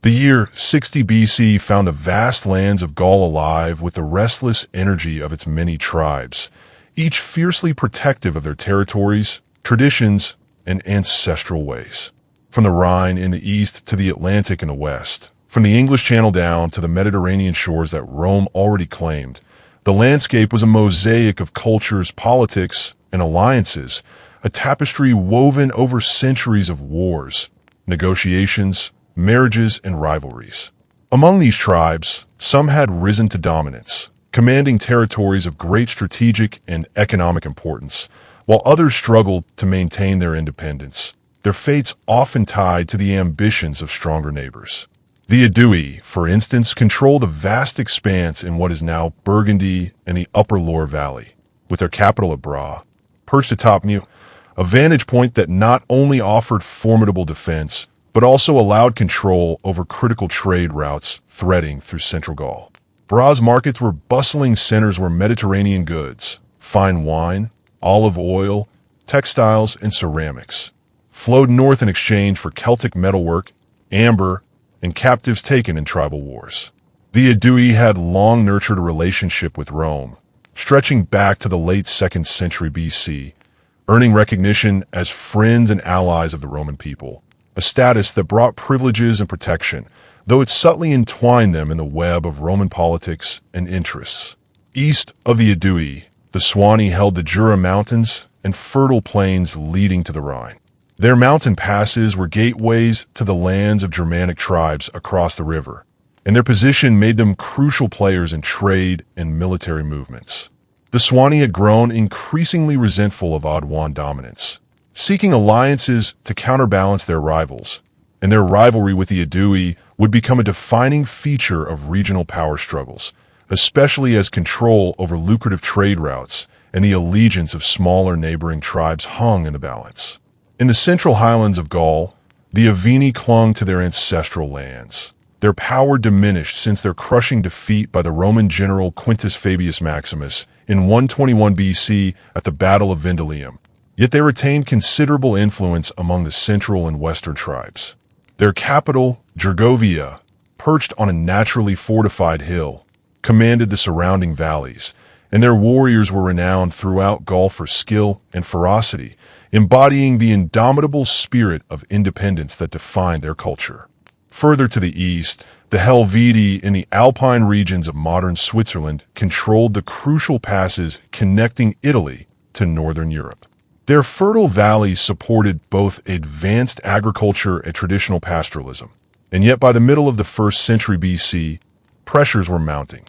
The year 60 BC found the vast lands of Gaul alive with the restless energy of its many tribes, each fiercely protective of their territories, traditions, and ancestral ways. From the Rhine in the east to the Atlantic in the west, from the English Channel down to the Mediterranean shores that Rome already claimed, the landscape was a mosaic of cultures, politics, and alliances, a tapestry woven over centuries of wars, negotiations, marriages, and rivalries. Among these tribes, some had risen to dominance, commanding territories of great strategic and economic importance, while others struggled to maintain their independence, their fates often tied to the ambitions of stronger neighbors. The Aedui, for instance, controlled a vast expanse in what is now Burgundy and the Upper Loire Valley, with their capital at Bra, perched atop Meaux, a vantage point that not only offered formidable defense, but also allowed control over critical trade routes threading through central Gaul. Bra's markets were bustling centers where Mediterranean goods, fine wine, olive oil, textiles, and ceramics flowed north in exchange for Celtic metalwork, amber, and captives taken in tribal wars. The Aedui had long nurtured a relationship with Rome, stretching back to the late 2nd century BC, earning recognition as friends and allies of the Roman people, a status that brought privileges and protection, though it subtly entwined them in the web of Roman politics and interests. East of the Aedui, the Suani held the Jura Mountains and fertile plains leading to the Rhine. Their mountain passes were gateways to the lands of Germanic tribes across the river, and their position made them crucial players in trade and military movements. The Suani had grown increasingly resentful of Aeduan dominance, seeking alliances to counterbalance their rivals, and their rivalry with the Aedui would become a defining feature of regional power struggles, especially as control over lucrative trade routes and the allegiance of smaller neighboring tribes hung in the balance. In the central highlands of Gaul, the Helveti clung to their ancestral lands. Their power diminished since their crushing defeat by the Roman general Quintus Fabius Maximus in 121 BC at the Battle of Vindelium, yet they retained considerable influence among the central and western tribes. Their capital, Gergovia, perched on a naturally fortified hill, commanded the surrounding valleys, and their warriors were renowned throughout Gaul for skill and ferocity, embodying the indomitable spirit of independence that defined their culture. Further to the east, the Helveti in the alpine regions of modern Switzerland controlled the crucial passes connecting Italy to northern Europe. Their fertile valleys supported both advanced agriculture and traditional pastoralism, and yet by the middle of the 1st century BC, pressures were mounting.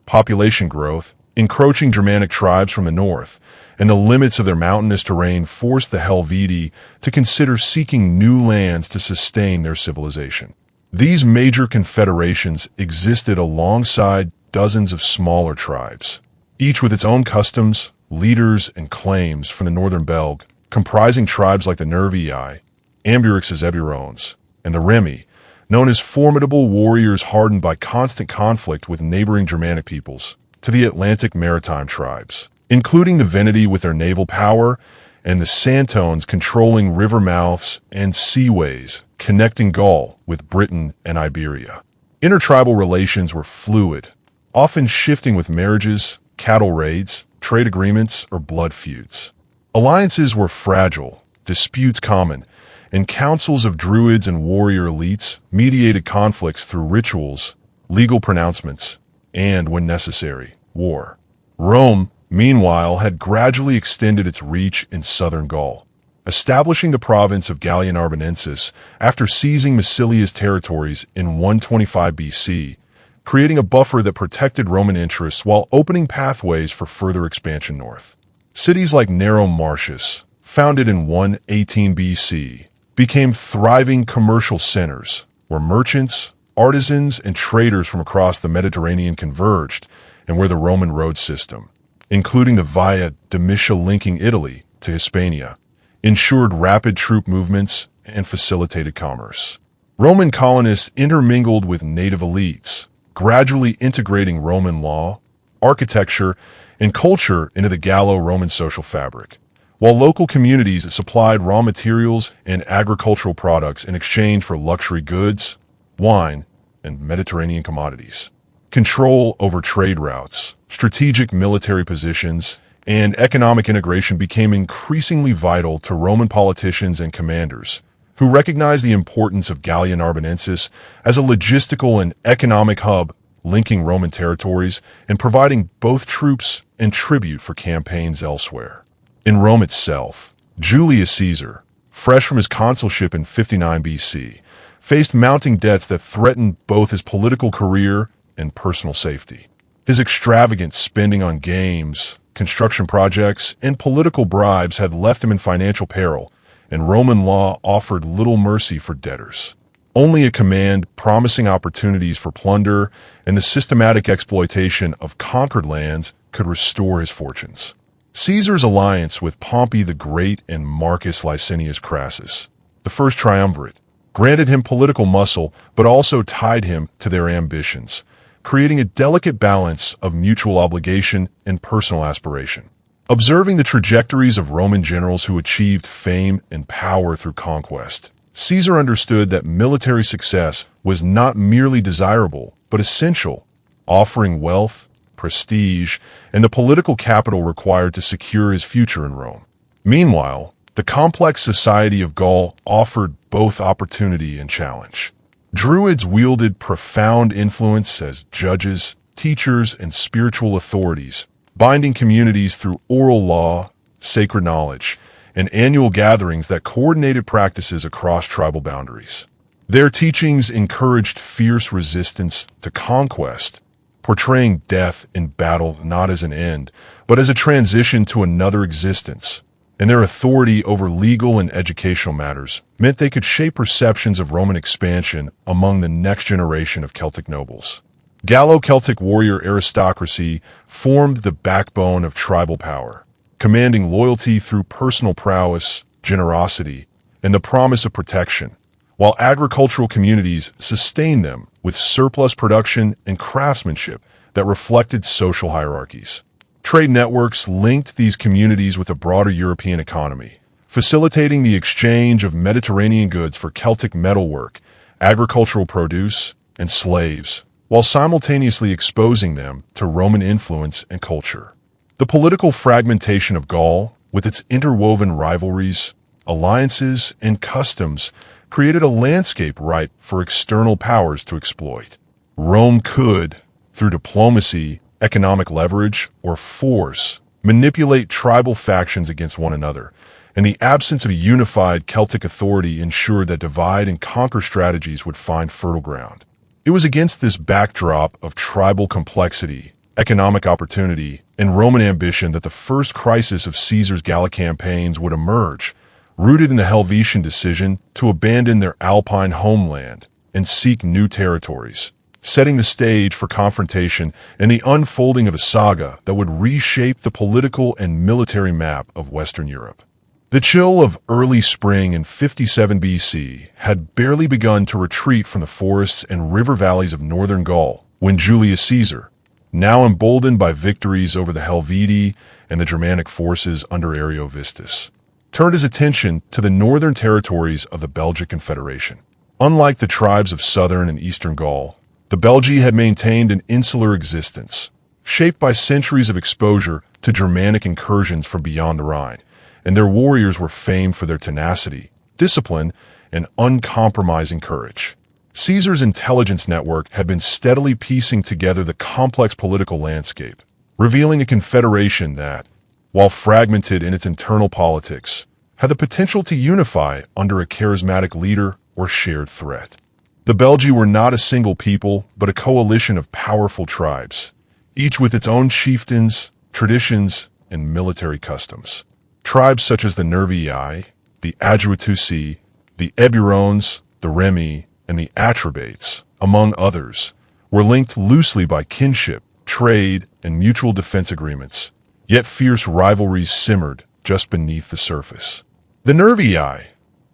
Population growth, encroaching Germanic tribes from the north, and the limits of their mountainous terrain forced the Helveti to consider seeking new lands to sustain their civilization. These major confederations existed alongside dozens of smaller tribes, each with its own customs, leaders, and claims from the northern Belg, comprising tribes like the Nervii, Ambiorix's Eburones, and the Remi, known as formidable warriors hardened by constant conflict with neighboring Germanic peoples, to the Atlantic maritime tribes, including the Veneti with their naval power and the Santones controlling river mouths and seaways connecting Gaul with Britain and Iberia. Intertribal relations were fluid, often shifting with marriages, cattle raids, trade agreements, or blood feuds. Alliances were fragile, disputes common, and councils of druids and warrior elites mediated conflicts through rituals, legal pronouncements, and, when necessary, war. Rome, meanwhile, had gradually extended its reach in southern Gaul, establishing the province of Gallia Narbonensis after seizing Massilia's territories in 125 BC, creating a buffer that protected Roman interests while opening pathways for further expansion north. Cities like Narrow Martius, founded in 118 BC, became thriving commercial centers where merchants, artisans, and traders from across the Mediterranean converged, and where the Roman road system, including the Via Domitia linking Italy to Hispania, ensured rapid troop movements and facilitated commerce. Roman colonists intermingled with native elites, gradually integrating Roman law, architecture, and culture into the Gallo-Roman social fabric, while local communities supplied raw materials and agricultural products in exchange for luxury goods, wine, and Mediterranean commodities. Control over trade routes, strategic military positions, and economic integration became increasingly vital to Roman politicians and commanders, who recognized the importance of Gallia Narbonensis as a logistical and economic hub linking Roman territories and providing both troops and tribute for campaigns elsewhere. In Rome itself, Julius Caesar, fresh from his consulship in 59 BC, faced mounting debts that threatened both his political career and personal safety. His extravagant spending on games, construction projects, and political bribes had left him in financial peril, and Roman law offered little mercy for debtors. Only a command promising opportunities for plunder and the systematic exploitation of conquered lands could restore his fortunes. Caesar's alliance with Pompey the Great and Marcus Licinius Crassus, the first triumvirate, granted him political muscle but also tied him to their ambitions, creating a delicate balance of mutual obligation and personal aspiration. Observing the trajectories of Roman generals who achieved fame and power through conquest, Caesar understood that military success was not merely desirable, but essential, offering wealth, prestige, and the political capital required to secure his future in Rome. Meanwhile, the complex society of Gaul offered both opportunity and challenge. Druids wielded profound influence as judges, teachers, and spiritual authorities, binding communities through oral law, sacred knowledge, and annual gatherings that coordinated practices across tribal boundaries. Their teachings encouraged fierce resistance to conquest, portraying death in battle not as an end, but as a transition to another existence. And their authority over legal and educational matters meant they could shape perceptions of Roman expansion among the next generation of Celtic nobles. Gallo-Celtic warrior aristocracy formed the backbone of tribal power, commanding loyalty through personal prowess, generosity, and the promise of protection, while agricultural communities sustained them with surplus production and craftsmanship that reflected social hierarchies. Trade networks linked these communities with a broader European economy, facilitating the exchange of Mediterranean goods for Celtic metalwork, agricultural produce, and slaves, while simultaneously exposing them to Roman influence and culture. The political fragmentation of Gaul, with its interwoven rivalries, alliances, and customs, created a landscape ripe for external powers to exploit. Rome could, through diplomacy, economic leverage, or force, manipulate tribal factions against one another, and the absence of a unified Celtic authority ensured that divide and conquer strategies would find fertile ground. It was against this backdrop of tribal complexity, economic opportunity, and Roman ambition that the first crisis of Caesar's Gallic campaigns would emerge, rooted in the Helvetian decision to abandon their Alpine homeland and seek new territories, setting the stage for confrontation and the unfolding of a saga that would reshape the political and military map of Western Europe. The chill of early spring in 57 BC had barely begun to retreat from the forests and river valleys of northern Gaul when Julius Caesar, now emboldened by victories over the Helveti and the Germanic forces under Ariovistus, turned his attention to the northern territories of the Belgic Confederation. Unlike the tribes of southern and eastern Gaul, the Belgi had maintained an insular existence, shaped by centuries of exposure to Germanic incursions from beyond the Rhine, and their warriors were famed for their tenacity, discipline, and uncompromising courage. Caesar's intelligence network had been steadily piecing together the complex political landscape, revealing a confederation that, while fragmented in its internal politics, had the potential to unify under a charismatic leader or shared threat. The Belgi were not a single people, but a coalition of powerful tribes, each with its own chieftains, traditions, and military customs. Tribes such as the Nervii, the Aduatuci, the Eburones, the Remi, and the Atrebates, among others, were linked loosely by kinship, trade, and mutual defense agreements, yet fierce rivalries simmered just beneath the surface. The Nervii,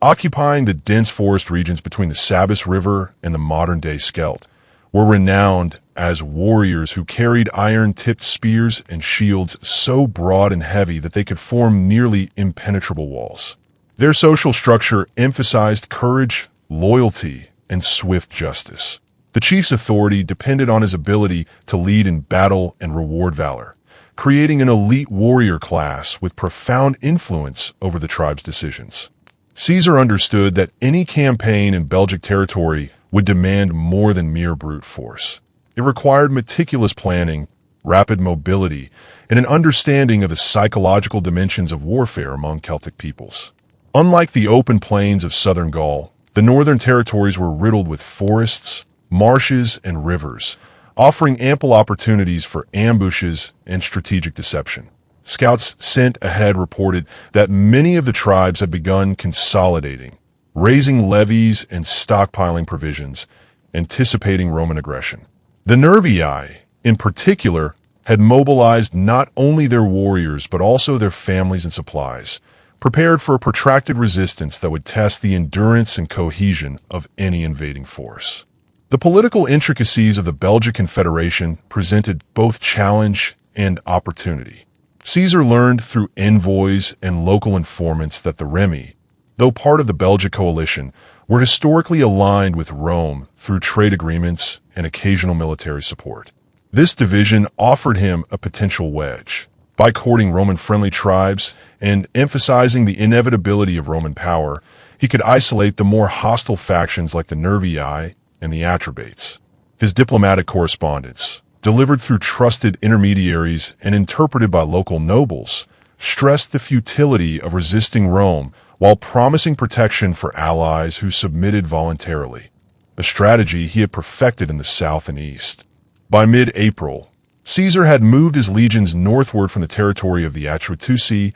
occupying the dense forest regions between the Sabus River and the modern-day Scheldt, were renowned as warriors who carried iron-tipped spears and shields so broad and heavy that they could form nearly impenetrable walls. Their social structure emphasized courage, loyalty, and swift justice. The chief's authority depended on his ability to lead in battle and reward valor, creating an elite warrior class with profound influence over the tribe's decisions. Caesar understood that any campaign in Belgic territory would demand more than mere brute force. It required meticulous planning, rapid mobility, and an understanding of the psychological dimensions of warfare among Celtic peoples. Unlike the open plains of southern Gaul, the northern territories were riddled with forests, marshes, and rivers, offering ample opportunities for ambushes and strategic deception. Scouts sent ahead reported that many of the tribes had begun consolidating, raising levies and stockpiling provisions, anticipating Roman aggression. The Nervii, in particular, had mobilized not only their warriors but also their families and supplies, prepared for a protracted resistance that would test the endurance and cohesion of any invading force. The political intricacies of the Belgic Confederation presented both challenge and opportunity. Caesar learned through envoys and local informants that the Remi, though part of the Belgic coalition, were historically aligned with Rome through trade agreements and occasional military support. This division offered him a potential wedge. By courting Roman-friendly tribes and emphasizing the inevitability of Roman power, he could isolate the more hostile factions like the Nervii and the Atrebates. His diplomatic correspondence, delivered through trusted intermediaries and interpreted by local nobles, stressed the futility of resisting Rome while promising protection for allies who submitted voluntarily, a strategy he had perfected in the south and east. By mid-April, Caesar had moved his legions northward from the territory of the Atretusi,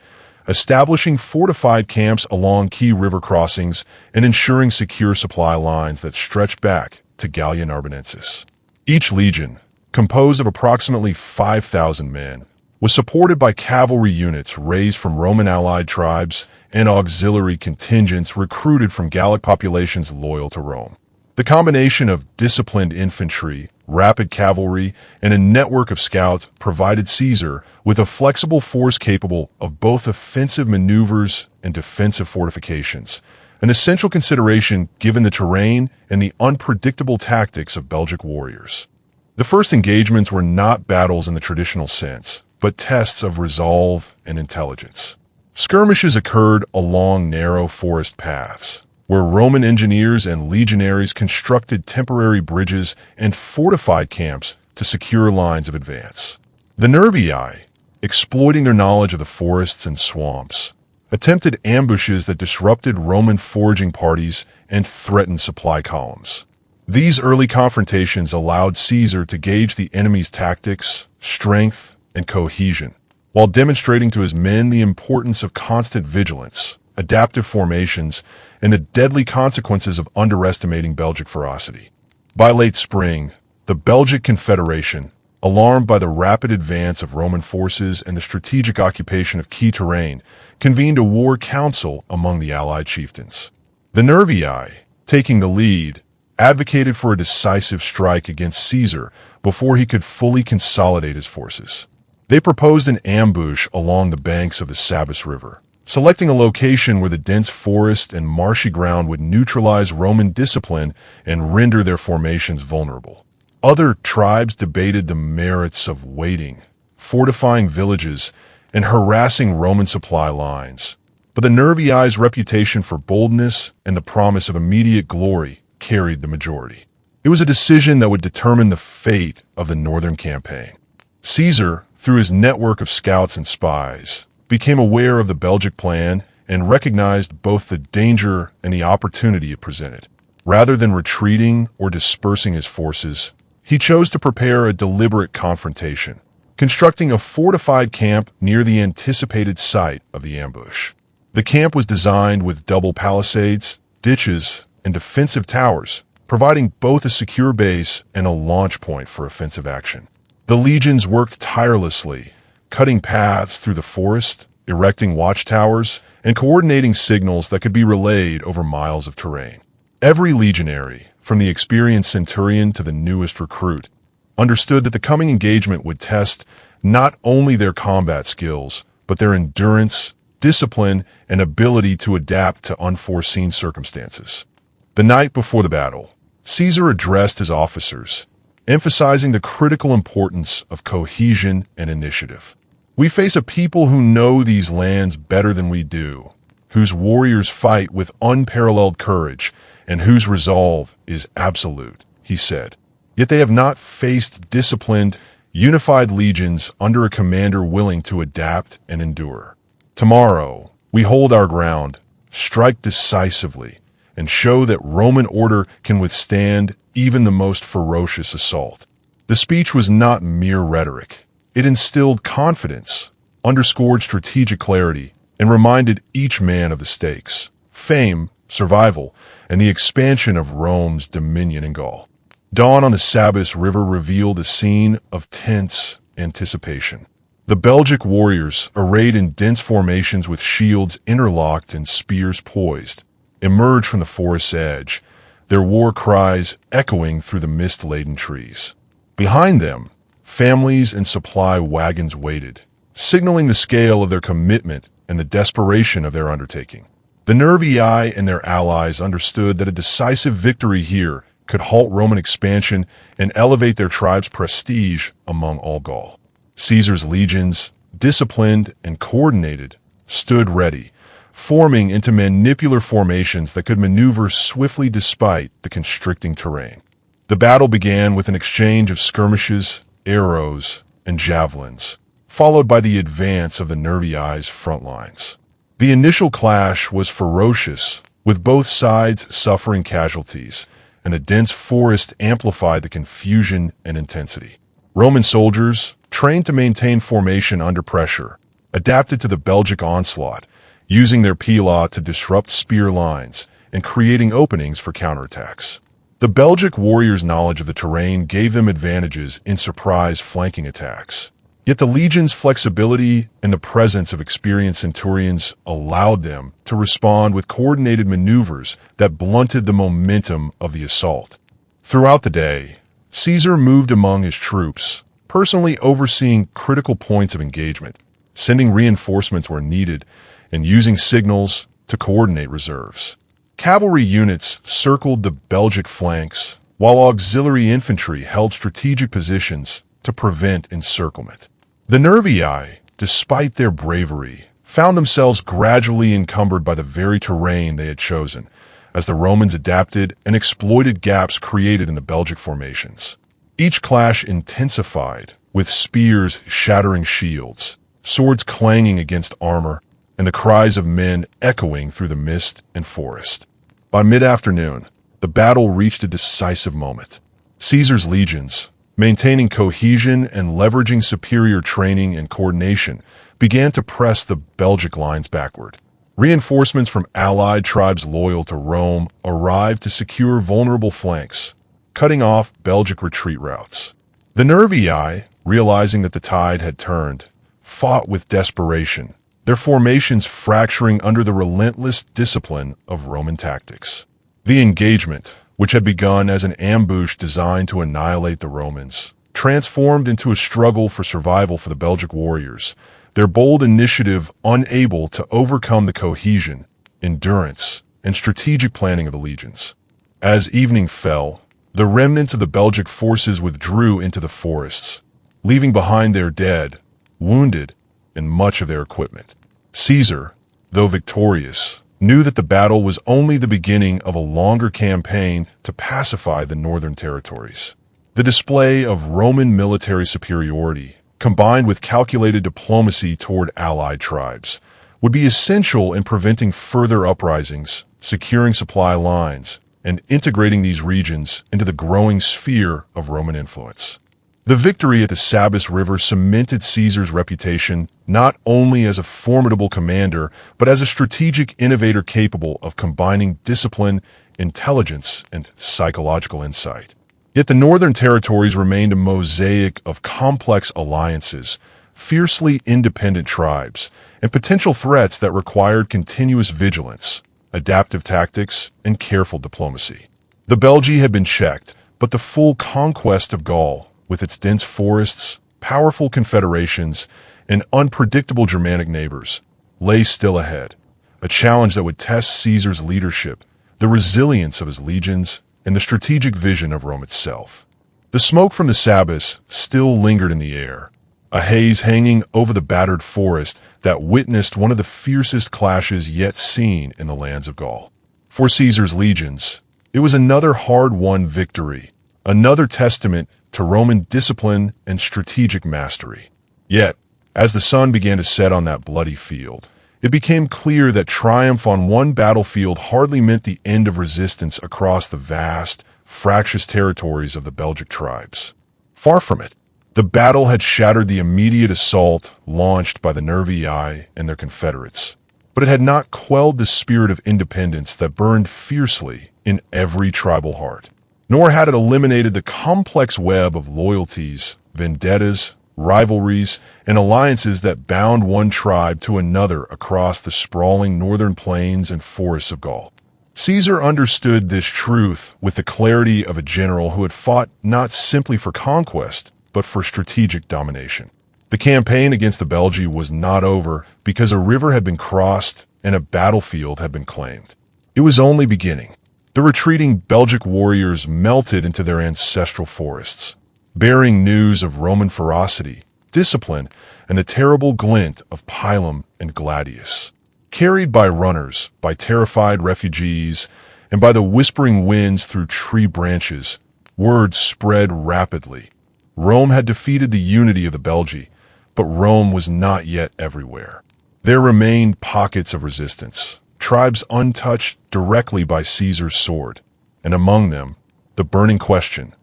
establishing fortified camps along key river crossings and ensuring secure supply lines that stretched back to Gallia Narbonensis. Each legion, composed of approximately 5,000 men, was supported by cavalry units raised from Roman allied tribes and auxiliary contingents recruited from Gallic populations loyal to Rome. The combination of disciplined infantry, rapid cavalry, and a network of scouts provided Caesar with a flexible force capable of both offensive maneuvers and defensive fortifications, an essential consideration given the terrain and the unpredictable tactics of Belgic warriors. The first engagements were not battles in the traditional sense, but tests of resolve and intelligence. Skirmishes occurred along narrow forest paths, where Roman engineers and legionaries constructed temporary bridges and fortified camps to secure lines of advance. The Nervii, exploiting their knowledge of the forests and swamps, attempted ambushes that disrupted Roman foraging parties and threatened supply columns. These early confrontations allowed Caesar to gauge the enemy's tactics, strength, and cohesion, while demonstrating to his men the importance of constant vigilance, adaptive formations, and the deadly consequences of underestimating Belgic ferocity. By late spring, the Belgic Confederation, alarmed by the rapid advance of Roman forces and the strategic occupation of key terrain, convened a war council among the allied chieftains. The Nervii, taking the lead, advocated for a decisive strike against Caesar before he could fully consolidate his forces. They proposed an ambush along the banks of the Sabus River, selecting a location where the dense forest and marshy ground would neutralize Roman discipline and render their formations vulnerable. Other tribes debated the merits of waiting, fortifying villages, and harassing Roman supply lines. But the Nervii's reputation for boldness and the promise of immediate glory carried the majority. It was a decision that would determine the fate of the northern campaign. Caesar, through his network of scouts and spies, became aware of the Belgic plan and recognized both the danger and the opportunity it presented. Rather than retreating or dispersing his forces, he chose to prepare a deliberate confrontation, constructing a fortified camp near the anticipated site of the ambush. The camp was designed with double palisades, ditches, and defensive towers, providing both a secure base and a launch point for offensive action. The legions worked tirelessly, cutting paths through the forest, erecting watchtowers, and coordinating signals that could be relayed over miles of terrain. Every legionary, from the experienced centurion to the newest recruit, understood that the coming engagement would test not only their combat skills, but their endurance, discipline, and ability to adapt to unforeseen circumstances. The night before the battle, Caesar addressed his officers, emphasizing the critical importance of cohesion and initiative. We face a people who know these lands better than we do, whose warriors fight with unparalleled courage, and whose resolve is absolute, he said. Yet they have not faced disciplined, unified legions under a commander willing to adapt and endure. Tomorrow, we hold our ground, strike decisively, and show that Roman order can withstand even the most ferocious assault. The speech was not mere rhetoric. It instilled confidence, underscored strategic clarity, and reminded each man of the stakes: fame, survival, and the expansion of Rome's dominion in Gaul. Dawn on the Sabus River revealed a scene of tense anticipation. The Belgic warriors, arrayed in dense formations with shields interlocked and spears poised, emerged from the forest's edge, their war cries echoing through the mist-laden trees. Behind them, families and supply wagons waited, signaling the scale of their commitment and the desperation of their undertaking. The Nervii and their allies understood that a decisive victory here could halt Roman expansion and elevate their tribe's prestige among all Gaul. Caesar's legions, disciplined and coordinated, stood ready, forming into manipular formations that could maneuver swiftly despite the constricting terrain. The battle began with an exchange of skirmishes, arrows, and javelins, followed by the advance of the Nervii's front lines. The initial clash was ferocious, with both sides suffering casualties, and the dense forest amplified the confusion and intensity. Roman soldiers, trained to maintain formation under pressure, adapted to the Belgic onslaught, using their pila to disrupt spear lines and creating openings for counterattacks. The Belgic warriors' knowledge of the terrain gave them advantages in surprise flanking attacks. Yet the legion's flexibility and the presence of experienced centurions allowed them to respond with coordinated maneuvers that blunted the momentum of the assault. Throughout the day, Caesar moved among his troops, personally overseeing critical points of engagement, sending reinforcements where needed, and using signals to coordinate reserves. Cavalry units circled the Belgic flanks, while auxiliary infantry held strategic positions to prevent encirclement. The Nervii, despite their bravery, found themselves gradually encumbered by the very terrain they had chosen, as the Romans adapted and exploited gaps created in the Belgic formations. Each clash intensified, with spears shattering shields, swords clanging against armor, and the cries of men echoing through the mist and forest. By mid-afternoon, the battle reached a decisive moment. Caesar's legions, maintaining cohesion and leveraging superior training and coordination, began to press the Belgic lines backward. Reinforcements from allied tribes loyal to Rome arrived to secure vulnerable flanks, cutting off Belgic retreat routes. The Nervii, realizing that the tide had turned, fought with desperation, their formations fracturing under the relentless discipline of Roman tactics. The engagement, which had begun as an ambush designed to annihilate the Romans, transformed into a struggle for survival for the Belgic warriors, their bold initiative unable to overcome the cohesion, endurance, and strategic planning of the legions. As evening fell, the remnants of the Belgic forces withdrew into the forests, leaving behind their dead, wounded, and much of their equipment. Caesar, though victorious, knew that the battle was only the beginning of a longer campaign to pacify the northern territories. The display of Roman military superiority, combined with calculated diplomacy toward allied tribes, would be essential in preventing further uprisings, securing supply lines, and integrating these regions into the growing sphere of Roman influence. The victory at the Sabus River cemented Caesar's reputation not only as a formidable commander, but as a strategic innovator capable of combining discipline, intelligence, and psychological insight. Yet the northern territories remained a mosaic of complex alliances, fiercely independent tribes, and potential threats that required continuous vigilance, adaptive tactics, and careful diplomacy. The Belgae had been checked, but the full conquest of Gaul, with its dense forests, powerful confederations, and unpredictable Germanic neighbors, lay still ahead, a challenge that would test Caesar's leadership, the resilience of his legions, and the strategic vision of Rome itself. The smoke from the Sabbaths still lingered in the air, a haze hanging over the battered forest that witnessed one of the fiercest clashes yet seen in the lands of Gaul. For Caesar's legions, it was another hard-won victory, another testament to Roman discipline and strategic mastery. Yet, as the sun began to set on that bloody field, it became clear that triumph on one battlefield hardly meant the end of resistance across the vast, fractious territories of the Belgic tribes. Far from it. The battle had shattered the immediate assault launched by the Nervii and their confederates, but it had not quelled the spirit of independence that burned fiercely in every tribal heart. Nor had it eliminated the complex web of loyalties, vendettas, rivalries, and alliances that bound one tribe to another across the sprawling northern plains and forests of Gaul. Caesar understood this truth with the clarity of a general who had fought not simply for conquest, but for strategic domination. The campaign against the Belgae was not over because a river had been crossed and a battlefield had been claimed. It was only beginning. The retreating Belgic warriors melted into their ancestral forests, bearing news of Roman ferocity, discipline, and the terrible glint of Pilum and Gladius. Carried by runners, by terrified refugees, and by the whispering winds through tree branches, word spread rapidly. Rome had defeated the unity of the Belgae, but Rome was not yet everywhere. There remained pockets of resistance, tribes untouched directly by Caesar's sword, and among them, the burning question: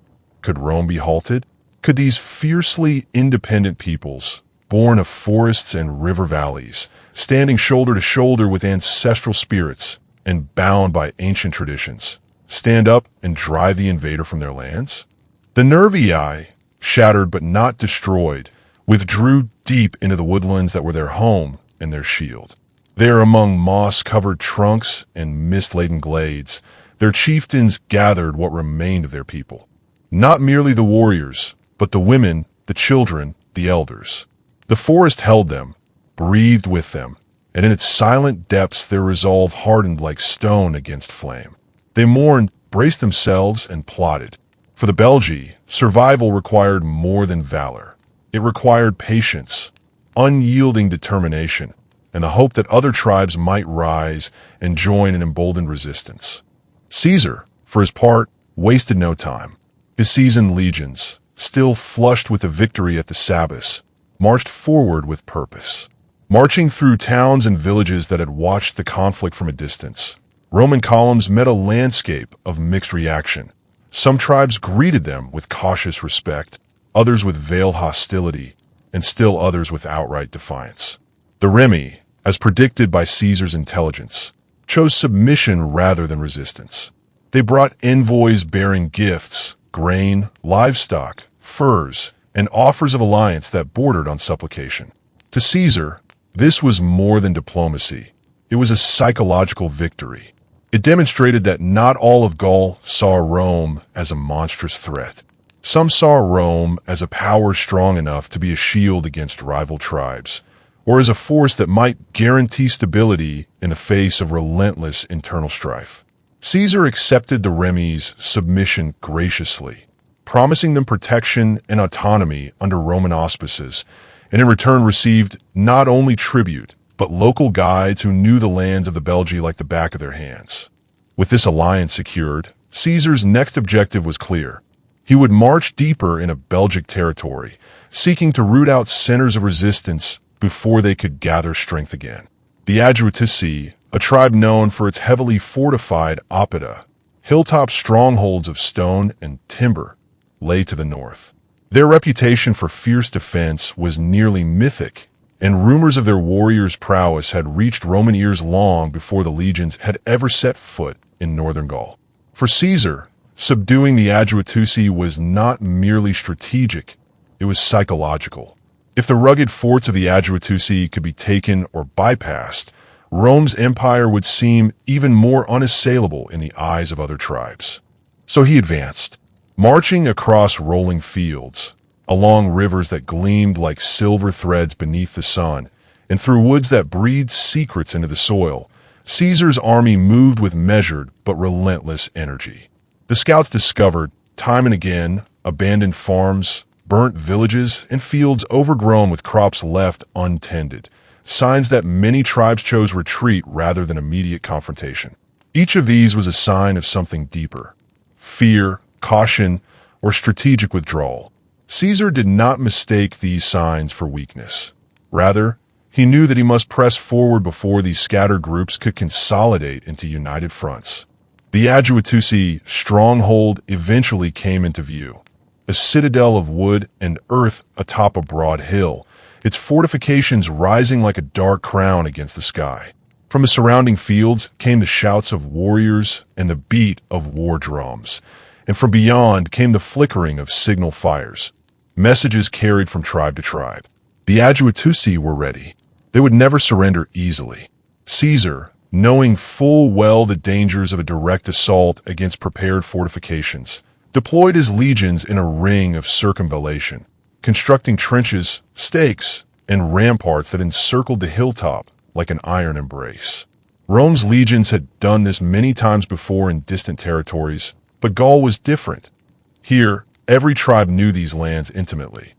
could Rome be halted? Could these fiercely independent peoples, born of forests and river valleys, standing shoulder to shoulder with ancestral spirits and bound by ancient traditions, stand up and drive the invader from their lands? The Nervii, shattered but not destroyed, withdrew deep into the woodlands that were their home and their shield. There, among moss-covered trunks and mist-laden glades, their chieftains gathered what remained of their people. Not merely the warriors, but the women, the children, the elders. The forest held them, breathed with them, and in its silent depths their resolve hardened like stone against flame. They mourned, braced themselves, and plotted. For the Belgae, survival required more than valor. It required patience, unyielding determination, and the hope that other tribes might rise and join an emboldened resistance. Caesar, for his part, wasted no time. His seasoned legions, still flushed with the victory at the Sabbaths, marched forward with purpose. Marching through towns and villages that had watched the conflict from a distance, Roman columns met a landscape of mixed reaction. Some tribes greeted them with cautious respect, others with veiled hostility, and still others with outright defiance. The Remi, as predicted by Caesar's intelligence, chose submission rather than resistance. They brought envoys bearing gifts, grain, livestock, furs, and offers of alliance that bordered on supplication. To Caesar, this was more than diplomacy. It was a psychological victory. It demonstrated that not all of Gaul saw Rome as a monstrous threat. Some saw Rome as a power strong enough to be a shield against rival tribes, or as a force that might guarantee stability in the face of relentless internal strife. Caesar accepted the Remi's submission graciously, promising them protection and autonomy under Roman auspices, and in return received not only tribute, but local guides who knew the lands of the Belgae like the back of their hands. With this alliance secured, Caesar's next objective was clear. He would march deeper into Belgic territory, seeking to root out centers of resistance before they could gather strength again. The Aduatuci, a tribe known for its heavily fortified oppida, hilltop strongholds of stone and timber, lay to the north. Their reputation for fierce defense was nearly mythic, and rumors of their warriors' prowess had reached Roman ears long before the legions had ever set foot in northern Gaul. For Caesar, subduing the Aduatuci was not merely strategic, it was psychological. If the rugged forts of the Aduatuci could be taken or bypassed, Rome's empire would seem even more unassailable in the eyes of other tribes. So he advanced, marching across rolling fields, along rivers that gleamed like silver threads beneath the sun, and through woods that breathed secrets into the soil. Caesar's army moved with measured but relentless energy. The The scouts discovered, time and again, abandoned farms, burnt villages, and fields overgrown with crops left untended, signs that many tribes chose retreat rather than immediate confrontation. Each of these was a sign of something deeper: fear, caution, or strategic withdrawal. Caesar did not mistake these signs for weakness. Rather, he knew that he must press forward before these scattered groups could consolidate into united fronts. The Aduatuci stronghold eventually came into view, a citadel of wood and earth atop a broad hill, its fortifications rising like a dark crown against the sky. From the surrounding fields came the shouts of warriors and the beat of war drums, and from beyond came the flickering of signal fires, messages carried from tribe to tribe. The Aduatuci were ready. They would never surrender easily. Caesar, knowing full well the dangers of a direct assault against prepared fortifications, deployed his legions in a ring of circumvallation, constructing trenches, stakes, and ramparts that encircled the hilltop like an iron embrace. Rome's legions had done this many times before in distant territories, but Gaul was different. Here, every tribe knew these lands intimately.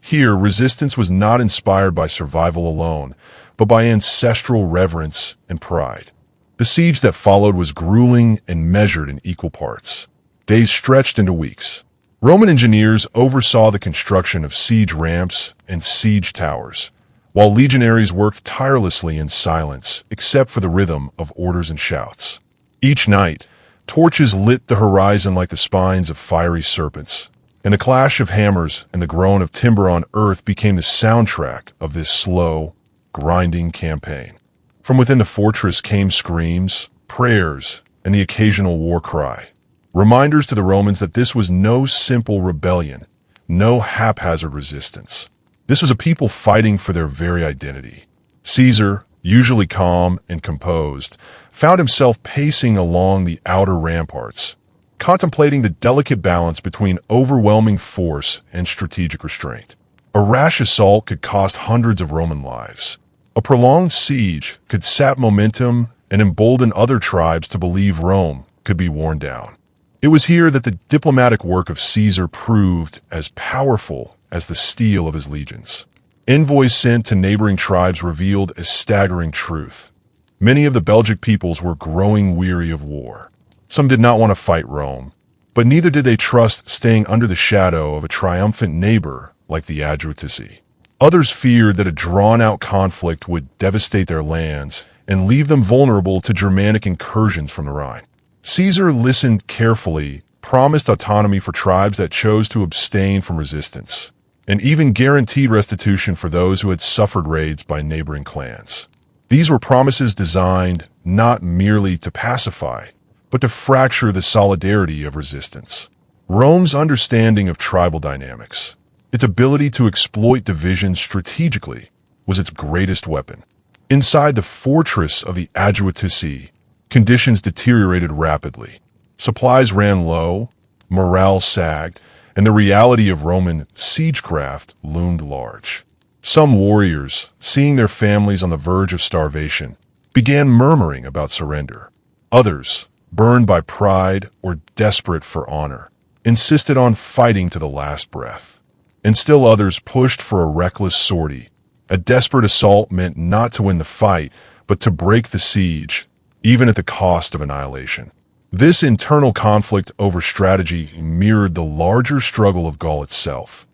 Here, resistance was not inspired by survival alone, but by ancestral reverence and pride. The siege that followed was grueling and measured in equal parts. Days stretched into weeks. Roman engineers oversaw the construction of siege ramps and siege towers, while legionaries worked tirelessly in silence, except for the rhythm of orders and shouts. Each night, torches lit the horizon like the spines of fiery serpents, and the clash of hammers and the groan of timber on earth became the soundtrack of this slow, grinding campaign. From within the fortress came screams, prayers, and the occasional war cry, reminders to the Romans that this was no simple rebellion, no haphazard resistance. This was a people fighting for their very identity. Caesar, usually calm and composed, found himself pacing along the outer ramparts, contemplating the delicate balance between overwhelming force and strategic restraint. A rash assault could cost hundreds of Roman lives. A prolonged siege could sap momentum and embolden other tribes to believe Rome could be worn down. It was here that the diplomatic work of Caesar proved as powerful as the steel of his legions. Envoys sent to neighboring tribes revealed a staggering truth. Many of the Belgic peoples were growing weary of war. Some did not want to fight Rome, but neither did they trust staying under the shadow of a triumphant neighbor like the Aduatuci. Others feared that a drawn-out conflict would devastate their lands and leave them vulnerable to Germanic incursions from the Rhine. Caesar listened carefully, promised autonomy for tribes that chose to abstain from resistance, and even guaranteed restitution for those who had suffered raids by neighboring clans. These were promises designed not merely to pacify, but to fracture the solidarity of resistance. Rome's understanding of tribal dynamics, its ability to exploit divisions strategically, was its greatest weapon. Inside the fortress of the Aduatuci, conditions deteriorated rapidly. Supplies ran low, morale sagged, and the reality of Roman siegecraft loomed large. Some warriors, seeing their families on the verge of starvation, began murmuring about surrender. Others, burned by pride or desperate for honor, insisted on fighting to the last breath. And still others pushed for a reckless sortie. A desperate assault meant not to win the fight, but to break the siege, even at the cost of annihilation. This internal conflict over strategy mirrored the larger struggle of Gaul itself.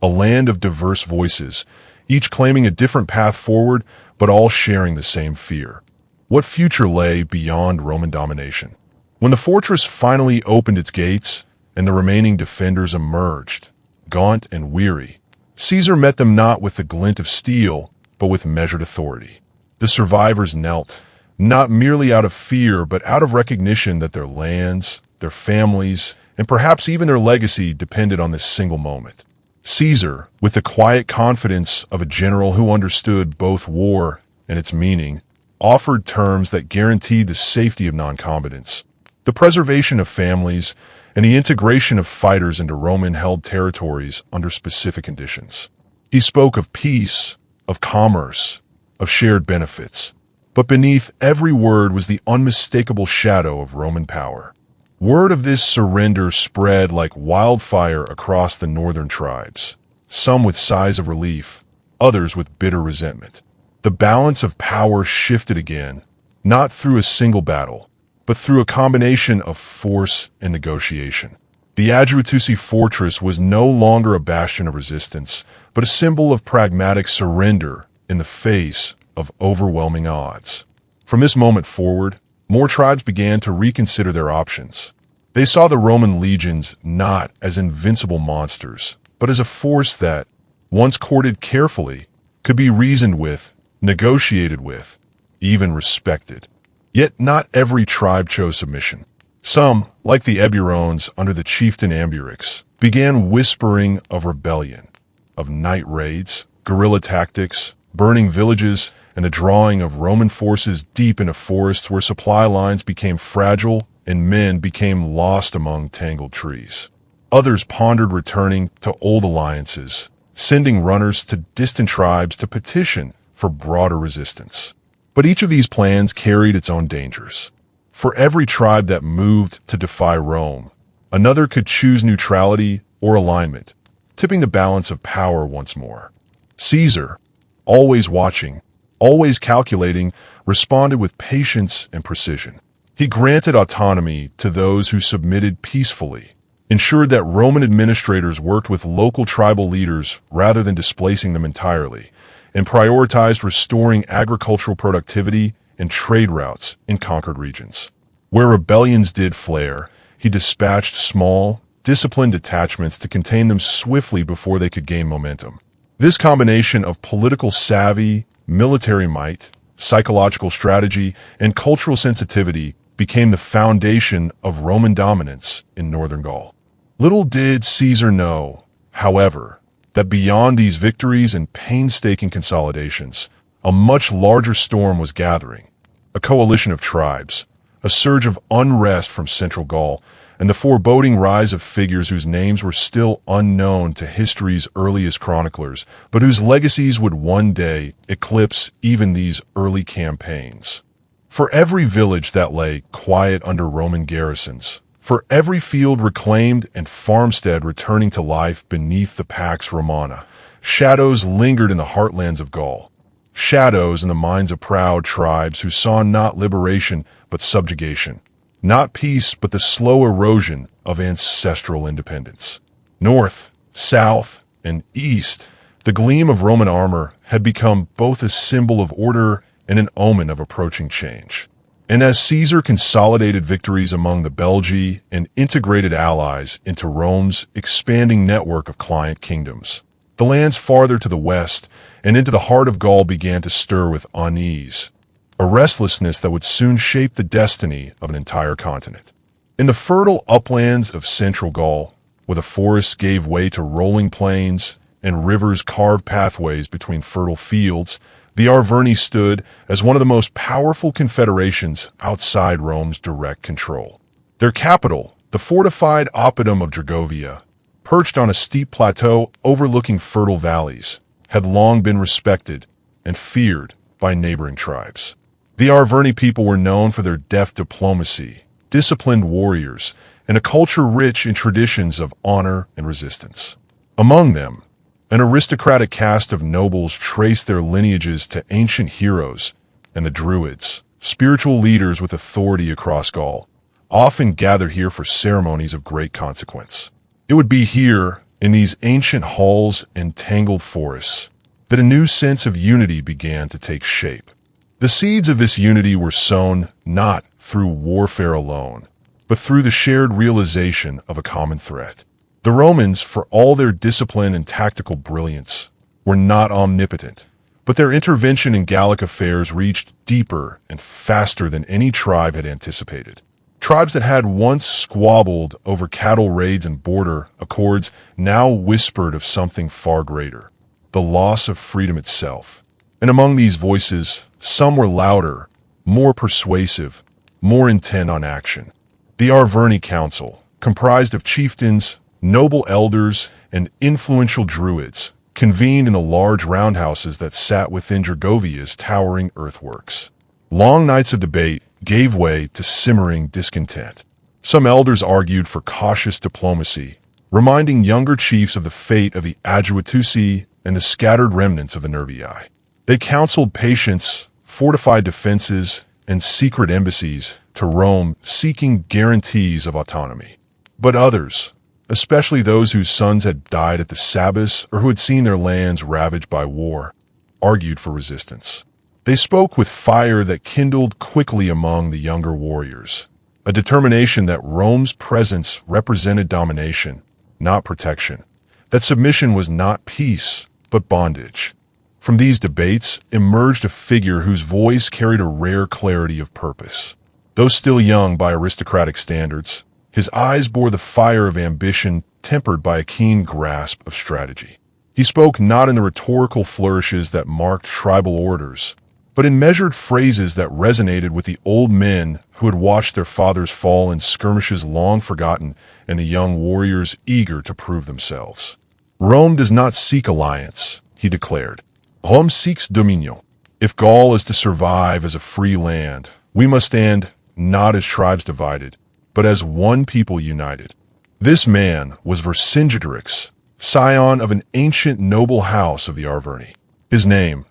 A land of diverse voices, each claiming a different path forward, but all sharing the same fear. What future lay beyond Roman domination? When the fortress finally opened its gates and the remaining defenders emerged, gaunt and weary, Caesar met them not with the glint of steel, but with measured authority. The survivors knelt, not merely out of fear, but out of recognition that their lands, their families, and perhaps even their legacy depended on this single moment. Caesar, with the quiet confidence of a general who understood both war and its meaning, offered terms that guaranteed the safety of non-combatants, the preservation of families, and the integration of fighters into Roman-held territories under specific conditions. He spoke of peace, of commerce, of shared benefits, but beneath every word was the unmistakable shadow of Roman power. Word of this surrender spread like wildfire across the northern tribes, some with sighs of relief, others with bitter resentment. The balance of power shifted again, not through a single battle, but through a combination of force and negotiation. The Adrutusi fortress was no longer a bastion of resistance, but a symbol of pragmatic surrender in the face of overwhelming odds. From this moment forward, more tribes began to reconsider their options. They saw the Roman legions not as invincible monsters, but as a force that, once courted carefully, could be reasoned with, negotiated with, even respected. Yet not every tribe chose submission. Some, like the Eburones under the chieftain Ambiorix, began whispering of rebellion, of night raids, guerrilla tactics, burning villages, and the drawing of Roman forces deep into forests where supply lines became fragile and men became lost among tangled trees. Others pondered returning to old alliances, sending runners to distant tribes to petition for broader resistance. But each of these plans carried its own dangers. For every tribe that moved to defy Rome, another could choose neutrality or alignment, tipping the balance of power once more. Caesar, always watching, always calculating, responded with patience and precision. He granted autonomy to those who submitted peacefully, ensured that Roman administrators worked with local tribal leaders rather than displacing them entirely, and prioritized restoring agricultural productivity and trade routes in conquered regions. Where rebellions did flare, he dispatched small, disciplined detachments to contain them swiftly before they could gain momentum. This combination of political savvy, military might, psychological strategy, and cultural sensitivity became the foundation of Roman dominance in northern Gaul. Little did Caesar know, however, that beyond these victories and painstaking consolidations, a much larger storm was gathering. A coalition of tribes, a surge of unrest from central Gaul, and the foreboding rise of figures whose names were still unknown to history's earliest chroniclers, but whose legacies would one day eclipse even these early campaigns. For every village that lay quiet under Roman garrisons, for every field reclaimed and farmstead returning to life beneath the Pax Romana, shadows lingered in the heartlands of Gaul. Shadows in the minds of proud tribes who saw not liberation but subjugation, not peace but the slow erosion of ancestral independence. North, south, and east, the gleam of Roman armor had become both a symbol of order and an omen of approaching change. And as Caesar consolidated victories among the Belgae and integrated allies into Rome's expanding network of client kingdoms, the lands farther to the west and into the heart of Gaul began to stir with unease, a restlessness that would soon shape the destiny of an entire continent. In the fertile uplands of central Gaul, where the forests gave way to rolling plains and rivers carved pathways between fertile fields, the Arverni stood as one of the most powerful confederations outside Rome's direct control. Their capital, the fortified oppidum of Dragovia, perched on a steep plateau overlooking fertile valleys, had long been respected and feared by neighboring tribes. The Arverni people were known for their deft diplomacy, disciplined warriors, and a culture rich in traditions of honor and resistance. Among them, an aristocratic caste of nobles traced their lineages to ancient heroes, and the Druids, spiritual leaders with authority across Gaul, often gathered here for ceremonies of great consequence. It would be here, in these ancient halls and tangled forests, that a new sense of unity began to take shape. The seeds of this unity were sown not through warfare alone, but through the shared realization of a common threat. The Romans, for all their discipline and tactical brilliance, were not omnipotent, but their intervention in Gallic affairs reached deeper and faster than any tribe had anticipated. Tribes that had once squabbled over cattle raids and border accords now whispered of something far greater, the loss of freedom itself. And among these voices, some were louder, more persuasive, more intent on action. The Arverni Council, comprised of chieftains, noble elders, and influential druids, convened in the large roundhouses that sat within Dragovia's towering earthworks. Long nights of debate gave way to simmering discontent. Some elders argued for cautious diplomacy, reminding younger chiefs of the fate of the Adjuatusi and the scattered remnants of the Nervii. They counseled patience, fortified defenses, and secret embassies to Rome seeking guarantees of autonomy. But others, especially those whose sons had died at the Sabbaths or who had seen their lands ravaged by war, argued for resistance. They spoke with fire that kindled quickly among the younger warriors, a determination that Rome's presence represented domination, not protection, that submission was not peace, but bondage. From these debates emerged a figure whose voice carried a rare clarity of purpose. Though still young by aristocratic standards, his eyes bore the fire of ambition tempered by a keen grasp of strategy. He spoke not in the rhetorical flourishes that marked tribal orders, but in measured phrases that resonated with the old men who had watched their fathers fall in skirmishes long forgotten and the young warriors eager to prove themselves. Rome does not seek alliance, he declared. Rome seeks dominion. If Gaul is to survive as a free land, we must stand not as tribes divided, but as one people united. This man was Vercingetorix, scion of an ancient noble house of the Arverni. His name,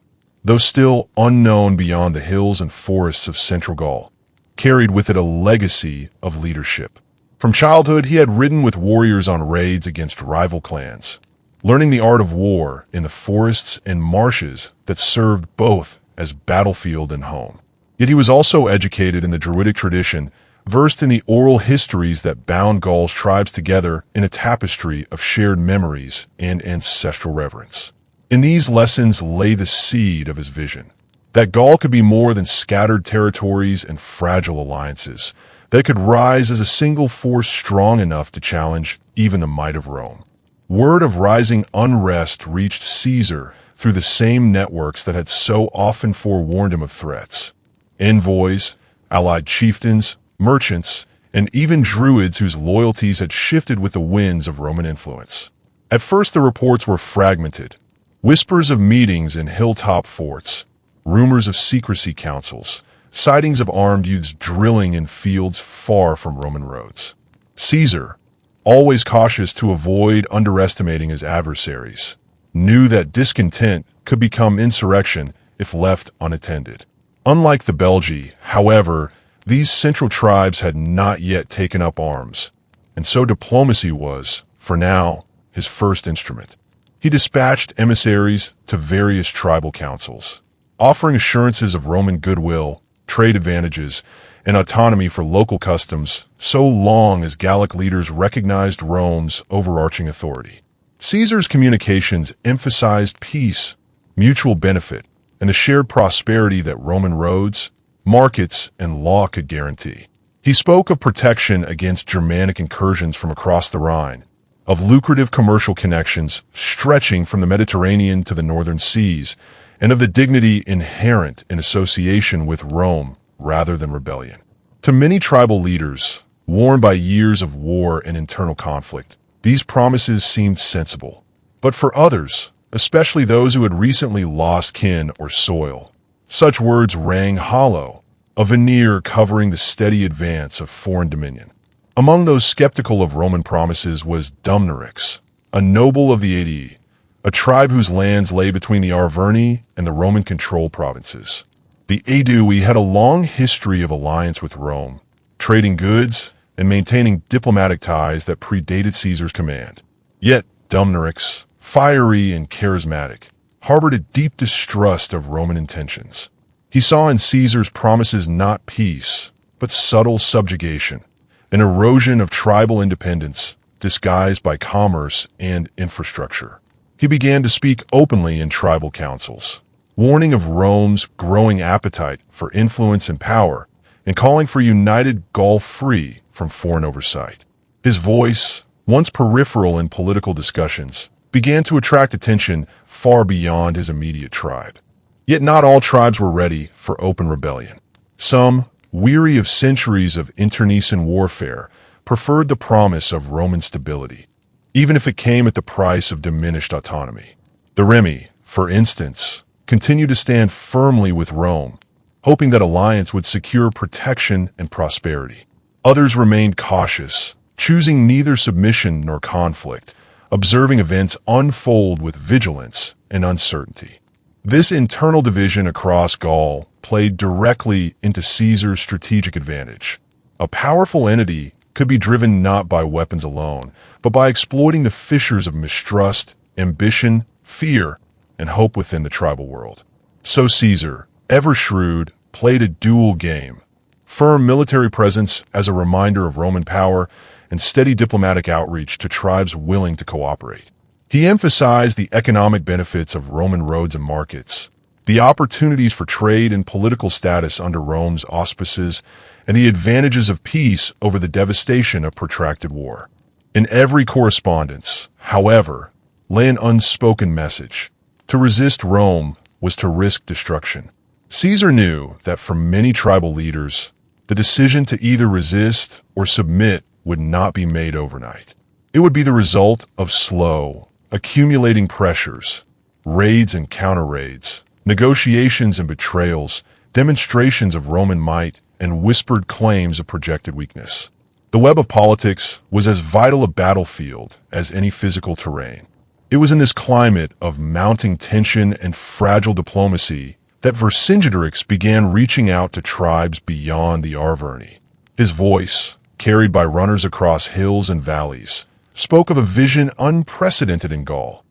though still unknown beyond the hills and forests of central Gaul, carried with it a legacy of leadership. From childhood, he had ridden with warriors on raids against rival clans, learning the art of war in the forests and marshes that served both as battlefield and home. Yet he was also educated in the Druidic tradition, versed in the oral histories that bound Gaul's tribes together in a tapestry of shared memories and ancestral reverence. In these lessons lay the seed of his vision, that Gaul could be more than scattered territories and fragile alliances, that it could rise as a single force strong enough to challenge even the might of Rome. Word of rising unrest reached Caesar through the same networks that had so often forewarned him of threats. Envoys, allied chieftains, merchants, and even Druids whose loyalties had shifted with the winds of Roman influence. At first the reports were fragmented. Whispers of meetings in hilltop forts, rumors of secrecy councils, sightings of armed youths drilling in fields far from Roman roads. Caesar, always cautious to avoid underestimating his adversaries, knew that discontent could become insurrection if left unattended. Unlike the Belgae, however, these central tribes had not yet taken up arms, and so diplomacy was, for now, his first instrument. He dispatched emissaries to various tribal councils, offering assurances of Roman goodwill, trade advantages, and autonomy for local customs, so long as Gallic leaders recognized Rome's overarching authority. Caesar's communications emphasized peace, mutual benefit, and the shared prosperity that Roman roads, markets, and law could guarantee. He spoke of protection against Germanic incursions from across the Rhine, of lucrative commercial connections stretching from the Mediterranean to the northern seas, and of the dignity inherent in association with Rome rather than rebellion. To many tribal leaders, worn by years of war and internal conflict, these promises seemed sensible. But for others, especially those who had recently lost kin or soil, such words rang hollow, a veneer covering the steady advance of foreign dominion. Among those skeptical of Roman promises was Dumnorix, a noble of the Aedui, a tribe whose lands lay between the Arverni and the Roman-controlled provinces. The Aedui had a long history of alliance with Rome, trading goods and maintaining diplomatic ties that predated Caesar's command. Yet Dumnorix, fiery and charismatic, harbored a deep distrust of Roman intentions. He saw in Caesar's promises not peace, but subtle subjugation, an erosion of tribal independence disguised by commerce and infrastructure. He began to speak openly in tribal councils, warning of Rome's growing appetite for influence and power, and calling for united Gaul free from foreign oversight. His voice, once peripheral in political discussions, began to attract attention far beyond his immediate tribe. Yet not all tribes were ready for open rebellion. Some, weary of centuries of internecine warfare, preferred the promise of Roman stability, even if it came at the price of diminished autonomy. The Remi, for instance, continued to stand firmly with Rome, hoping that alliance would secure protection and prosperity. Others remained cautious, choosing neither submission nor conflict, observing events unfold with vigilance and uncertainty. This internal division across Gaul played directly into Caesar's strategic advantage. A powerful entity could be driven not by weapons alone, but by exploiting the fissures of mistrust, ambition, fear, and hope within the tribal world. So Caesar, ever shrewd, played a dual game. Firm military presence as a reminder of Roman power, and steady diplomatic outreach to tribes willing to cooperate. He emphasized the economic benefits of Roman roads and markets, the opportunities for trade and political status under Rome's auspices, and the advantages of peace over the devastation of protracted war. In every correspondence, however, lay an unspoken message. To resist Rome was to risk destruction. Caesar knew that for many tribal leaders, the decision to either resist or submit would not be made overnight. It would be the result of slow, accumulating pressures, raids and counter-raids, negotiations and betrayals, demonstrations of Roman might, and whispered claims of projected weakness. The web of politics was as vital a battlefield as any physical terrain. It was in this climate of mounting tension and fragile diplomacy that Vercingetorix began reaching out to tribes beyond the Arverni. His voice, carried by runners across hills and valleys, spoke of a vision unprecedented in Gaul,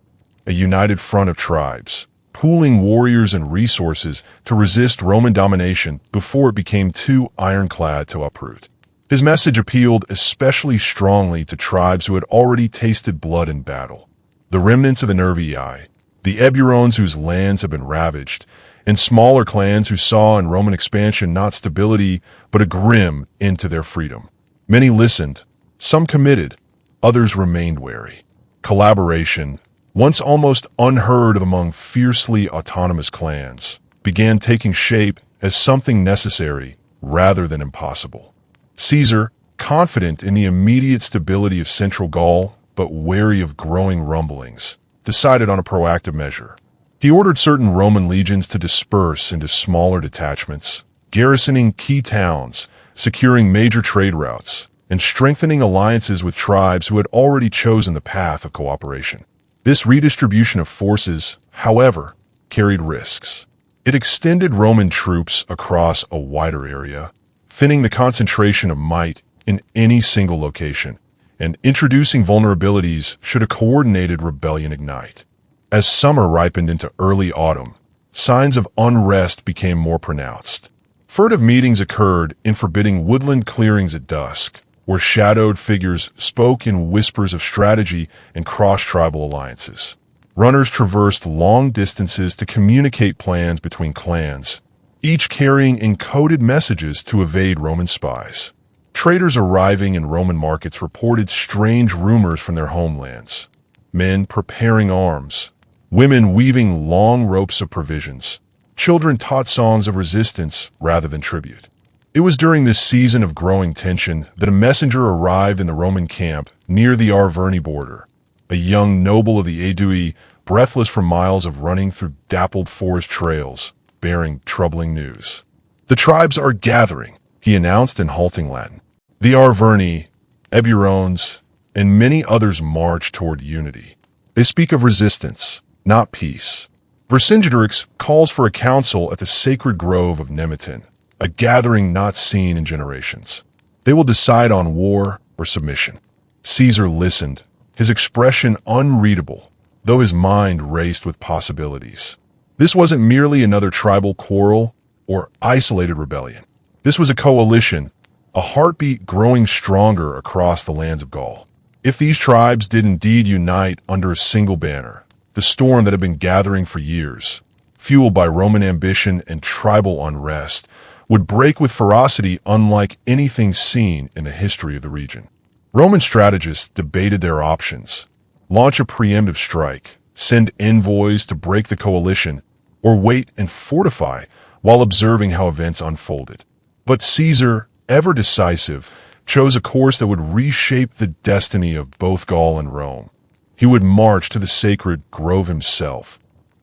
a united front of tribes, pooling warriors and resources to resist Roman domination before it became too ironclad to uproot. His message appealed especially strongly to tribes who had already tasted blood in battle. The remnants of the Nervii, the Eburones whose lands had been ravaged, and smaller clans who saw in Roman expansion not stability but a grim end to their freedom. Many listened, some committed, others remained wary. Collaboration, once almost unheard of among fiercely autonomous clans, began taking shape as something necessary rather than impossible. Caesar, confident in the immediate stability of central Gaul, but wary of growing rumblings, decided on a proactive measure. He ordered certain Roman legions to disperse into smaller detachments, garrisoning key towns, securing major trade routes, and strengthening alliances with tribes who had already chosen the path of cooperation. This redistribution of forces, however, carried risks. It extended Roman troops across a wider area, thinning the concentration of might in any single location, and introducing vulnerabilities should a coordinated rebellion ignite. As summer ripened into early autumn, signs of unrest became more pronounced. Furtive meetings occurred in forbidding woodland clearings at dusk, where shadowed figures spoke in whispers of strategy and cross-tribal alliances. Runners traversed long distances to communicate plans between clans, each carrying encoded messages to evade Roman spies. Traders arriving in Roman markets reported strange rumors from their homelands. Men preparing arms, women weaving long ropes of provisions, children taught songs of resistance rather than tribute. It was during this season of growing tension that a messenger arrived in the Roman camp near the Arverni border, a young noble of the Aedui, breathless from miles of running through dappled forest trails, bearing troubling news. "The tribes are gathering," he announced in halting Latin. The Arverni, Eburones, and many others march toward unity. They speak of resistance, not peace. Vercingetorix calls for a council at the sacred grove of Nemetin, a gathering not seen in generations. They will decide on war or submission. Caesar listened, his expression unreadable, though his mind raced with possibilities. This wasn't merely another tribal quarrel or isolated rebellion. This was a coalition, a heartbeat growing stronger across the lands of Gaul. If these tribes did indeed unite under a single banner, the storm that had been gathering for years, fueled by Roman ambition and tribal unrest, would break with ferocity unlike anything seen in the history of the region. Roman strategists debated their options: launch a preemptive strike, send envoys to break the coalition, or wait and fortify while observing how events unfolded. But Caesar, ever decisive, chose a course that would reshape the destiny of both Gaul and Rome. He would march to the sacred grove himself,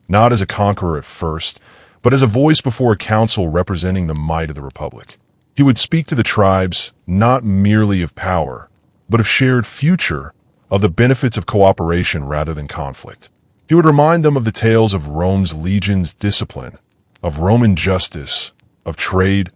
not as a conqueror at first, but as a voice before a council representing the might of the Republic. He would speak to the tribes not merely of power, but of shared future, of the benefits of cooperation rather than conflict. He would remind them of the tales of Rome's legions' discipline, of Roman justice, of trade,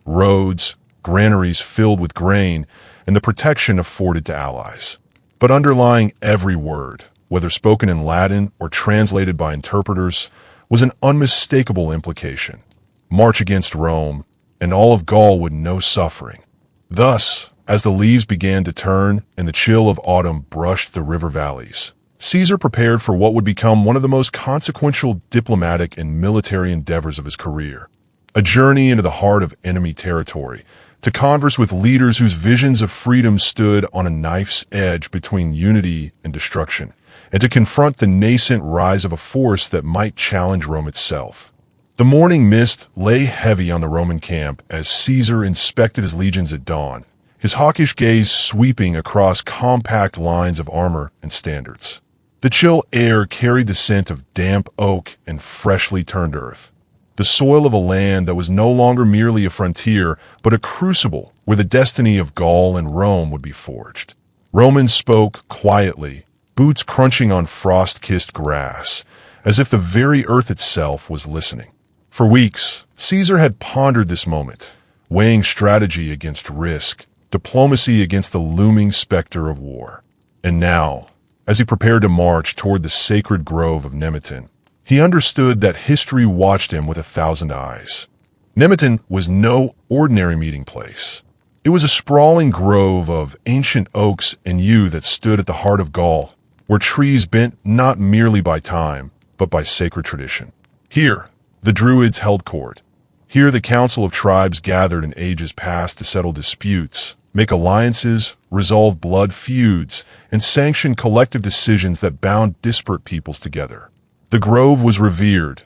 roads, granaries filled with grain, and the protection afforded to allies. But underlying every word, whether spoken in Latin or translated by interpreters, was an unmistakable implication. March against Rome, and all of Gaul would know suffering. Thus, as the leaves began to turn and the chill of autumn brushed the river valleys, Caesar prepared for what would become one of the most consequential diplomatic and military endeavors of his career. A journey into the heart of enemy territory, to converse with leaders whose visions of freedom stood on a knife's edge between unity and destruction, and to confront the nascent rise of a force that might challenge Rome itself. The morning mist lay heavy on the Roman camp as Caesar inspected his legions at dawn, his hawkish gaze sweeping across compact lines of armor and standards. The chill air carried the scent of damp oak and freshly turned earth, the soil of a land that was no longer merely a frontier, but a crucible where the destiny of Gaul and Rome would be forged. Romans spoke quietly, boots crunching on frost-kissed grass, as if the very earth itself was listening. For weeks, Caesar had pondered this moment, weighing strategy against risk, diplomacy against the looming specter of war. And now, as he prepared to march toward the sacred grove of Nemeton, he understood that history watched him with 1,000 eyes. Nemeton was no ordinary meeting place. It was a sprawling grove of ancient oaks and yew that stood at the heart of Gaul, where trees bent not merely by time, but by sacred tradition. Here, the Druids held court. Here the council of tribes gathered in ages past to settle disputes, make alliances, resolve blood feuds, and sanction collective decisions that bound disparate peoples together. The grove was revered,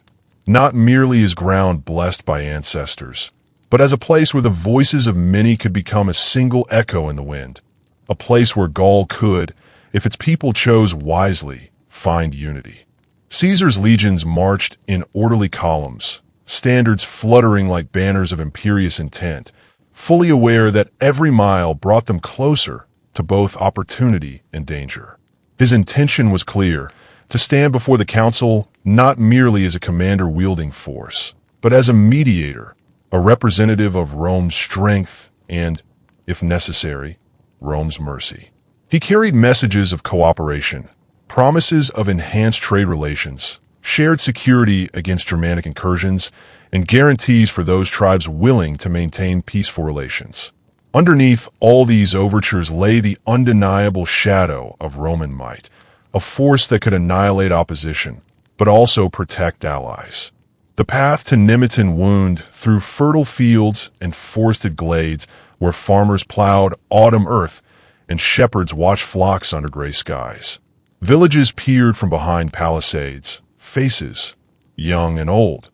not merely as ground blessed by ancestors, but as a place where the voices of many could become a single echo in the wind, a place where Gaul could, if its people chose wisely, find unity. Caesar's legions marched in orderly columns, standards fluttering like banners of imperious intent, fully aware that every mile brought them closer to both opportunity and danger. His intention was clear: to stand before the council not merely as a commander wielding force, but as a mediator, a representative of Rome's strength and, if necessary, Rome's mercy. He carried messages of cooperation, promises of enhanced trade relations, shared security against Germanic incursions, and guarantees for those tribes willing to maintain peaceful relations. Underneath all these overtures lay the undeniable shadow of Roman might, a force that could annihilate opposition, but also protect allies. The path to Nemeton wound through fertile fields and forested glades where farmers plowed autumn earth and shepherds watched flocks under gray skies. Villages peered from behind palisades, faces, young and old,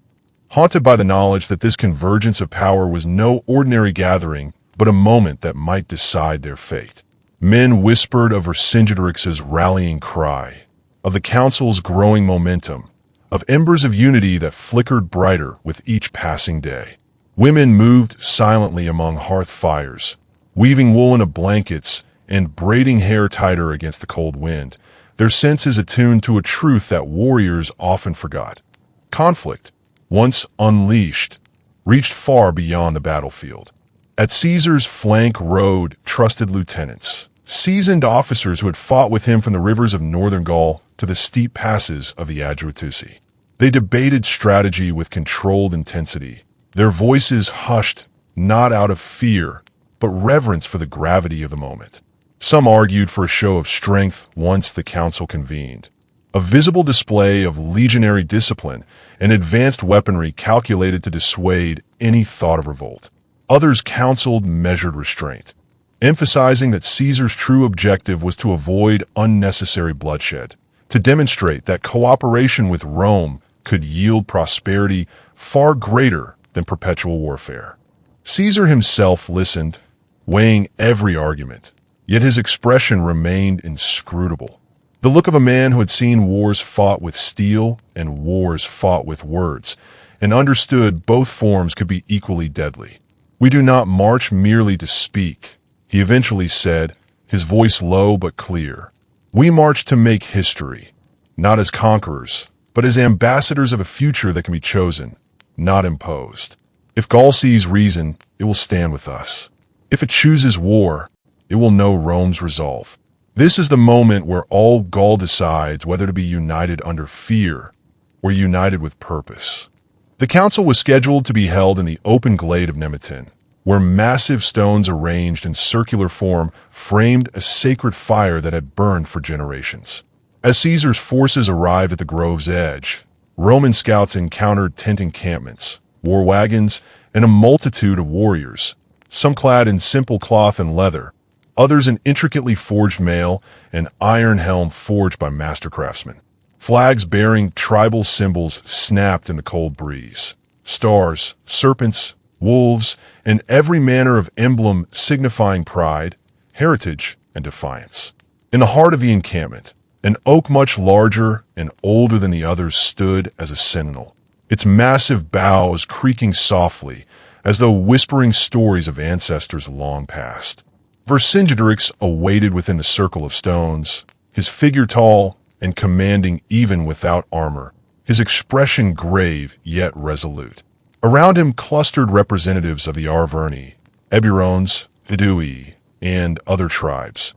haunted by the knowledge that this convergence of power was no ordinary gathering, but a moment that might decide their fate. Men whispered of Vercingetorix's rallying cry, of the council's growing momentum, of embers of unity that flickered brighter with each passing day. Women moved silently among hearth fires, weaving wool into blankets and braiding hair tighter against the cold wind, their senses attuned to a truth that warriors often forgot. Conflict, once unleashed, reached far beyond the battlefield. At Caesar's flank rode trusted lieutenants, seasoned officers who had fought with him from the rivers of northern Gaul to the steep passes of the Adriatic. They debated strategy with controlled intensity, their voices hushed not out of fear, but reverence for the gravity of the moment. Some argued for a show of strength once the council convened, a visible display of legionary discipline and advanced weaponry calculated to dissuade any thought of revolt. Others counseled measured restraint, emphasizing that Caesar's true objective was to avoid unnecessary bloodshed, to demonstrate that cooperation with Rome could yield prosperity far greater than perpetual warfare. Caesar himself listened, weighing every argument, yet his expression remained inscrutable. The look of a man who had seen wars fought with steel and wars fought with words, and understood both forms could be equally deadly. "We do not march merely to speak," he eventually said, his voice low but clear. "We march to make history, not as conquerors, but as ambassadors of a future that can be chosen, not imposed. If Gaul sees reason, it will stand with us. If it chooses war, it will know Rome's resolve." This is the moment where all Gaul decides whether to be united under fear or united with purpose. The council was scheduled to be held in the open glade of Nemetin, where massive stones arranged in circular form framed a sacred fire that had burned for generations. As Caesar's forces arrived at the grove's edge, Roman scouts encountered tent encampments, war wagons, and a multitude of warriors, some clad in simple cloth and leather, others in intricately forged mail and iron helm forged by master craftsmen. Flags bearing tribal symbols snapped in the cold breeze. Stars, serpents, wolves, and every manner of emblem signifying pride, heritage, and defiance. In the heart of the encampment, an oak much larger and older than the others stood as a sentinel, its massive boughs creaking softly as though whispering stories of ancestors long past. Vercingetorix awaited within the circle of stones, his figure tall and commanding even without armor, his expression grave yet resolute. Around him clustered representatives of the Arverni, Eburones, Idui, and other tribes,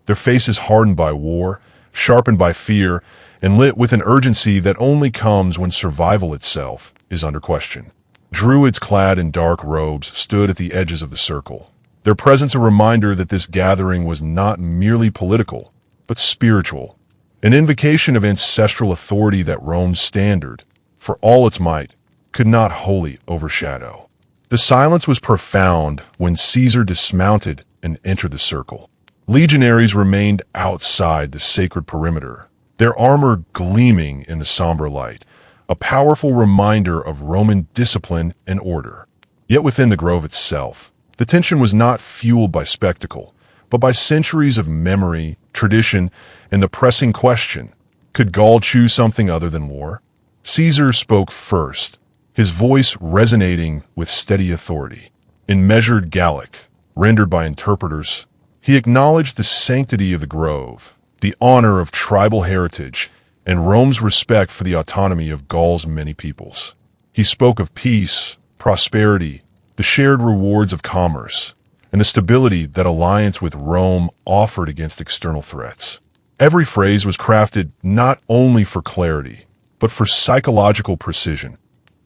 their faces hardened by war, sharpened by fear, and lit with an urgency that only comes when survival itself is under question. Druids clad in dark robes stood at the edges of the circle, their presence a reminder that this gathering was not merely political, but spiritual, an invocation of ancestral authority that Rome's standard, for all its might, could not wholly overshadow. The silence was profound when Caesar dismounted and entered the circle. Legionaries remained outside the sacred perimeter, their armor gleaming in the somber light, a powerful reminder of Roman discipline and order. Yet within the grove itself, the tension was not fueled by spectacle, but by centuries of memory, tradition, and the pressing question, could Gaul choose something other than war? Caesar spoke first, his voice resonating with steady authority. In measured Gallic, rendered by interpreters, he acknowledged the sanctity of the grove, the honor of tribal heritage, and Rome's respect for the autonomy of Gaul's many peoples. He spoke of peace, prosperity, the shared rewards of commerce, and the stability that alliance with Rome offered against external threats. Every phrase was crafted not only for clarity, but for psychological precision,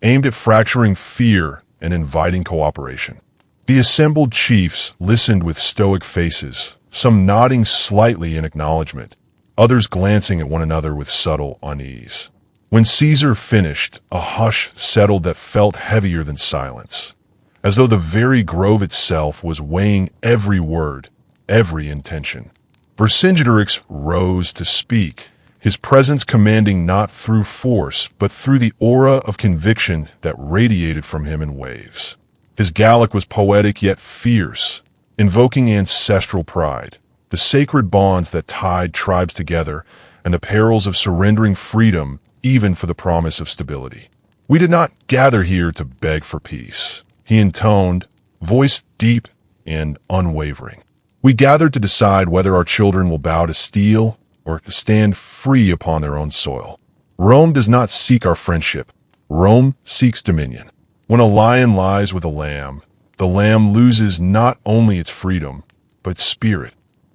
aimed at fracturing fear and inviting cooperation. The assembled chiefs listened with stoic faces, some nodding slightly in acknowledgement, others glancing at one another with subtle unease. When Caesar finished, a hush settled that felt heavier than silence, as though the very grove itself was weighing every word, every intention. Vercingetorix rose to speak, his presence commanding not through force, but through the aura of conviction that radiated from him in waves. His Gallic was poetic yet fierce, invoking ancestral pride, the sacred bonds that tied tribes together, and the perils of surrendering freedom even for the promise of stability. "We did not gather here to beg for peace," he intoned, voice deep and unwavering. "We gathered to decide whether our children will bow to steel or to stand free upon their own soil. Rome does not seek our friendship. Rome seeks dominion. When a lion lies with a lamb, the lamb loses not only its freedom, but its spirit."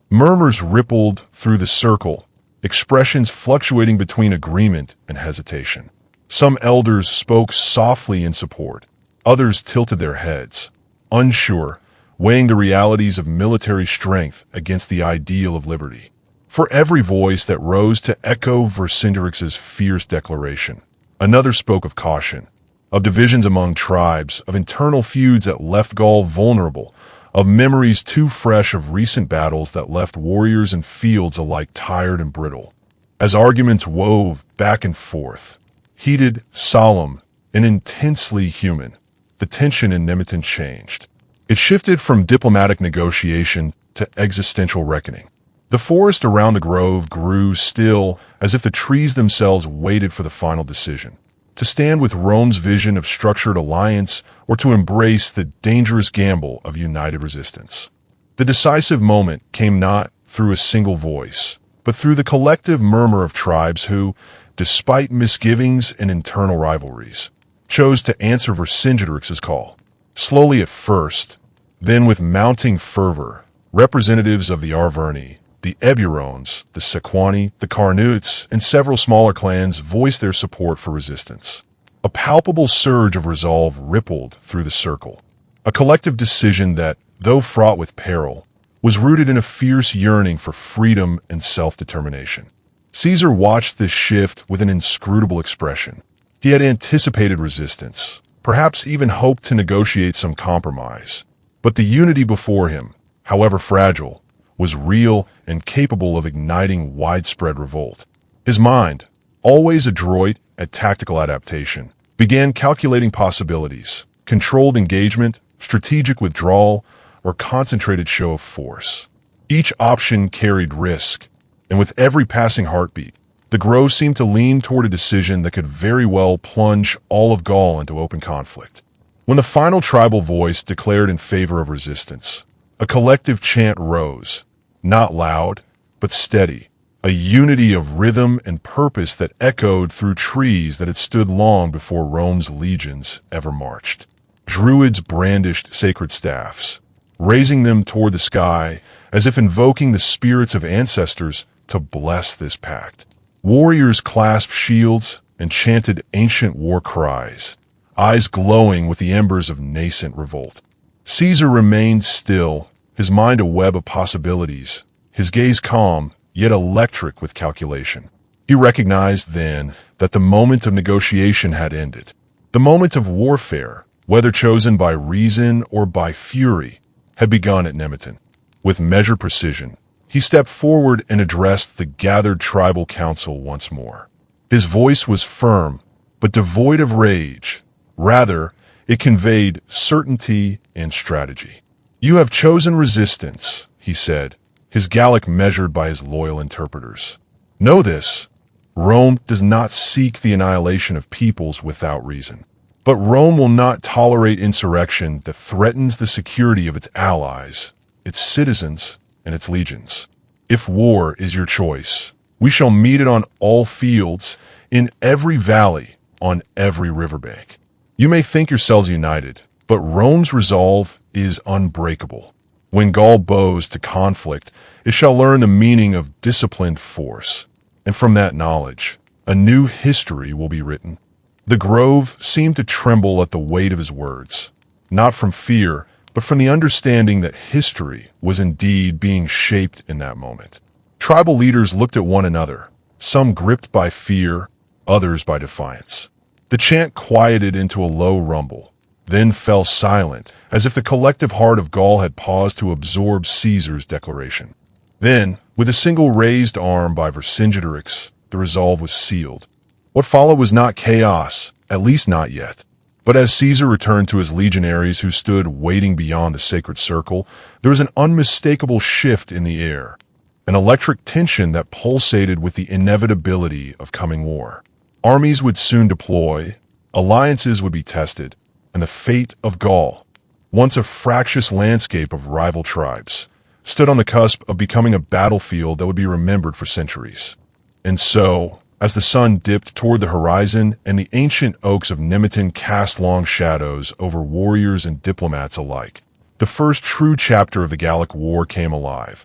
Murmurs rippled through the circle, expressions fluctuating between agreement and hesitation. Some elders spoke softly in support. Others tilted their heads, unsure, weighing the realities of military strength against the ideal of liberty. For every voice that rose to echo Vercingetorix's fierce declaration, another spoke of caution, of divisions among tribes, of internal feuds that left Gaul vulnerable, of memories too fresh of recent battles that left warriors and fields alike tired and brittle. As arguments wove back and forth, heated, solemn, and intensely human, the tension in Nemetin changed. It shifted from diplomatic negotiation to existential reckoning. The forest around the grove grew still, as if the trees themselves waited for the final decision. to stand with Rome's vision of structured alliance or to embrace the dangerous gamble of united resistance. The decisive moment came not through a single voice, but through the collective murmur of tribes who, despite misgivings and internal rivalries, chose to answer Vercingetorix's call. Slowly at first, then with mounting fervor, representatives of the Arverni, the Eburones, the Sequani, the Carnutes, and several smaller clans voiced their support for resistance. A palpable surge of resolve rippled through the circle, a collective decision that, though fraught with peril, was rooted in a fierce yearning for freedom and self-determination. Caesar watched this shift with an inscrutable expression. He had anticipated resistance, perhaps even hoped to negotiate some compromise. But the unity before him, however fragile, was real and capable of igniting widespread revolt. His mind, always adroit at tactical adaptation, began calculating possibilities, controlled engagement, strategic withdrawal, or concentrated show of force. Each option carried risk, and with every passing heartbeat, the grove seemed to lean toward a decision that could very well plunge all of Gaul into open conflict. When the final tribal voice declared in favor of resistance, a collective chant rose, not loud, but steady, a unity of rhythm and purpose that echoed through trees that had stood long before Rome's legions ever marched. Druids brandished sacred staffs, raising them toward the sky as if invoking the spirits of ancestors to bless this pact. Warriors clasped shields and chanted ancient war cries, eyes glowing with the embers of nascent revolt. Caesar remained still, his mind a web of possibilities, his gaze calm, yet electric with calculation. He recognized then that the moment of negotiation had ended. The moment of warfare, whether chosen by reason or by fury, had begun at Nemeton. With measured precision, he stepped forward and addressed the gathered tribal council once more. His voice was firm, but devoid of rage. Rather, it conveyed certainty and strategy. "You have chosen resistance," he said, his Gallic measured by his loyal interpreters. "Know this, Rome does not seek the annihilation of peoples without reason. But Rome will not tolerate insurrection that threatens the security of its allies, its citizens, and its legions. If war is your choice, we shall meet it on all fields, in every valley, on every riverbank. You may think yourselves united, but Rome's resolve is unbreakable. When Gaul bows to conflict, it shall learn the meaning of disciplined force, and from that knowledge, a new history will be written." The grove seemed to tremble at the weight of his words, not from fear, but from the understanding that history was indeed being shaped in that moment. Tribal leaders looked at one another, some gripped by fear, others by defiance. The chant quieted into a low rumble, then fell silent, as if the collective heart of Gaul had paused to absorb Caesar's declaration. Then, with a single raised arm by Vercingetorix, the resolve was sealed. What followed was not chaos, at least not yet. But as Caesar returned to his legionaries who stood waiting beyond the sacred circle, there was an unmistakable shift in the air, an electric tension that pulsated with the inevitability of coming war. Armies would soon deploy, alliances would be tested, and the fate of Gaul, once a fractious landscape of rival tribes, stood on the cusp of becoming a battlefield that would be remembered for centuries. And so, as the sun dipped toward the horizon and the ancient oaks of Nemeton cast long shadows over warriors and diplomats alike, the first true chapter of the Gallic War came alive,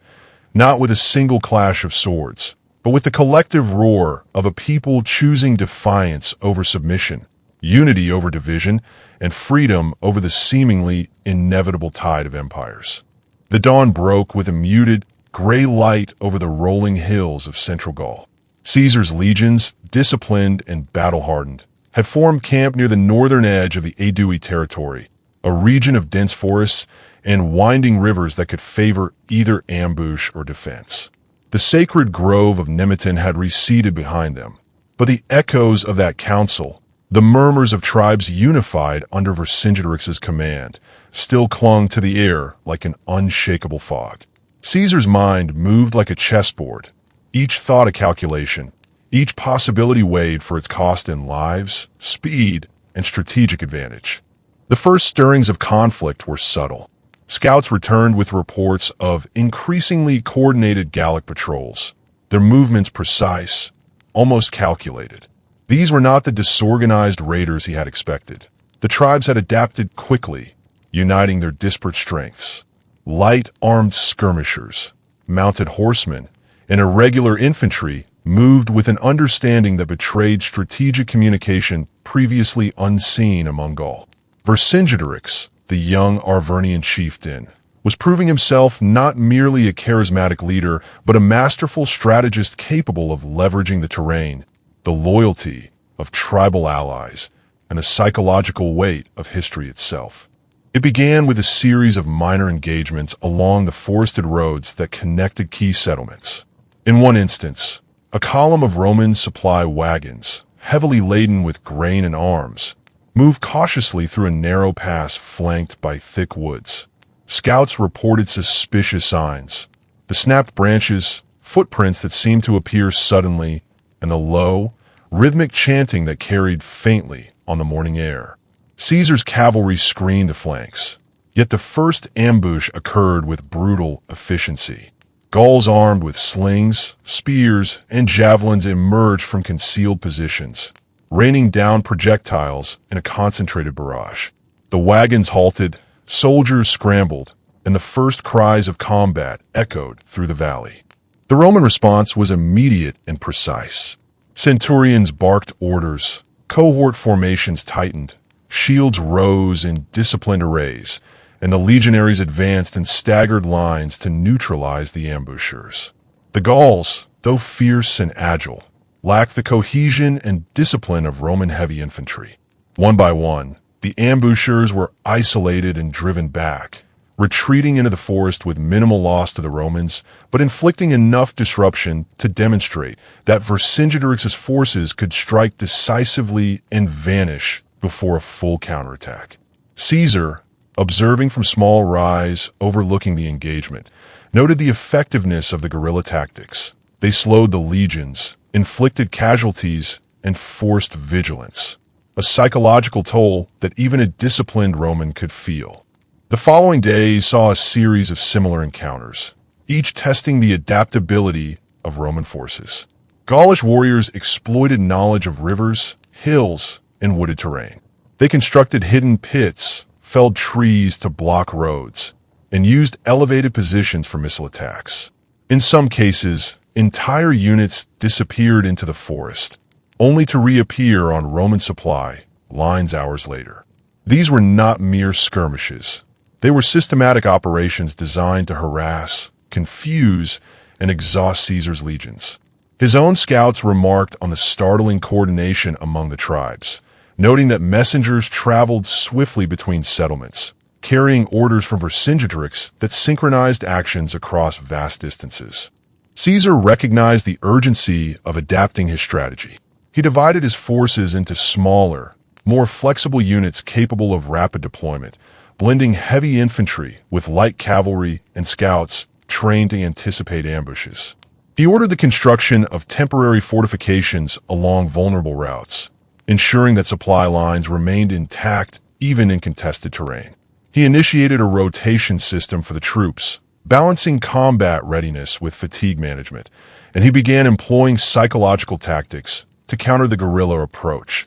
not with a single clash of swords, but with the collective roar of a people choosing defiance over submission, unity over division, and freedom over the seemingly inevitable tide of empires. The dawn broke with a muted, gray light over the rolling hills of central Gaul. Caesar's legions, disciplined and battle-hardened, had formed camp near the northern edge of the Aedui territory, a region of dense forests and winding rivers that could favor either ambush or defense. The sacred grove of Nemeton had receded behind them, but the echoes of that council, the murmurs of tribes unified under Vercingetorix's command, still clung to the air like an unshakable fog. Caesar's mind moved like a chessboard, each thought a calculation, Each possibility weighed for its cost in lives, speed, and strategic advantage. The first stirrings of conflict were subtle. Scouts returned with reports of increasingly coordinated Gallic patrols, their movements precise, almost calculated. These were not the disorganized raiders he had expected. The tribes had adapted quickly, uniting their disparate strengths. Light armed skirmishers, mounted horsemen, and irregular infantry moved with an understanding that betrayed strategic communication previously unseen among Gaul. Vercingetorix, the young Arvernian chieftain, was proving himself not merely a charismatic leader, but a masterful strategist capable of leveraging the terrain, the loyalty of tribal allies, and the psychological weight of history itself. It began with a series of minor engagements along the forested roads that connected key settlements. In one instance, a column of Roman supply wagons, heavily laden with grain and arms, moved cautiously through a narrow pass flanked by thick woods. Scouts reported suspicious signs: the snapped branches, footprints that seemed to appear suddenly, and the low, rhythmic chanting that carried faintly on the morning air. Caesar's cavalry screened the flanks, yet the first ambush occurred with brutal efficiency. Gauls armed with slings, spears, and javelins emerged from concealed positions, raining down projectiles in a concentrated barrage. The wagons halted, soldiers scrambled, and the first cries of combat echoed through the valley. The Roman response was immediate and precise. Centurions barked orders, cohort formations tightened, shields rose in disciplined arrays, and the legionaries advanced in staggered lines to neutralize the ambushers. The Gauls, though fierce and agile, lacked the cohesion and discipline of Roman heavy infantry. One by one, the ambushers were isolated and driven back, retreating into the forest with minimal loss to the Romans, but inflicting enough disruption to demonstrate that Vercingetorix's forces could strike decisively and vanish before a full counterattack. Caesar, observing from small rise overlooking the engagement, noted the effectiveness of the guerrilla tactics. They slowed the legions, inflicted casualties, and forced vigilance, a psychological toll that even a disciplined Roman could feel. The following days saw a series of similar encounters, each testing the adaptability of Roman forces. Gaulish warriors exploited knowledge of rivers, hills, and wooded terrain. They constructed hidden pits, felled trees to block roads, and used elevated positions for missile attacks. In some cases, entire units disappeared into the forest, only to reappear on Roman supply lines hours later. These were not mere skirmishes. They were systematic operations designed to harass, confuse, and exhaust Caesar's legions. His own scouts remarked on the startling coordination among the tribes, noting that messengers traveled swiftly between settlements, carrying orders from Vercingetorix that synchronized actions across vast distances. Caesar recognized the urgency of adapting his strategy. He divided his forces into smaller, more flexible units capable of rapid deployment, blending heavy infantry with light cavalry and scouts trained to anticipate ambushes. He ordered the construction of temporary fortifications along vulnerable routes, ensuring that supply lines remained intact even in contested terrain. He initiated a rotation system for the troops, balancing combat readiness with fatigue management, and he began employing psychological tactics to counter the guerrilla approach.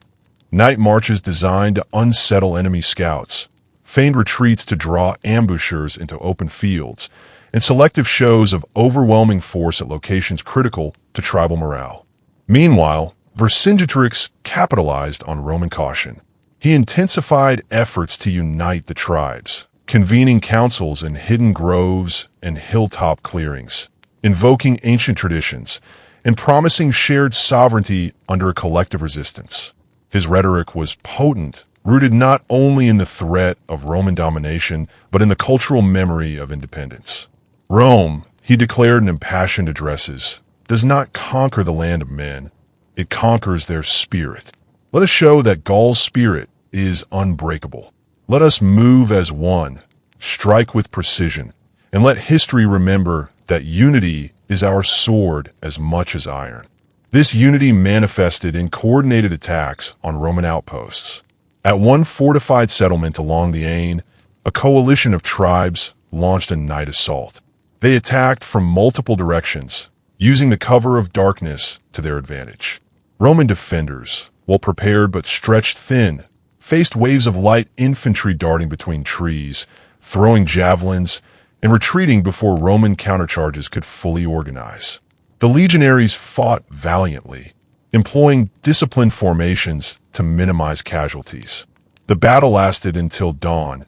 Night marches designed to unsettle enemy scouts, feigned retreats to draw ambushers into open fields, and selective shows of overwhelming force at locations critical to tribal morale. Meanwhile, Vercingetorix capitalized on Roman caution. He intensified efforts to unite the tribes, convening councils in hidden groves and hilltop clearings, invoking ancient traditions, and promising shared sovereignty under a collective resistance. His rhetoric was potent, rooted not only in the threat of Roman domination, but in the cultural memory of independence. Rome, he declared in impassioned addresses, does not conquer the land of men. It conquers their spirit. Let us show that Gaul's spirit is unbreakable. Let us move as one, strike with precision, and let history remember that unity is our sword as much as iron. This unity manifested in coordinated attacks on Roman outposts. At one fortified settlement along the Ain, a coalition of tribes launched a night assault. They attacked from multiple directions, using the cover of darkness to their advantage. Roman defenders, while prepared but stretched thin, faced waves of light infantry darting between trees, throwing javelins, and retreating before Roman countercharges could fully organize. The legionaries fought valiantly, employing disciplined formations to minimize casualties. The battle lasted until dawn,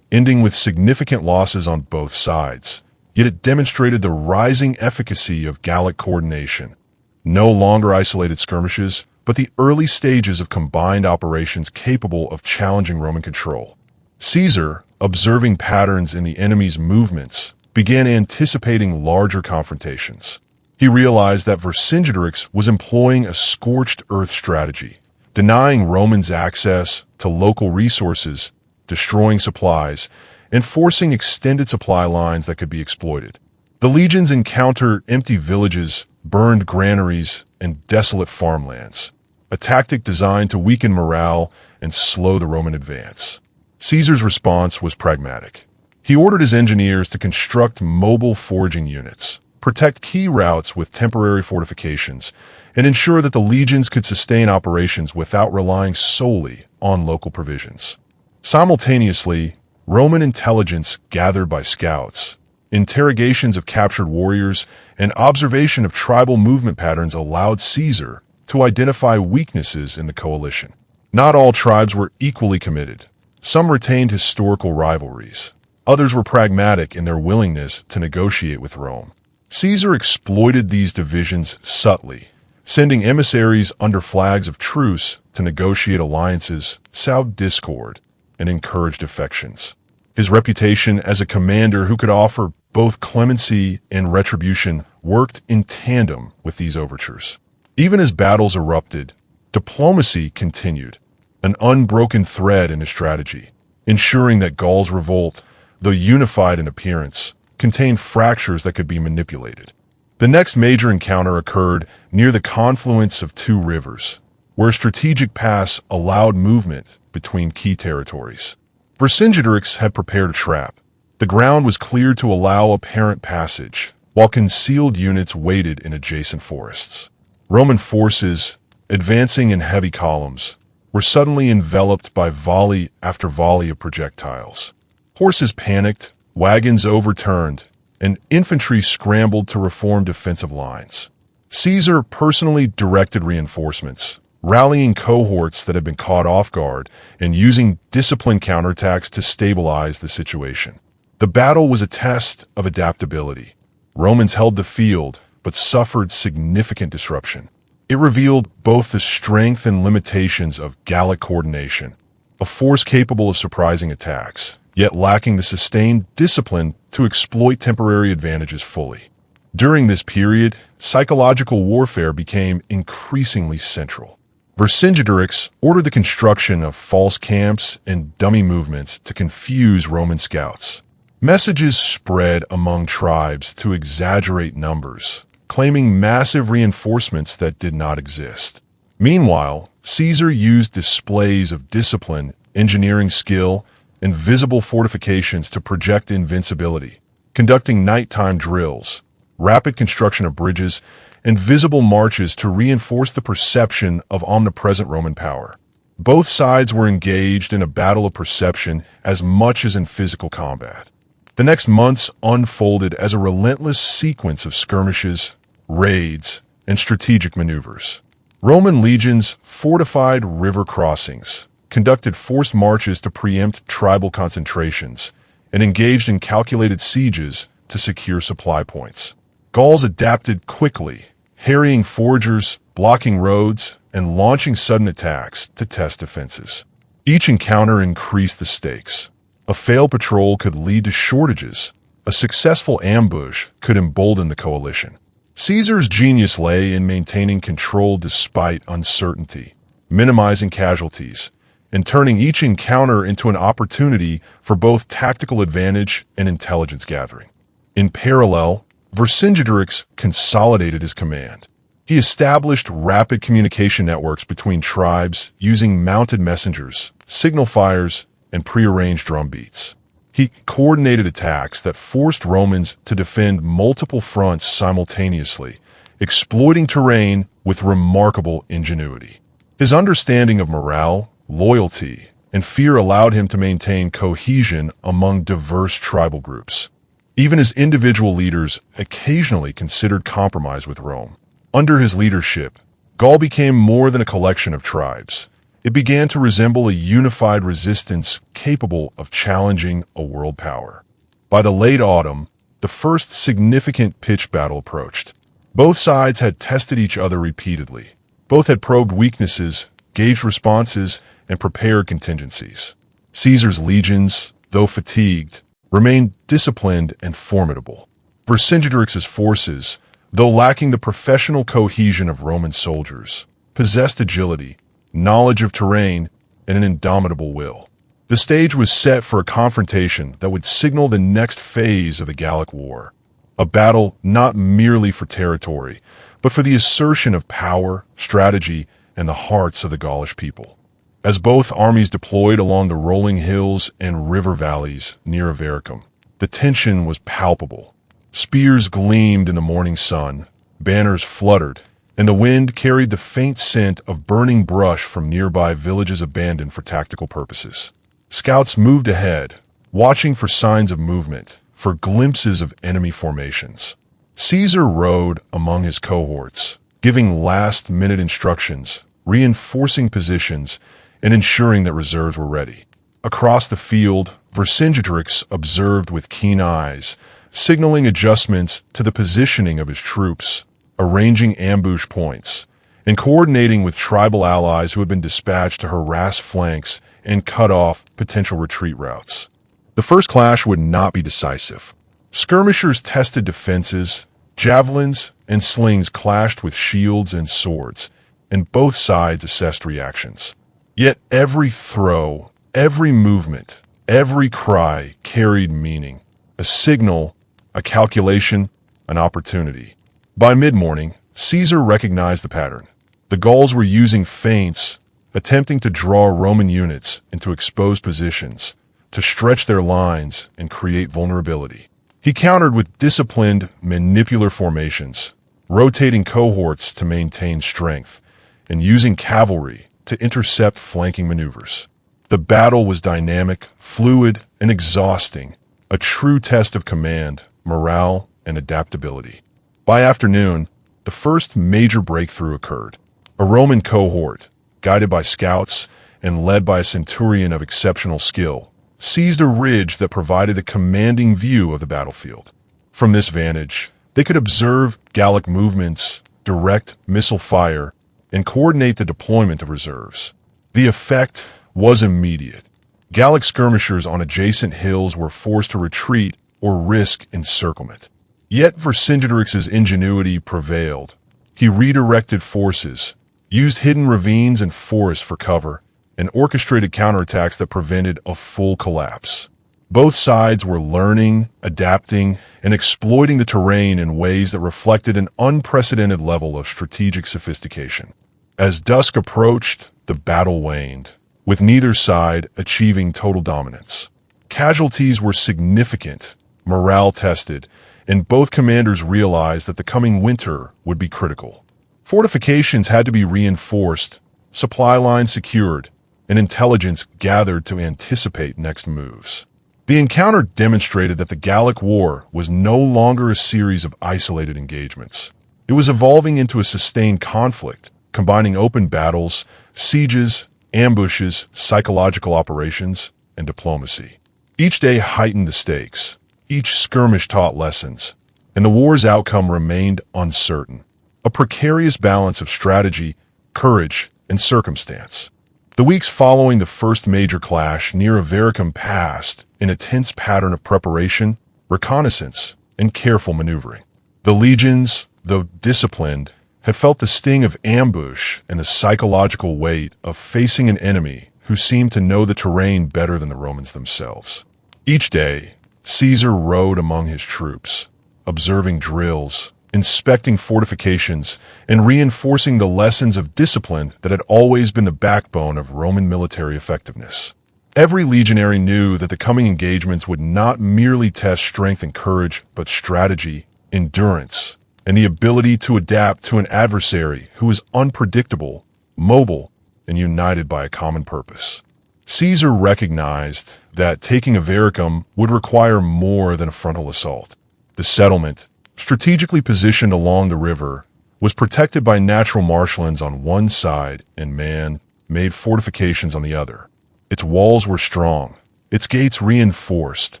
ending with significant losses on both sides, yet it demonstrated the rising efficacy of Gallic coordination. No longer isolated skirmishes, but the early stages of combined operations capable of challenging Roman control. Caesar, observing patterns in the enemy's movements, began anticipating larger confrontations. He realized that Vercingetorix was employing a scorched earth strategy, denying Romans access to local resources, destroying supplies, and forcing extended supply lines that could be exploited. The legions encountered empty villages, burned granaries, and desolate farmlands, a tactic designed to weaken morale and slow the Roman advance. Caesar's response was pragmatic. He ordered his engineers to construct mobile foraging units, protect key routes with temporary fortifications, and ensure that the legions could sustain operations without relying solely on local provisions. Simultaneously, Roman intelligence gathered by scouts, interrogations of captured warriors, and observation of tribal movement patterns allowed Caesar to identify weaknesses in the coalition. Not all tribes were equally committed. Some retained historical rivalries. Others were pragmatic in their willingness to negotiate with Rome. Caesar exploited these divisions subtly, sending emissaries under flags of truce to negotiate alliances, sow discord, and encourage defections. His reputation as a commander who could offer both clemency and retribution worked in tandem with these overtures. Even as battles erupted, diplomacy continued, an unbroken thread in his strategy, ensuring that Gaul's revolt, though unified in appearance, contained fractures that could be manipulated. The next major encounter occurred near the confluence of two rivers, where a strategic pass allowed movement between key territories. Vercingetorix had prepared a trap. The ground was cleared to allow apparent passage, while concealed units waited in adjacent forests. Roman forces, advancing in heavy columns, were suddenly enveloped by volley after volley of projectiles. Horses panicked, wagons overturned, and infantry scrambled to reform defensive lines. Caesar personally directed reinforcements, rallying cohorts that had been caught off guard and using disciplined counterattacks to stabilize the situation. The battle was a test of adaptability. Romans held the field, but suffered significant disruption. It revealed both the strength and limitations of Gallic coordination, a force capable of surprising attacks, yet lacking the sustained discipline to exploit temporary advantages fully. During this period, psychological warfare became increasingly central. Vercingetorix ordered the construction of false camps and dummy movements to confuse Roman scouts. Messages spread among tribes to exaggerate numbers, claiming massive reinforcements that did not exist. Meanwhile, Caesar used displays of discipline, engineering skill, and visible fortifications to project invincibility, conducting nighttime drills, rapid construction of bridges, and visible marches to reinforce the perception of omnipresent Roman power. Both sides were engaged in a battle of perception as much as in physical combat. The next months unfolded as a relentless sequence of skirmishes, raids, and strategic maneuvers. Roman legions fortified river crossings, conducted forced marches to preempt tribal concentrations, and engaged in calculated sieges to secure supply points. Gauls adapted quickly, harrying foragers, blocking roads, and launching sudden attacks to test defenses. Each encounter increased the stakes. A failed patrol could lead to shortages. A successful ambush could embolden the coalition. Caesar's genius lay in maintaining control despite uncertainty, minimizing casualties, and turning each encounter into an opportunity for both tactical advantage and intelligence gathering. In parallel, Vercingetorix consolidated his command. He established rapid communication networks between tribes using mounted messengers, signal fires, and prearranged drum beats. He coordinated attacks that forced Romans to defend multiple fronts simultaneously, exploiting terrain with remarkable ingenuity. His understanding of morale, loyalty, and fear allowed him to maintain cohesion among diverse tribal groups. Even as individual leaders occasionally considered compromise with Rome. Under his leadership, Gaul became more than a collection of tribes. It began to resemble a unified resistance capable of challenging a world power. By the late autumn, the first significant pitched battle approached. Both sides had tested each other repeatedly. Both had probed weaknesses, gauged responses, and prepared contingencies. Caesar's legions, though fatigued, remained disciplined and formidable. Vercingetorix's forces, though lacking the professional cohesion of Roman soldiers, possessed agility, knowledge of terrain, and an indomitable will. The stage was set for a confrontation that would signal the next phase of the Gallic War. A battle not merely for territory, but for the assertion of power, strategy, and the hearts of the Gaulish people. As both armies deployed along the rolling hills and river valleys near Avaricum, the tension was palpable. Spears gleamed in the morning sun, banners fluttered, and the wind carried the faint scent of burning brush from nearby villages abandoned for tactical purposes. Scouts moved ahead, watching for signs of movement, for glimpses of enemy formations. Caesar rode among his cohorts, giving last-minute instructions, reinforcing positions, and ensuring that reserves were ready. Across the field, Vercingetorix observed with keen eyes, signaling adjustments to the positioning of his troops, arranging ambush points, and coordinating with tribal allies who had been dispatched to harass flanks and cut off potential retreat routes. The first clash would not be decisive. Skirmishers tested defenses, javelins and slings clashed with shields and swords, and both sides assessed reactions. Yet every throw, every movement, every cry carried meaning, a signal, a calculation, an opportunity. By mid-morning, Caesar recognized the pattern. The Gauls were using feints, attempting to draw Roman units into exposed positions, to stretch their lines and create vulnerability. He countered with disciplined, manipular formations, rotating cohorts to maintain strength, and using cavalry to intercept flanking maneuvers. The battle was dynamic, fluid, and exhausting, a true test of command, morale, and adaptability. By afternoon, the first major breakthrough occurred. A Roman cohort, guided by scouts and led by a centurion of exceptional skill, seized a ridge that provided a commanding view of the battlefield. From this vantage, they could observe Gallic movements, direct missile fire, and coordinate the deployment of reserves. The effect was immediate. Gallic skirmishers on adjacent hills were forced to retreat or risk encirclement. Yet Vercingetorix's ingenuity prevailed. He redirected forces, used hidden ravines and forests for cover, and orchestrated counterattacks that prevented a full collapse. Both sides were learning, adapting, and exploiting the terrain in ways that reflected an unprecedented level of strategic sophistication. As dusk approached, the battle waned, with neither side achieving total dominance. Casualties were significant, morale tested, and both commanders realized that the coming winter would be critical. Fortifications had to be reinforced, supply lines secured, and intelligence gathered to anticipate next moves. The encounter demonstrated that the Gallic War was no longer a series of isolated engagements. It was evolving into a sustained conflict, combining open battles, sieges, ambushes, psychological operations, and diplomacy. Each day heightened the stakes. Each skirmish taught lessons, and the war's outcome remained uncertain. A precarious balance of strategy, courage, and circumstance. The weeks following the first major clash near Avaricum passed in a tense pattern of preparation, reconnaissance, and careful maneuvering. The legions, though disciplined, had felt the sting of ambush and the psychological weight of facing an enemy who seemed to know the terrain better than the Romans themselves. Each day, Caesar rode among his troops, observing drills, inspecting fortifications, and reinforcing the lessons of discipline that had always been the backbone of Roman military effectiveness. Every legionary knew that the coming engagements would not merely test strength and courage, but strategy, endurance, and the ability to adapt to an adversary who was unpredictable, mobile, and united by a common purpose. Caesar recognized that taking Avaricum would require more than a frontal assault. The settlement, strategically positioned along the river, was protected by natural marshlands on one side and man-made fortifications on the other. Its walls were strong, its gates reinforced,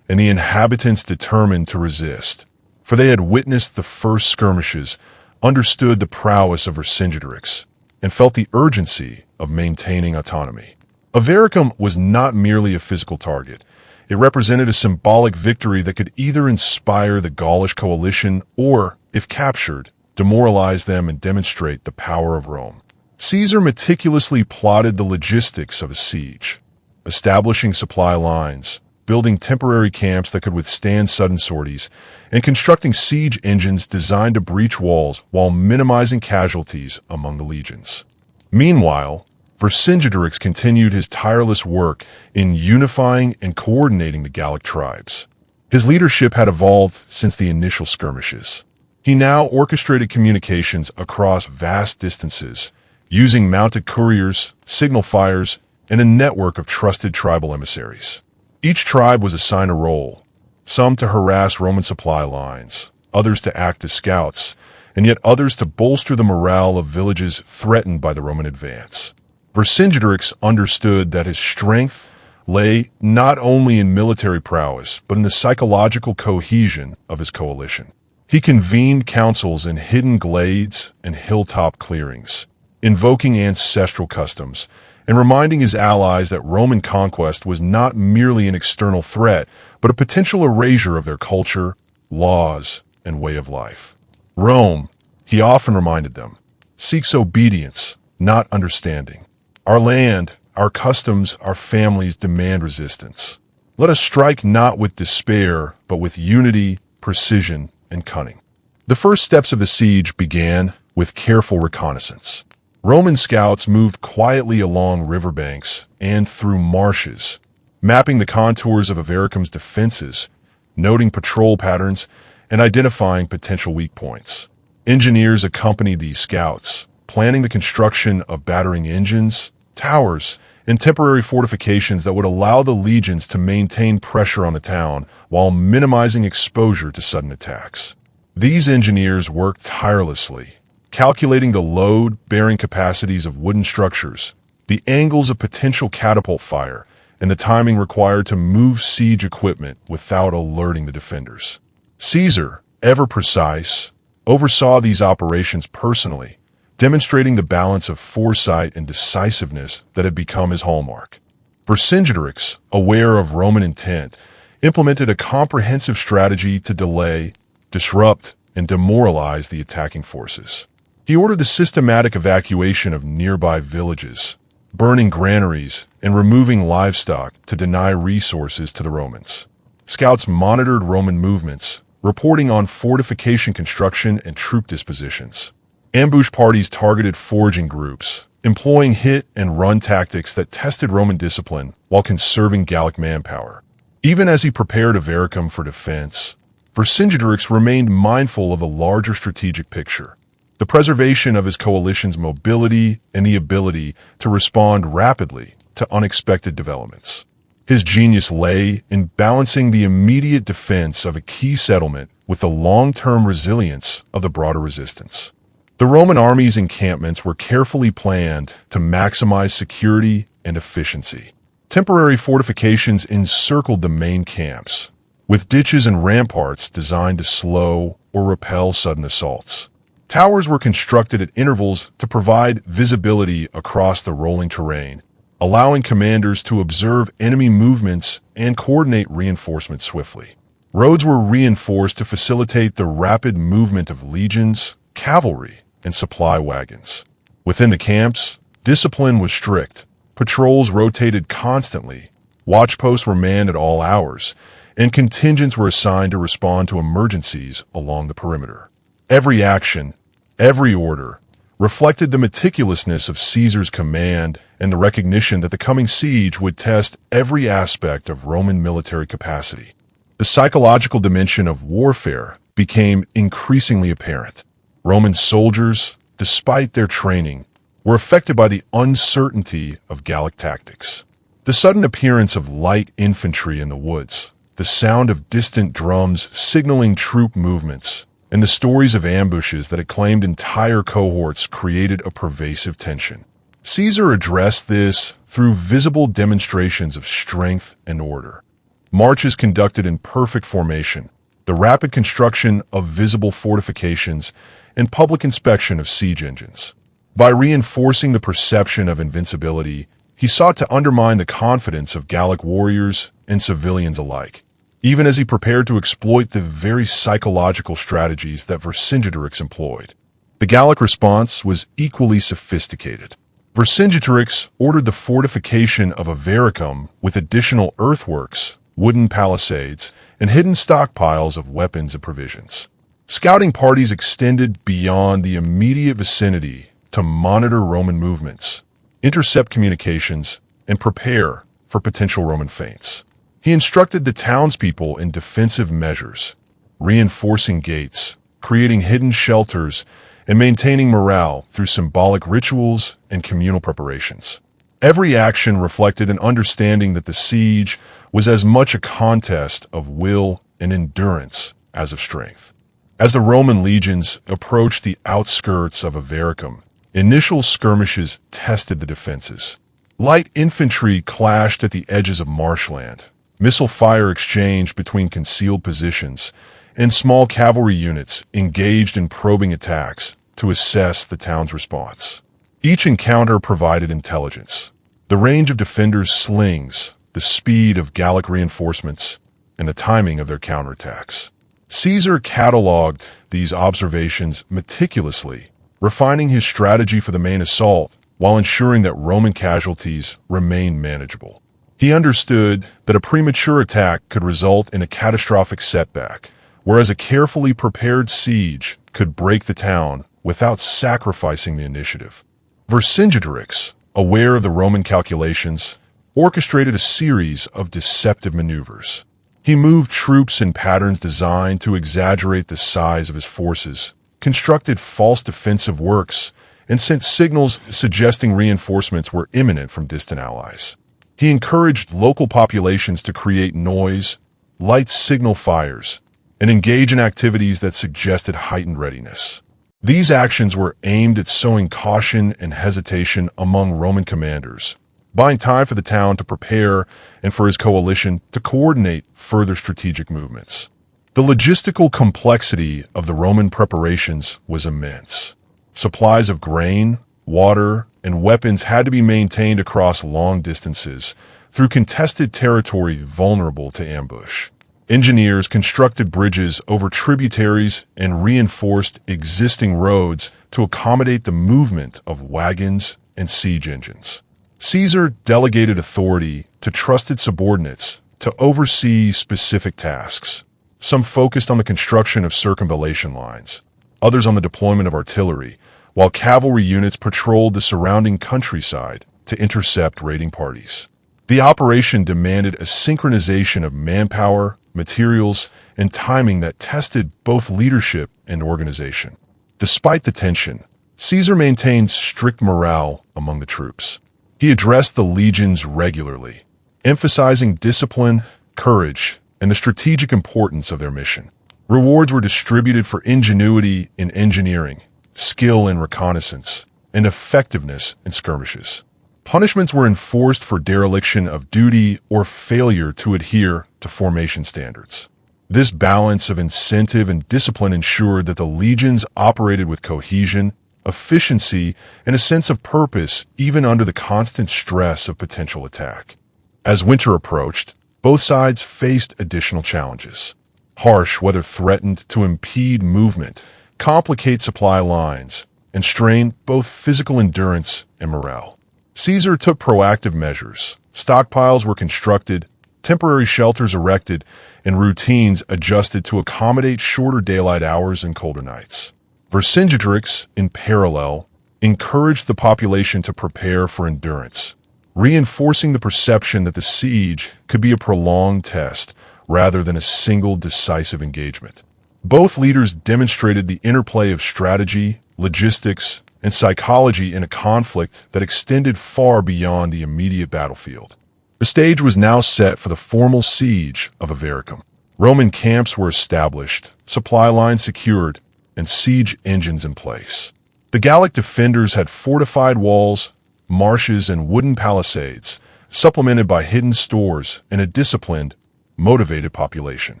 and the inhabitants determined to resist, for they had witnessed the first skirmishes, understood the prowess of Vercingetorix, and felt the urgency of maintaining autonomy. Avaricum was not merely a physical target. It represented a symbolic victory that could either inspire the Gaulish coalition or, if captured, demoralize them and demonstrate the power of Rome. Caesar meticulously plotted the logistics of a siege, establishing supply lines, building temporary camps that could withstand sudden sorties, and constructing siege engines designed to breach walls while minimizing casualties among the legions. Meanwhile, Vercingetorix continued his tireless work in unifying and coordinating the Gallic tribes. His leadership had evolved since the initial skirmishes. He now orchestrated communications across vast distances, using mounted couriers, signal fires, and a network of trusted tribal emissaries. Each tribe was assigned a role, some to harass Roman supply lines, others to act as scouts, and yet others to bolster the morale of villages threatened by the Roman advance. Vercingetorix understood that his strength lay not only in military prowess, but in the psychological cohesion of his coalition. He convened councils in hidden glades and hilltop clearings, invoking ancestral customs and reminding his allies that Roman conquest was not merely an external threat, but a potential erasure of their culture, laws, and way of life. Rome, he often reminded them, seeks obedience, not understanding. Our land, our customs, our families demand resistance. Let us strike not with despair, but with unity, precision, and cunning. The first steps of the siege began with careful reconnaissance. Roman scouts moved quietly along riverbanks and through marshes, mapping the contours of Avaricum's defenses, noting patrol patterns, and identifying potential weak points. Engineers accompanied these scouts, planning the construction of battering engines, towers, and temporary fortifications that would allow the legions to maintain pressure on the town while minimizing exposure to sudden attacks. These engineers worked tirelessly, calculating the load-bearing capacities of wooden structures, the angles of potential catapult fire, and the timing required to move siege equipment without alerting the defenders. Caesar, ever precise, oversaw these operations personally, demonstrating the balance of foresight and decisiveness that had become his hallmark. Vercingetorix, aware of Roman intent, implemented a comprehensive strategy to delay, disrupt, and demoralize the attacking forces. He ordered the systematic evacuation of nearby villages, burning granaries, and removing livestock to deny resources to the Romans. Scouts monitored Roman movements, reporting on fortification construction and troop dispositions. Ambush parties targeted foraging groups, employing hit-and-run tactics that tested Roman discipline while conserving Gallic manpower. Even as he prepared Avaricum for defense, Vercingetorix remained mindful of the larger strategic picture, the preservation of his coalition's mobility and the ability to respond rapidly to unexpected developments. His genius lay in balancing the immediate defense of a key settlement with the long-term resilience of the broader resistance. The Roman army's encampments were carefully planned to maximize security and efficiency. Temporary fortifications encircled the main camps, with ditches and ramparts designed to slow or repel sudden assaults. Towers were constructed at intervals to provide visibility across the rolling terrain, allowing commanders to observe enemy movements and coordinate reinforcements swiftly. Roads were reinforced to facilitate the rapid movement of legions, cavalry, and supply wagons. Within the camps, discipline was strict. Patrols rotated constantly, watchposts were manned at all hours, and contingents were assigned to respond to emergencies along the perimeter. Every action, every order, reflected the meticulousness of Caesar's command and the recognition that the coming siege would test every aspect of Roman military capacity. The psychological dimension of warfare became increasingly apparent. Roman soldiers, despite their training, were affected by the uncertainty of Gallic tactics. The sudden appearance of light infantry in the woods, the sound of distant drums signaling troop movements, and the stories of ambushes that had claimed entire cohorts created a pervasive tension. Caesar addressed this through visible demonstrations of strength and order. Marches conducted in perfect formation, the rapid construction of visible fortifications, and public inspection of siege engines. By reinforcing the perception of invincibility, he sought to undermine the confidence of Gallic warriors and civilians alike, even as he prepared to exploit the very psychological strategies that Vercingetorix employed. The Gallic response was equally sophisticated. Vercingetorix ordered the fortification of Avaricum with additional earthworks, wooden palisades, and hidden stockpiles of weapons and provisions. Scouting parties extended beyond the immediate vicinity to monitor Roman movements, intercept communications, and prepare for potential Roman feints. He instructed the townspeople in defensive measures, reinforcing gates, creating hidden shelters, and maintaining morale through symbolic rituals and communal preparations. Every action reflected an understanding that the siege was as much a contest of will and endurance as of strength. As the Roman legions approached the outskirts of Avaricum, initial skirmishes tested the defenses. Light infantry clashed at the edges of marshland, missile fire exchanged between concealed positions, and small cavalry units engaged in probing attacks to assess the town's response. Each encounter provided intelligence. The range of defenders' slings, the speed of Gallic reinforcements, and the timing of their counterattacks. Caesar cataloged these observations meticulously, refining his strategy for the main assault while ensuring that Roman casualties remained manageable. He understood that a premature attack could result in a catastrophic setback, whereas a carefully prepared siege could break the town without sacrificing the initiative. Vercingetorix, aware of the Roman calculations, orchestrated a series of deceptive maneuvers. He moved troops in patterns designed to exaggerate the size of his forces, constructed false defensive works, and sent signals suggesting reinforcements were imminent from distant allies. He encouraged local populations to create noise, light signal fires, and engage in activities that suggested heightened readiness. These actions were aimed at sowing caution and hesitation among Roman commanders, buying time for the town to prepare and for his coalition to coordinate further strategic movements. The logistical complexity of the Roman preparations was immense. Supplies of grain, water, and weapons had to be maintained across long distances through contested territory vulnerable to ambush. Engineers constructed bridges over tributaries and reinforced existing roads to accommodate the movement of wagons and siege engines. Caesar delegated authority to trusted subordinates to oversee specific tasks. Some focused on the construction of circumvallation lines, others on the deployment of artillery, while cavalry units patrolled the surrounding countryside to intercept raiding parties. The operation demanded a synchronization of manpower, materials, and timing that tested both leadership and organization. Despite the tension, Caesar maintained strict morale among the troops. He addressed the legions regularly, emphasizing discipline, courage, and the strategic importance of their mission. Rewards were distributed for ingenuity in engineering, skill in reconnaissance, and effectiveness in skirmishes. Punishments were enforced for dereliction of duty or failure to adhere to formation standards. This balance of incentive and discipline ensured that the legions operated with cohesion, efficiency, and a sense of purpose even under the constant stress of potential attack. As winter approached, both sides faced additional challenges. Harsh weather threatened to impede movement, complicate supply lines, and strain both physical endurance and morale. Caesar took proactive measures. Stockpiles were constructed, temporary shelters erected, and routines adjusted to accommodate shorter daylight hours and colder nights. Vercingetorix, in parallel, encouraged the population to prepare for endurance, reinforcing the perception that the siege could be a prolonged test rather than a single decisive engagement. Both leaders demonstrated the interplay of strategy, logistics, and psychology in a conflict that extended far beyond the immediate battlefield. The stage was now set for the formal siege of Avaricum. Roman camps were established, supply lines secured, and siege engines in place. The Gallic defenders had fortified walls, marshes, and wooden palisades, supplemented by hidden stores and a disciplined, motivated population.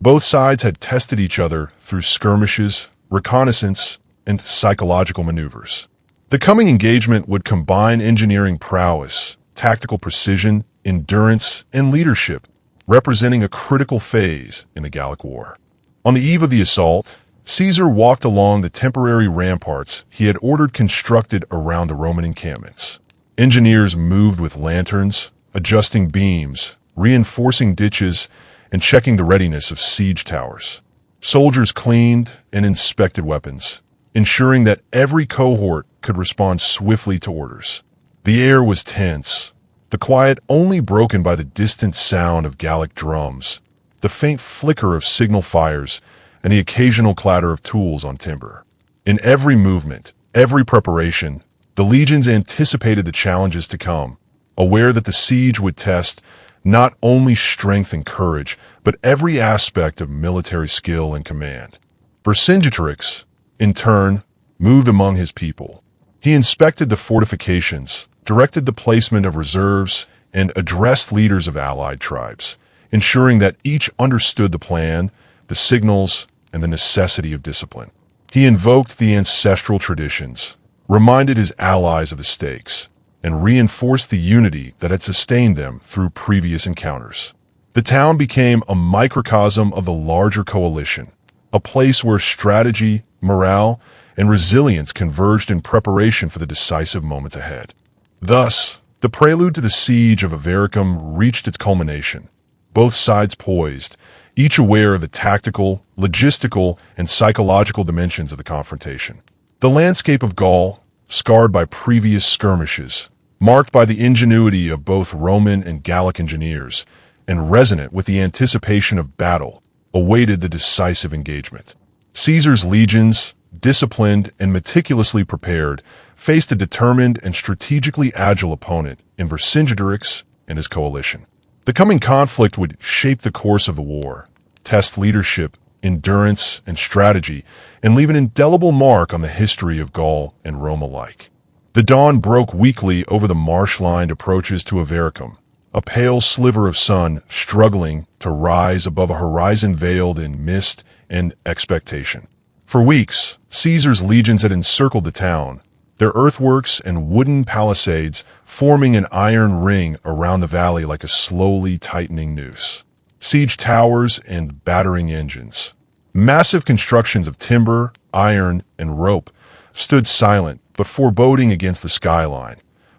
Both sides had tested each other through skirmishes, reconnaissance, and psychological maneuvers. The coming engagement would combine engineering prowess, tactical precision, endurance, and leadership, representing a critical phase in the Gallic War. On the eve of the assault, Caesar walked along the temporary ramparts he had ordered constructed around the Roman encampments. Engineers moved with lanterns, adjusting beams, reinforcing ditches, and checking the readiness of siege towers. Soldiers cleaned and inspected weapons, ensuring that every cohort could respond swiftly to orders. The air was tense, the quiet only broken by the distant sound of Gallic drums, the faint flicker of signal fires, and the occasional clatter of tools on timber. In every movement, every preparation, the legions anticipated the challenges to come, aware that the siege would test not only strength and courage, but every aspect of military skill and command. Vercingetorix, in turn, moved among his people. He inspected the fortifications, directed the placement of reserves, and addressed leaders of allied tribes, ensuring that each understood the plan, the signals, and the necessity of discipline. He invoked the ancestral traditions, reminded his allies of the stakes, and reinforced the unity that had sustained them through previous encounters. The town became a microcosm of the larger coalition, a place where strategy, morale, and resilience converged in preparation for the decisive moments ahead. Thus, the prelude to the siege of Avaricum reached its culmination, both sides poised, each aware of the tactical, logistical, and psychological dimensions of the confrontation. The landscape of Gaul, scarred by previous skirmishes, marked by the ingenuity of both Roman and Gallic engineers, and resonant with the anticipation of battle, awaited the decisive engagement. Caesar's legions, disciplined and meticulously prepared, faced a determined and strategically agile opponent in Vercingetorix and his coalition. The coming conflict would shape the course of the war, test leadership, endurance, and strategy, and leave an indelible mark on the history of Gaul and Rome alike. The dawn broke weakly over the marsh-lined approaches to Avaricum, a pale sliver of sun struggling to rise above a horizon veiled in mist and expectation. For weeks, Caesar's legions had encircled the town, their earthworks and wooden palisades forming an iron ring around the valley like a slowly tightening noose. Siege towers and battering engines, massive constructions of timber, iron, and rope, stood silent but foreboding against the skyline,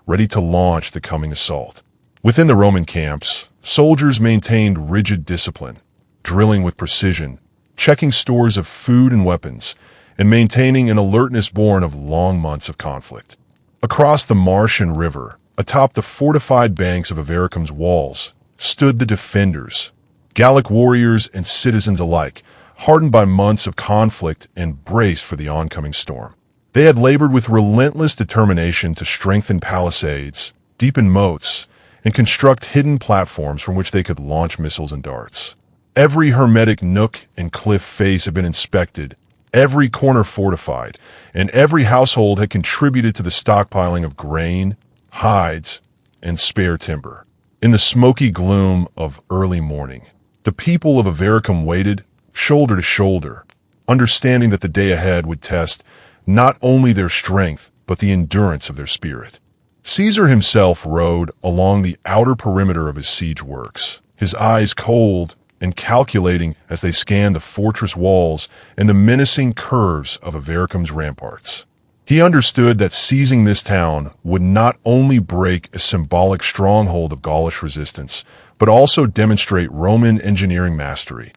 ready to launch the coming assault. Within the Roman camps, soldiers maintained rigid discipline, drilling with precision, checking stores of food and weapons, and maintaining an alertness born of long months of conflict. Across the marsh and river, atop the fortified banks of Avaricum's walls, stood the defenders, Gallic warriors and citizens alike, hardened by months of conflict and braced for the oncoming storm. They had labored with relentless determination to strengthen palisades, deepen moats, and construct hidden platforms from which they could launch missiles and darts. Every hermetic nook and cliff face had been inspected, every corner fortified, and every household had contributed to the stockpiling of grain, hides, and spare timber. In the smoky gloom of early morning, the people of Avaricum waited, shoulder to shoulder, understanding that the day ahead would test not only their strength, but the endurance of their spirit. Caesar himself rode along the outer perimeter of his siege works, his eyes cold and calculating as they scanned the fortress walls and the menacing curves of Avaricum's ramparts. He understood that seizing this town would not only break a symbolic stronghold of Gaulish resistance, but also demonstrate Roman engineering mastery,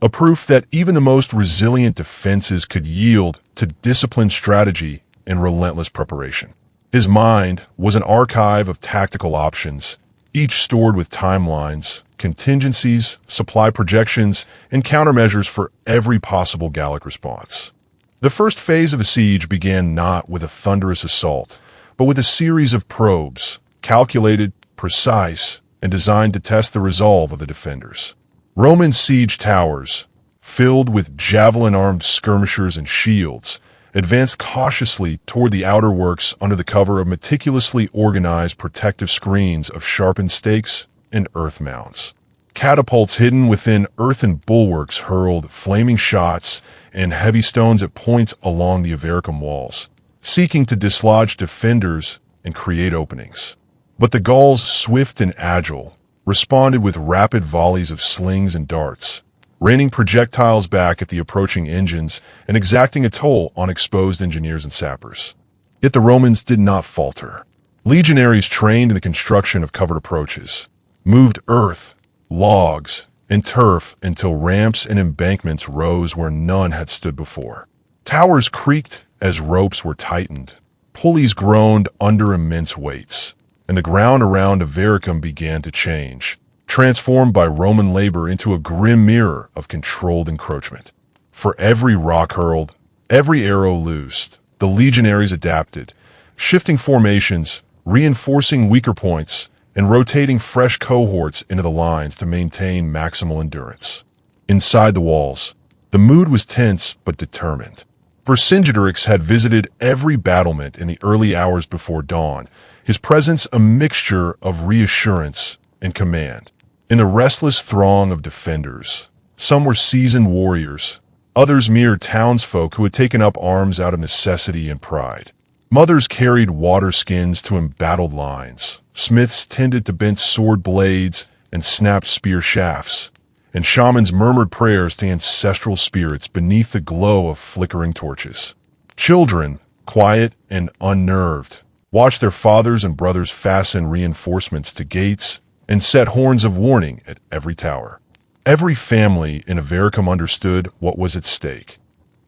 a proof that even the most resilient defenses could yield to disciplined strategy and relentless preparation. His mind was an archive of tactical options, each stored with timelines, contingencies, supply projections, and countermeasures for every possible Gallic response. The first phase of the siege began not with a thunderous assault, but with a series of probes, calculated, precise, and designed to test the resolve of the defenders. Roman siege towers, filled with javelin-armed skirmishers and shields, advanced cautiously toward the outer works under the cover of meticulously organized protective screens of sharpened stakes and earth mounds. Catapults hidden within earthen bulwarks hurled flaming shots and heavy stones at points along the Avaricum walls, seeking to dislodge defenders and create openings. But the Gauls, swift and agile, responded with rapid volleys of slings and darts, raining projectiles back at the approaching engines and exacting a toll on exposed engineers and sappers. Yet the Romans did not falter. Legionaries trained in the construction of covered approaches moved earth, logs, and turf until ramps and embankments rose where none had stood before. Towers creaked as ropes were tightened, pulleys groaned under immense weights, and the ground around Avaricum began to change, transformed by Roman labor into a grim mirror of controlled encroachment. For every rock hurled, every arrow loosed, the legionaries adapted, shifting formations, reinforcing weaker points, and rotating fresh cohorts into the lines to maintain maximal endurance. Inside the walls, the mood was tense but determined. Vercingetorix had visited every battlement in the early hours before dawn, his presence a mixture of reassurance and command. In the restless throng of defenders, some were seasoned warriors, others mere townsfolk who had taken up arms out of necessity and pride. Mothers carried water skins to embattled lines, smiths tended to bent sword blades and snapped spear shafts, and shamans murmured prayers to ancestral spirits beneath the glow of flickering torches. Children, quiet and unnerved, watched their fathers and brothers fasten reinforcements to gates and set horns of warning at every tower. Every family in Avaricum understood what was at stake.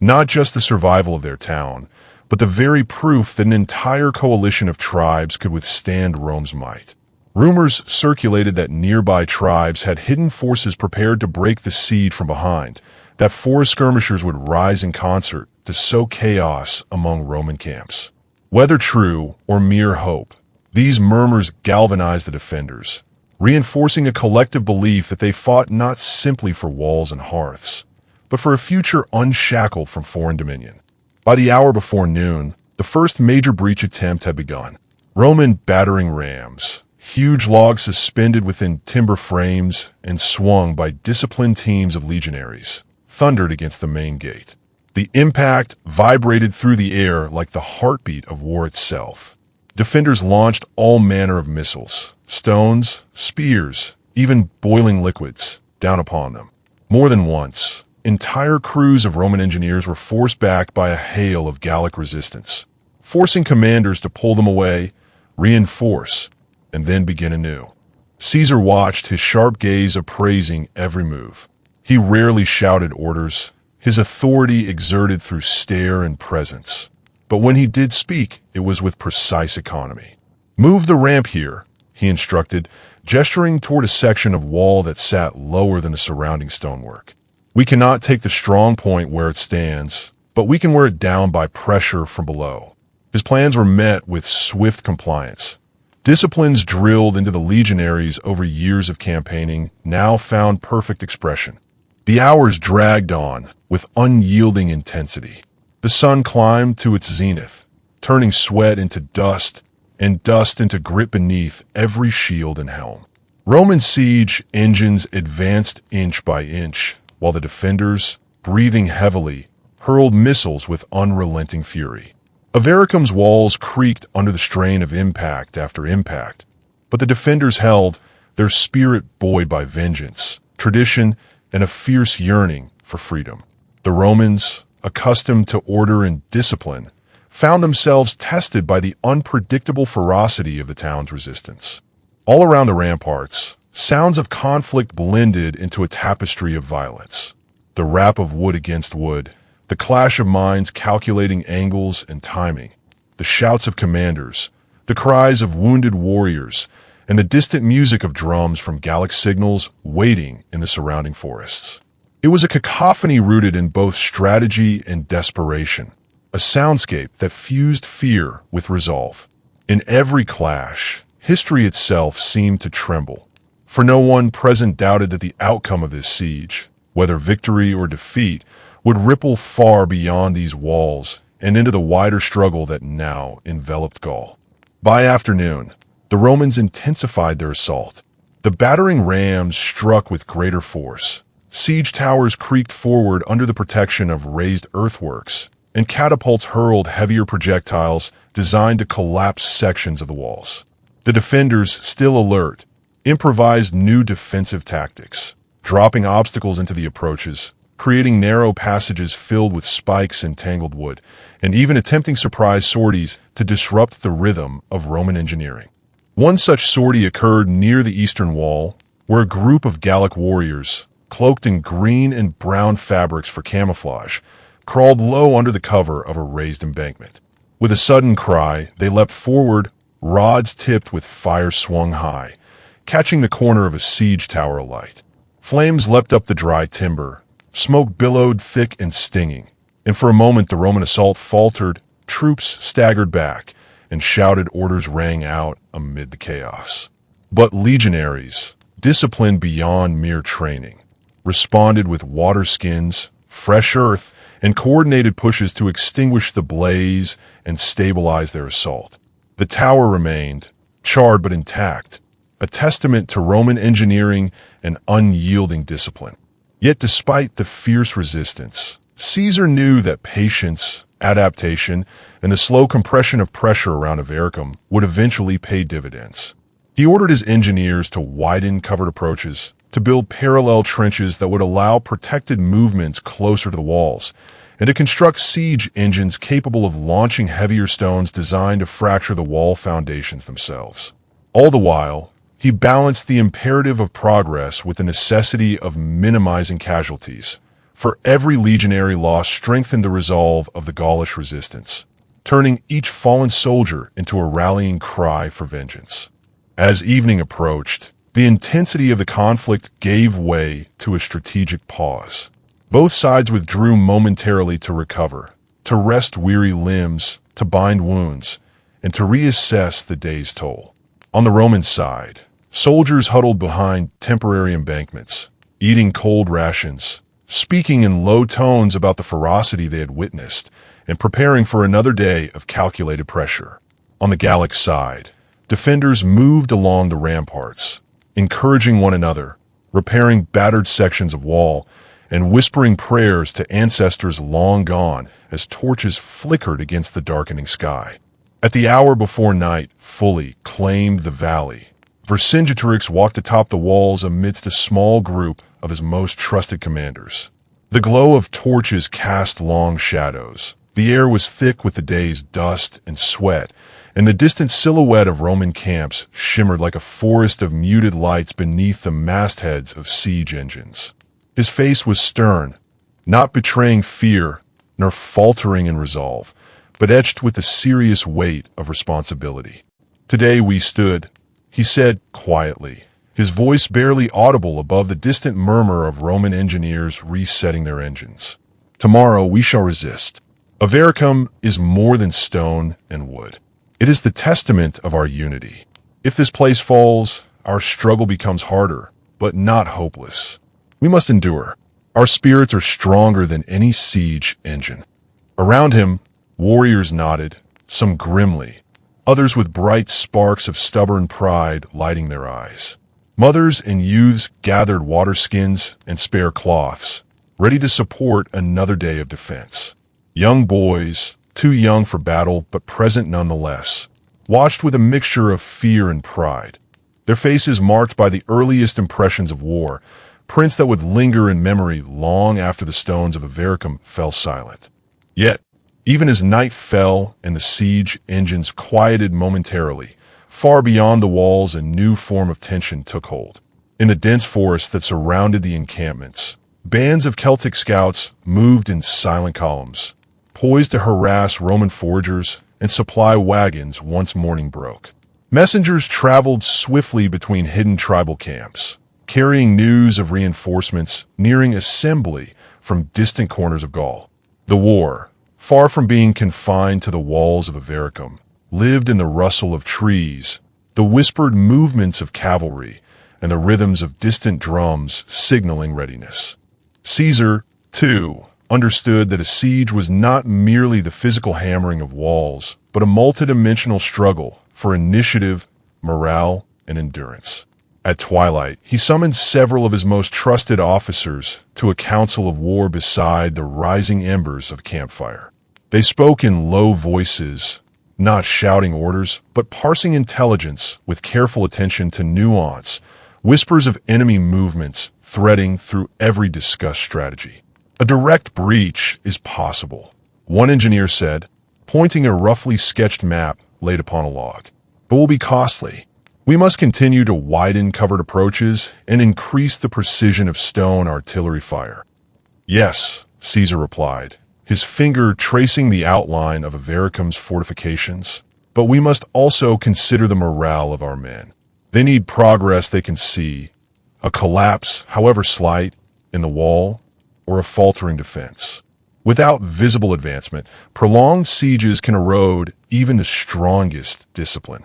Not just the survival of their town, but the very proof that an entire coalition of tribes could withstand Rome's might. Rumors circulated that nearby tribes had hidden forces prepared to break the siege from behind, that forest skirmishers would rise in concert to sow chaos among Roman camps. Whether true or mere hope, these murmurs galvanized the defenders, reinforcing a collective belief that they fought not simply for walls and hearths, but for a future unshackled from foreign dominion. By the hour before noon, the first major breach attempt had begun. Roman battering rams, huge logs suspended within timber frames and swung by disciplined teams of legionaries, thundered against the main gate. The impact vibrated through the air like the heartbeat of war itself. Defenders launched all manner of missiles, stones, spears, even boiling liquids, down upon them. More than once, entire crews of Roman engineers were forced back by a hail of Gallic resistance, forcing commanders to pull them away, reinforce, and then begin anew. Caesar watched, his sharp gaze appraising every move. He rarely shouted orders, his authority exerted through stare and presence. But when he did speak, it was with precise economy. "Move the ramp here," he instructed, gesturing toward a section of wall that sat lower than the surrounding stonework. "We cannot take the strong point where it stands, but we can wear it down by pressure from below." His plans were met with swift compliance. Disciplines drilled into the legionaries over years of campaigning now found perfect expression. The hours dragged on with unyielding intensity. The sun climbed to its zenith, turning sweat into dust and dust into grit beneath every shield and helm. Roman siege engines advanced inch by inch, while the defenders, breathing heavily, hurled missiles with unrelenting fury. Avaricum's walls creaked under the strain of impact after impact, but the defenders held, their spirit buoyed by vengeance, tradition, and a fierce yearning for freedom. The Romans, accustomed to order and discipline, found themselves tested by the unpredictable ferocity of the town's resistance. All around the ramparts, sounds of conflict blended into a tapestry of violence. the rap of wood against wood, the clash of minds calculating angles and timing, the shouts of commanders, the cries of wounded warriors, and the distant music of drums from Gallic signals waiting in the surrounding forests. It was a cacophony rooted in both strategy and desperation, a soundscape that fused fear with resolve. In every clash, history itself seemed to tremble, for no one present doubted that the outcome of this siege, whether victory or defeat, would ripple far beyond these walls and into the wider struggle that now enveloped Gaul. By afternoon, the Romans intensified their assault. The battering rams struck with greater force. Siege towers creaked forward under the protection of raised earthworks, and catapults hurled heavier projectiles designed to collapse sections of the walls. The defenders, still alert, improvised new defensive tactics, dropping obstacles into the approaches, creating narrow passages filled with spikes and tangled wood, and even attempting surprise sorties to disrupt the rhythm of Roman engineering. One such sortie occurred near the eastern wall, where a group of Gallic warriors, cloaked in green and brown fabrics for camouflage, crawled low under the cover of a raised embankment. With a sudden cry, they leapt forward, rods tipped with fire swung high, catching the corner of a siege tower alight. Flames leapt up the dry timber, smoke billowed thick and stinging, and for a moment the Roman assault faltered, troops staggered back, and shouted orders rang out amid the chaos. But legionaries, disciplined beyond mere training, responded with water skins, fresh earth, and coordinated pushes to extinguish the blaze and stabilize their assault. The tower remained, charred but intact, a testament to Roman engineering and unyielding discipline. Yet despite the fierce resistance, Caesar knew that patience, adaptation, and the slow compression of pressure around Avaricum would eventually pay dividends. He ordered his engineers to widen covered approaches, to build parallel trenches that would allow protected movements closer to the walls, and to construct siege engines capable of launching heavier stones designed to fracture the wall foundations themselves. All the while, he balanced the imperative of progress with the necessity of minimizing casualties, for every legionary loss strengthened the resolve of the Gaulish resistance, turning each fallen soldier into a rallying cry for vengeance. As evening approached, the intensity of the conflict gave way to a strategic pause. Both sides withdrew momentarily to recover, to rest weary limbs, to bind wounds, and to reassess the day's toll. On the Roman side, soldiers huddled behind temporary embankments, eating cold rations, speaking in low tones about the ferocity they had witnessed, and preparing for another day of calculated pressure. On the Gallic side, defenders moved along the ramparts, encouraging one another, repairing battered sections of wall, and whispering prayers to ancestors long gone as torches flickered against the darkening sky. At the hour before night fully claimed the valley, Vercingetorix walked atop the walls amidst a small group of his most trusted commanders. The glow of torches cast long shadows. The air was thick with the day's dust and sweat, and the distant silhouette of Roman camps shimmered like a forest of muted lights beneath the mastheads of siege engines. His face was stern, not betraying fear nor faltering in resolve, but etched with the serious weight of responsibility. "Today we stood," he said quietly, his voice barely audible above the distant murmur of Roman engineers resetting their engines. "Tomorrow we shall resist. Avaricum is more than stone and wood. It is the testament of our unity. If this place falls, our struggle becomes harder, but not hopeless. We must endure. Our spirits are stronger than any siege engine." Around him, warriors nodded, some grimly, others with bright sparks of stubborn pride lighting their eyes. Mothers and youths gathered water skins and spare cloths, ready to support another day of defense. Young boys, too young for battle but present nonetheless, watched with a mixture of fear and pride, their faces marked by the earliest impressions of war, prints that would linger in memory long after the stones of Avaricum fell silent. Yet, even as night fell and the siege engines quieted momentarily, far beyond the walls a new form of tension took hold. In the dense forest that surrounded the encampments, Bands of Celtic scouts moved in silent columns, poised to harass Roman foragers and supply wagons once morning broke. Messengers traveled swiftly between hidden tribal camps, carrying news of reinforcements nearing assembly from distant corners of Gaul. The war, far from being confined to the walls of Avaricum, lived in the rustle of trees, the whispered movements of cavalry, and the rhythms of distant drums signaling readiness. Caesar, too, understood that a siege was not merely the physical hammering of walls, but a multidimensional struggle for initiative, morale, and endurance. At twilight, he summoned several of his most trusted officers to a council of war beside the rising embers of a campfire. They spoke in low voices, not shouting orders, but parsing intelligence with careful attention to nuance, whispers of enemy movements threading through every discussed strategy. A direct breach is possible, one engineer said, pointing a roughly sketched map laid upon a log, but will be costly. We must continue to widen covered approaches and increase the precision of stone artillery fire. Yes, Caesar replied, his finger tracing the outline of Avaricum's fortifications. But we must also consider the morale of our men. They need progress they can see, a collapse, however slight, in the wall, or a faltering defense. Without visible advancement, prolonged sieges can erode even the strongest discipline.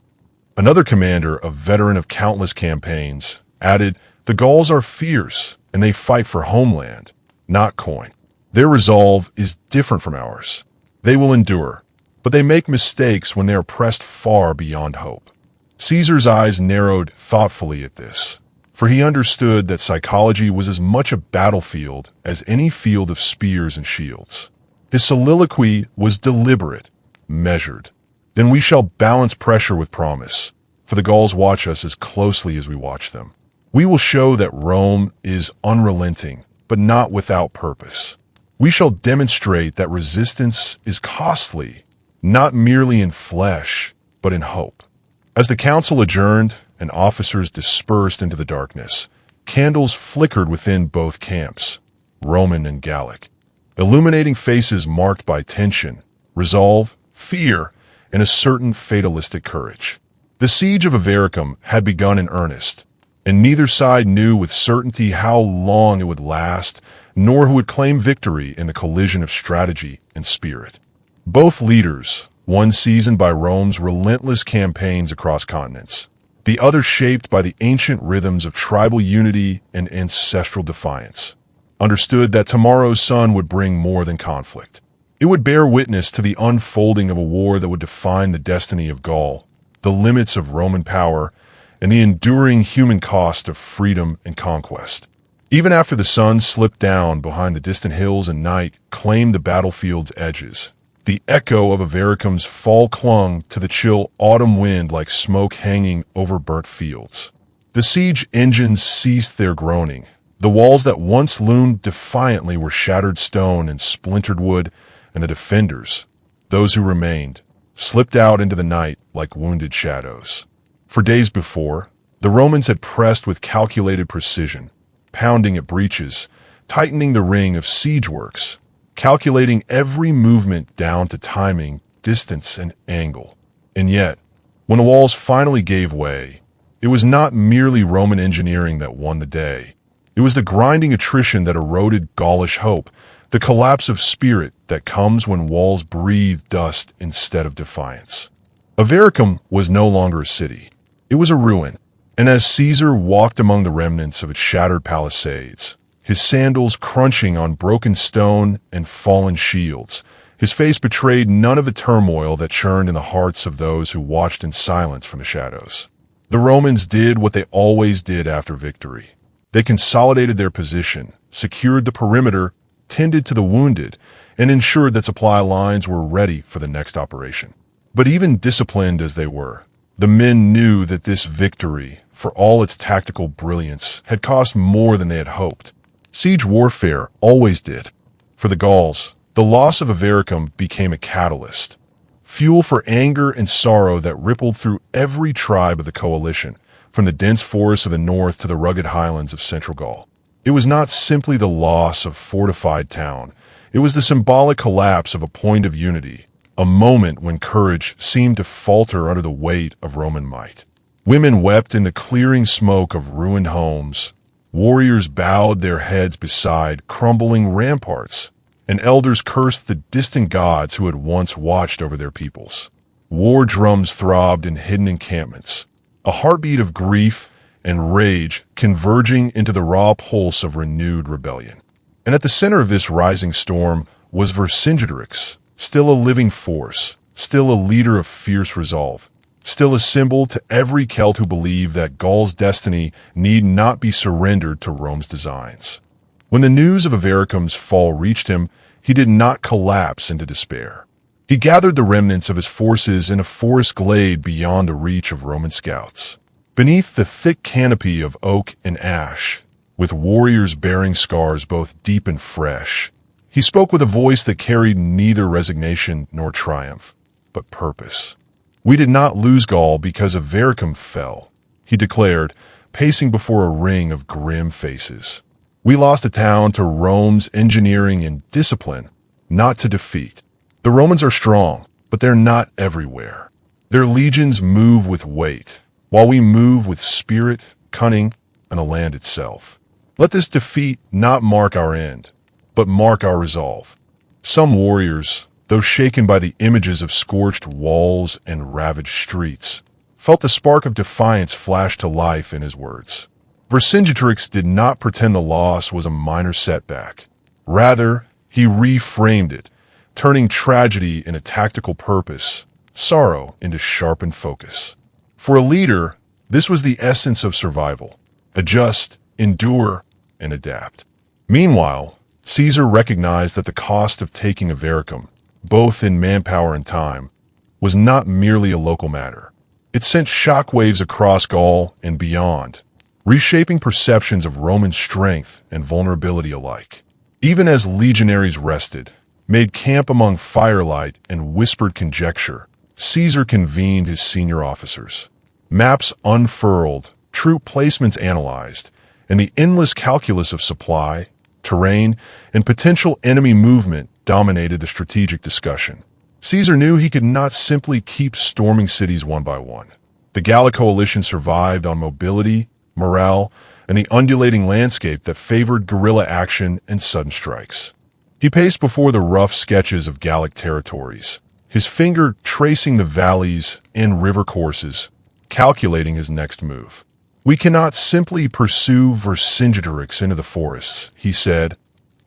Another commander, a veteran of countless campaigns, added, "The Gauls are fierce, and they fight for homeland, not coin. Their resolve is different from ours. They will endure, but they make mistakes when they are pressed far beyond hope." Caesar's eyes narrowed thoughtfully at this, for he understood that psychology was as much a battlefield as any field of spears and shields. His soliloquy was deliberate, measured. Then we shall balance pressure with promise, for the Gauls watch us as closely as we watch them. We will show that Rome is unrelenting, but not without purpose. We shall demonstrate that resistance is costly, not merely in flesh, but in hope. As the council adjourned and officers dispersed into the darkness, candles flickered within both camps, Roman and Gallic, illuminating faces marked by tension, resolve, fear, and a certain fatalistic courage. The siege of Avaricum had begun in earnest, and neither side knew with certainty how long it would last, nor who would claim victory in the collision of strategy and spirit. Both leaders, one seasoned by Rome's relentless campaigns across continents, the other shaped by the ancient rhythms of tribal unity and ancestral defiance, understood that tomorrow's sun would bring more than conflict. It would bear witness to the unfolding of a war that would define the destiny of Gaul, the limits of Roman power, and the enduring human cost of freedom and conquest. Even after the sun slipped down behind the distant hills and night claimed the battlefield's edges, the echo of Avaricum's fall clung to the chill autumn wind like smoke hanging over burnt fields. The siege engines ceased their groaning. The walls that once loomed defiantly were shattered stone and splintered wood, and the defenders, those who remained, slipped out into the night like wounded shadows. For days before, the Romans had pressed with calculated precision, pounding at breaches, tightening the ring of siege works, calculating every movement down to timing, distance, and angle. And yet, when the walls finally gave way, it was not merely Roman engineering that won the day. It was the grinding attrition that eroded Gaulish hope, the collapse of spirit that comes when walls breathe dust instead of defiance. Avaricum was no longer a city. It was a ruin, and as Caesar walked among the remnants of its shattered palisades, his sandals crunching on broken stone and fallen shields, his face betrayed none of the turmoil that churned in the hearts of those who watched in silence from the shadows. The Romans did what they always did after victory. They consolidated their position, secured the perimeter, tended to the wounded, and ensured that supply lines were ready for the next operation. But even disciplined as they were, the men knew that this victory, for all its tactical brilliance, had cost more than they had hoped. Siege warfare always did. For the Gauls, the loss of Avaricum became a catalyst, fuel for anger and sorrow that rippled through every tribe of the coalition, from the dense forests of the north to the rugged highlands of central Gaul. It was not simply the loss of fortified town. It was the symbolic collapse of a point of unity, a moment when courage seemed to falter under the weight of Roman might. Women wept in the clearing smoke of ruined homes. Warriors bowed their heads beside crumbling ramparts, and elders cursed the distant gods who had once watched over their peoples. War drums throbbed in hidden encampments, a heartbeat of grief and rage converging into the raw pulse of renewed rebellion. And at the center of this rising storm was Vercingetorix, still a living force, still a leader of fierce resolve, still a symbol to every Celt who believed that Gaul's destiny need not be surrendered to Rome's designs. When the news of Avaricum's fall reached him, he did not collapse into despair. He gathered the remnants of his forces in a forest glade beyond the reach of Roman scouts. Beneath the thick canopy of oak and ash, with warriors bearing scars both deep and fresh, he spoke with a voice that carried neither resignation nor triumph, but purpose. "We did not lose Gaul because Avaricum fell," he declared, pacing before a ring of grim faces. "We lost a town to Rome's engineering and discipline, not to defeat. The Romans are strong, but they're not everywhere. Their legions move with weight, while we move with spirit, cunning, and the land itself. Let this defeat not mark our end, but mark our resolve." Some warriors, though shaken by the images of scorched walls and ravaged streets, felt the spark of defiance flash to life in his words. Vercingetorix did not pretend the loss was a minor setback. Rather, he reframed it, turning tragedy into tactical purpose, sorrow into sharpened focus. For a leader, this was the essence of survival: adjust, endure, and adapt. Meanwhile, Caesar recognized that the cost of taking Avaricum, both in manpower and time, was not merely a local matter. It sent shockwaves across Gaul and beyond, reshaping perceptions of Roman strength and vulnerability alike. Even as legionaries rested, made camp among firelight and whispered conjecture, Caesar convened his senior officers. Maps unfurled, troop placements analyzed, and the endless calculus of supply, terrain, and potential enemy movement dominated the strategic discussion. Caesar knew he could not simply keep storming cities one by one. The Gallic coalition survived on mobility, morale, and the undulating landscape that favored guerrilla action and sudden strikes. He paced before the rough sketches of Gallic territories, his finger tracing the valleys and river courses, calculating his next move. "We cannot simply pursue Vercingetorix into the forests," he said,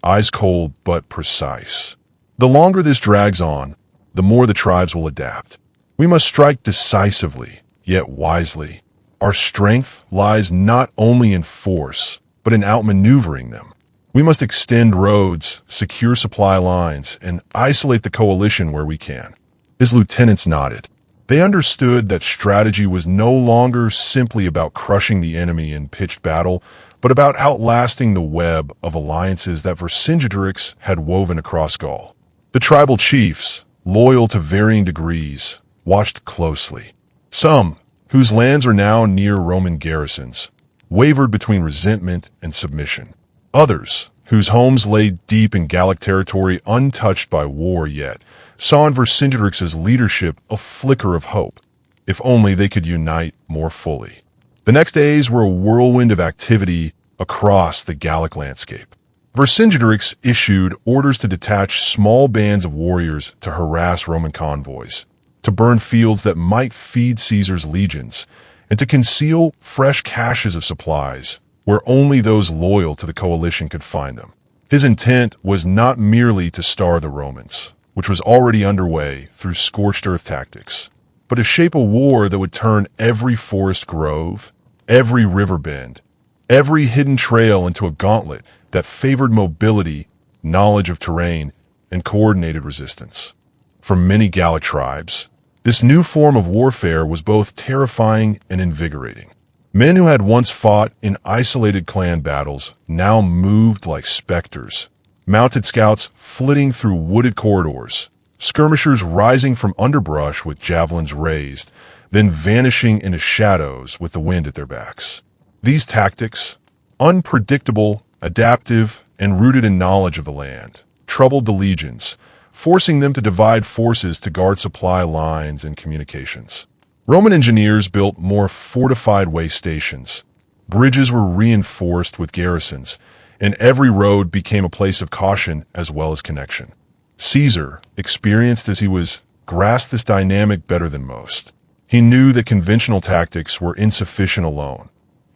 eyes cold but precise. "The longer this drags on, the more the tribes will adapt. We must strike decisively, yet wisely. Our strength lies not only in force, but in outmaneuvering them. We must extend roads, secure supply lines, and isolate the coalition where we can." His lieutenants nodded. They understood that strategy was no longer simply about crushing the enemy in pitched battle, but about outlasting the web of alliances that Vercingetorix had woven across Gaul. The tribal chiefs, loyal to varying degrees, watched closely. Some, whose lands are now near Roman garrisons, wavered between resentment and submission. Others, whose homes lay deep in Gallic territory untouched by war yet, saw in Vercingetorix's leadership a flicker of hope, if only they could unite more fully. The next days were a whirlwind of activity across the Gallic landscape. Vercingetorix issued orders to detach small bands of warriors to harass Roman convoys, to burn fields that might feed Caesar's legions, and to conceal fresh caches of supplies where only those loyal to the coalition could find them. His intent was not merely to starve the Romans, which was already underway through scorched earth tactics, but to shape a war that would turn every forest grove, every river bend, every hidden trail into a gauntlet that favored mobility, knowledge of terrain, and coordinated resistance. For many Gallic tribes, this new form of warfare was both terrifying and invigorating. Men who had once fought in isolated clan battles now moved like specters, mounted scouts flitting through wooded corridors, skirmishers rising from underbrush with javelins raised, then vanishing into shadows with the wind at their backs. These tactics, unpredictable adaptive, and rooted in knowledge of the land, troubled the legions, forcing them to divide forces to guard supply lines and communications. Roman engineers built more fortified way stations. Bridges were reinforced with garrisons, and every road became a place of caution as well as connection. Caesar, experienced as he was, grasped this dynamic better than most. He knew that conventional tactics were insufficient alone.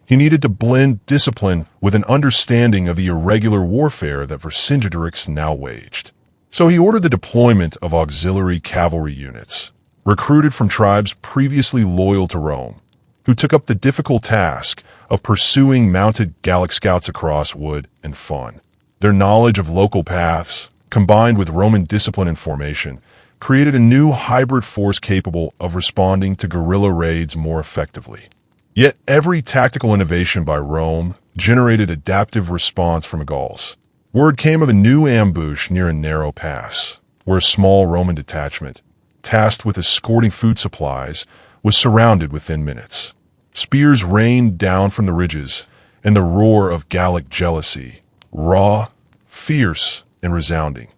He needed to blend discipline with an understanding of the irregular warfare that Vercingetorix now waged. So he ordered the deployment of auxiliary cavalry units, recruited from tribes previously loyal to Rome, who took up the difficult task of pursuing mounted Gallic scouts across wood and fun. Their knowledge of local paths, combined with Roman discipline and formation, created a new hybrid force capable of responding to guerrilla raids more effectively. Yet every tactical innovation by Rome generated adaptive response from the Gauls. Word came of a new ambush near a narrow pass, where a small Roman detachment, tasked with escorting food supplies, was surrounded within minutes. Spears rained down from the ridges, and the roar of Gallic jealousy, raw, fierce, and resounding,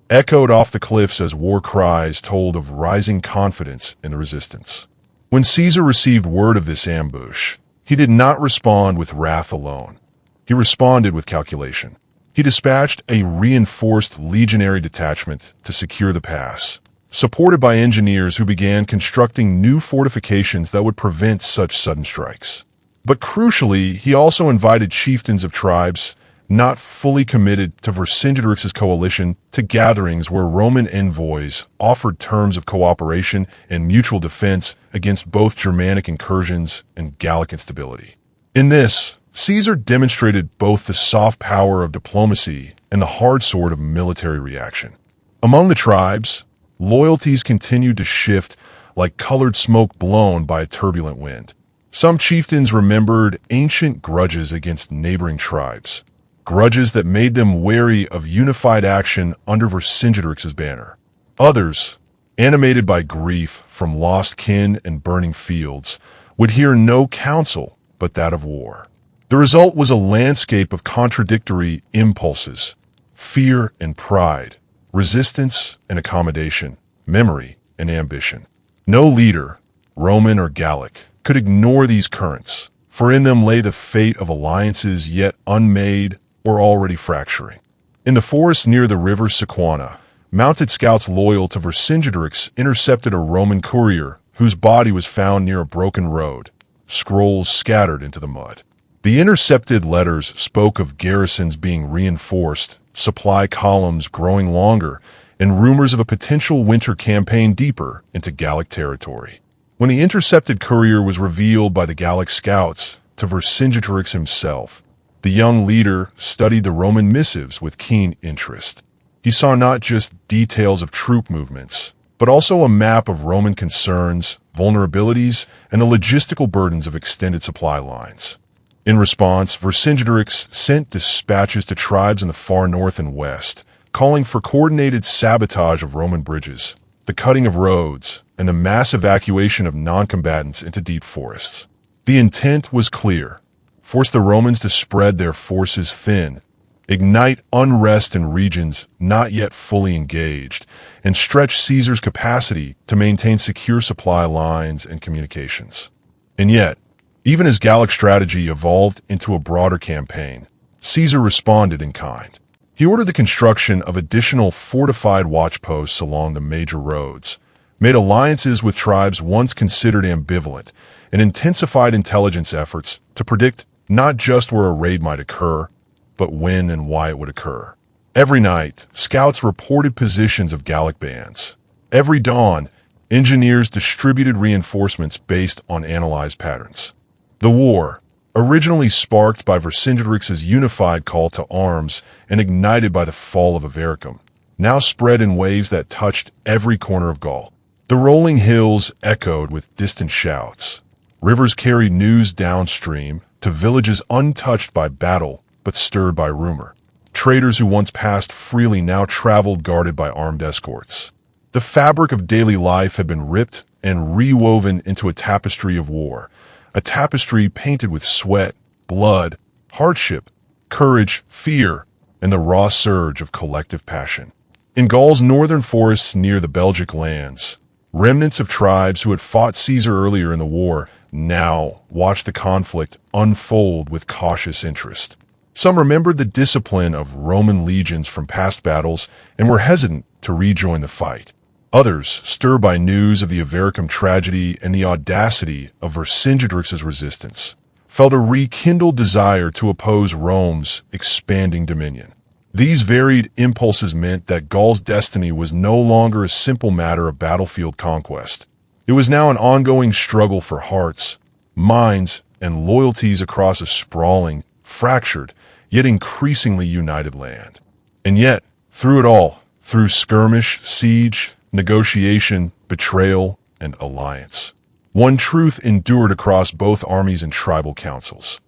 echoed off the cliffs as war cries told of rising confidence in the resistance. When Caesar received word of this ambush, he did not respond with wrath alone. He responded with calculation. He dispatched a reinforced legionary detachment to secure the pass, supported by engineers who began constructing new fortifications that would prevent such sudden strikes. But crucially, he also invited chieftains of tribes not fully committed to Vercingetorix's coalition to gatherings where Roman envoys offered terms of cooperation and mutual defense against both Germanic incursions and Gallic instability. In this, Caesar demonstrated both the soft power of diplomacy and the hard sword of military reaction. Among the tribes, loyalties continued to shift like colored smoke blown by a turbulent wind. Some chieftains remembered ancient grudges against neighboring tribes, grudges that made them wary of unified action under Vercingetorix's banner. Others, animated by grief from lost kin and burning fields, would hear no counsel but that of war. The result was a landscape of contradictory impulses, fear and pride, resistance and accommodation, memory and ambition. No leader, Roman or Gallic, could ignore these currents, for in them lay the fate of alliances yet unmade or already fracturing. In the forest near the river Sequana, mounted scouts loyal to Vercingetorix intercepted a Roman courier whose body was found near a broken road, scrolls scattered into the mud. The intercepted letters spoke of garrisons being reinforced, supply columns growing longer, and rumors of a potential winter campaign deeper into Gallic territory. When the intercepted courier was revealed by the Gallic scouts to Vercingetorix himself, the young leader studied the Roman missives with keen interest. He saw not just details of troop movements, but also a map of Roman concerns, vulnerabilities, and the logistical burdens of extended supply lines. In response, Vercingetorix sent dispatches to tribes in the far north and west, calling for coordinated sabotage of Roman bridges, the cutting of roads, and the mass evacuation of non-combatants into deep forests. The intent was clear: force the Romans to spread their forces thin, ignite unrest in regions not yet fully engaged, and stretch Caesar's capacity to maintain secure supply lines and communications. And yet, even as Gallic strategy evolved into a broader campaign, Caesar responded in kind. He ordered the construction of additional fortified watchposts along the major roads, made alliances with tribes once considered ambivalent, and intensified intelligence efforts to predict not just where a raid might occur, but when and why it would occur. Every night, scouts reported positions of Gallic bands. Every dawn, engineers distributed reinforcements based on analyzed patterns. The war, originally sparked by Vercingetorix's unified call to arms and ignited by the fall of Avaricum, now spread in waves that touched every corner of Gaul. The rolling hills echoed with distant shouts. Rivers carried news downstream to villages untouched by battle but stirred by rumor. Traders who once passed freely now traveled guarded by armed escorts. The fabric of daily life had been ripped and rewoven into a tapestry of war, a tapestry painted with sweat, blood, hardship, courage, fear, and the raw surge of collective passion. In Gaul's northern forests near the Belgic lands, remnants of tribes who had fought Caesar earlier in the war now watched the conflict unfold with cautious interest. Some remembered the discipline of Roman legions from past battles and were hesitant to rejoin the fight. Others, stirred by news of the Avaricum tragedy and the audacity of Vercingetorix's resistance, felt a rekindled desire to oppose Rome's expanding dominion. These varied impulses meant that Gaul's destiny was no longer a simple matter of battlefield conquest. It was now an ongoing struggle for hearts, minds, and loyalties across a sprawling, fractured, yet increasingly united land. And yet, through it all, through skirmish, siege, negotiation, betrayal, and alliance, one truth endured across both armies and tribal councils.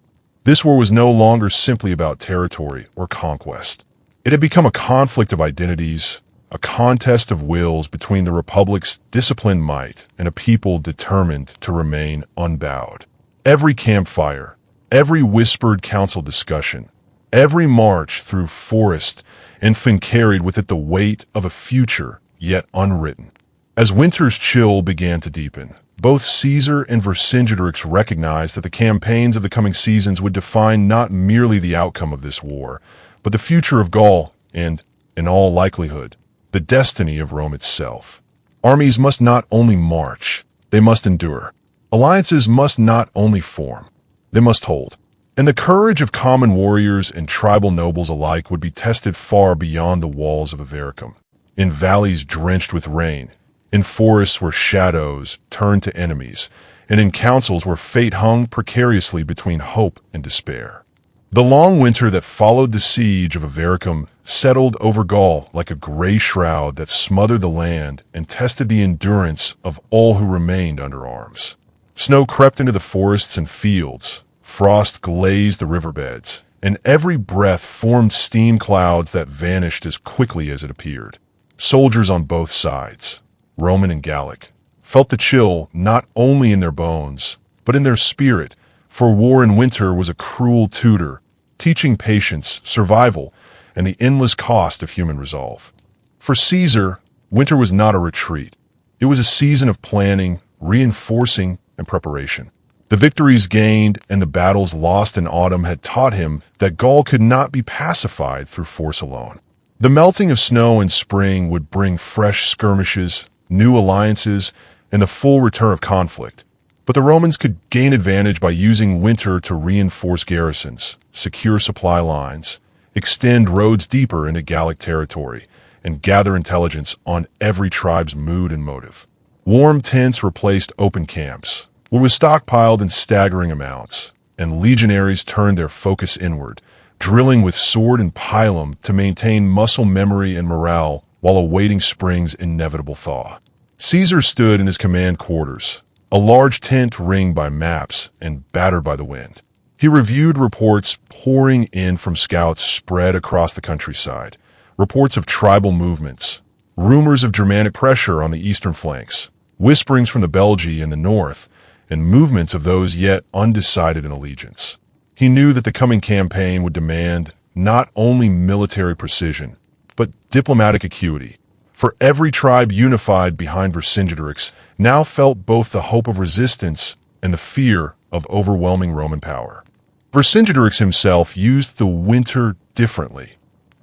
This war was no longer simply about territory or conquest. It had become a conflict of identities, a contest of wills between the Republic's disciplined might and a people determined to remain unbowed. Every campfire, every whispered council discussion, every march through forest and fen carried with it the weight of a future yet unwritten. As winter's chill began to deepen, both Caesar and Vercingetorix recognized that the campaigns of the coming seasons would define not merely the outcome of this war, but the future of Gaul and, in all likelihood, the destiny of Rome itself. Armies must not only march, they must endure. Alliances must not only form, they must hold. And the courage of common warriors and tribal nobles alike would be tested far beyond the walls of Avaricum. In valleys drenched with rain, in forests where shadows turned to enemies, and in councils where fate hung precariously between hope and despair. The long winter that followed the siege of Avaricum settled over Gaul like a gray shroud that smothered the land and tested the endurance of all who remained under arms. Snow crept into the forests and fields, frost glazed the riverbeds, and every breath formed steam clouds that vanished as quickly as it appeared. Soldiers on both sides, Roman and Gallic, felt the chill not only in their bones, but in their spirit, for war in winter was a cruel tutor, teaching patience, survival, and the endless cost of human resolve. For Caesar, winter was not a retreat. It was a season of planning, reinforcing, and preparation. The victories gained and the battles lost in autumn had taught him that Gaul could not be pacified through force alone. The melting of snow in spring would bring fresh skirmishes, new alliances, and the full return of conflict. But the Romans could gain advantage by using winter to reinforce garrisons, secure supply lines, extend roads deeper into Gallic territory, and gather intelligence on every tribe's mood and motive. Warm tents replaced open camps, where was stockpiled in staggering amounts, and legionaries turned their focus inward, drilling with sword and pilum to maintain muscle memory and morale while awaiting spring's inevitable thaw. Caesar stood in his command quarters, a large tent ringed by maps and battered by the wind. He reviewed reports pouring in from scouts spread across the countryside, reports of tribal movements, rumors of Germanic pressure on the eastern flanks, whisperings from the Belgi in the north, and movements of those yet undecided in allegiance. He knew that the coming campaign would demand not only military precision, but diplomatic acuity. For every tribe unified behind Vercingetorix now felt both the hope of resistance and the fear of overwhelming Roman power. Vercingetorix himself used the winter differently,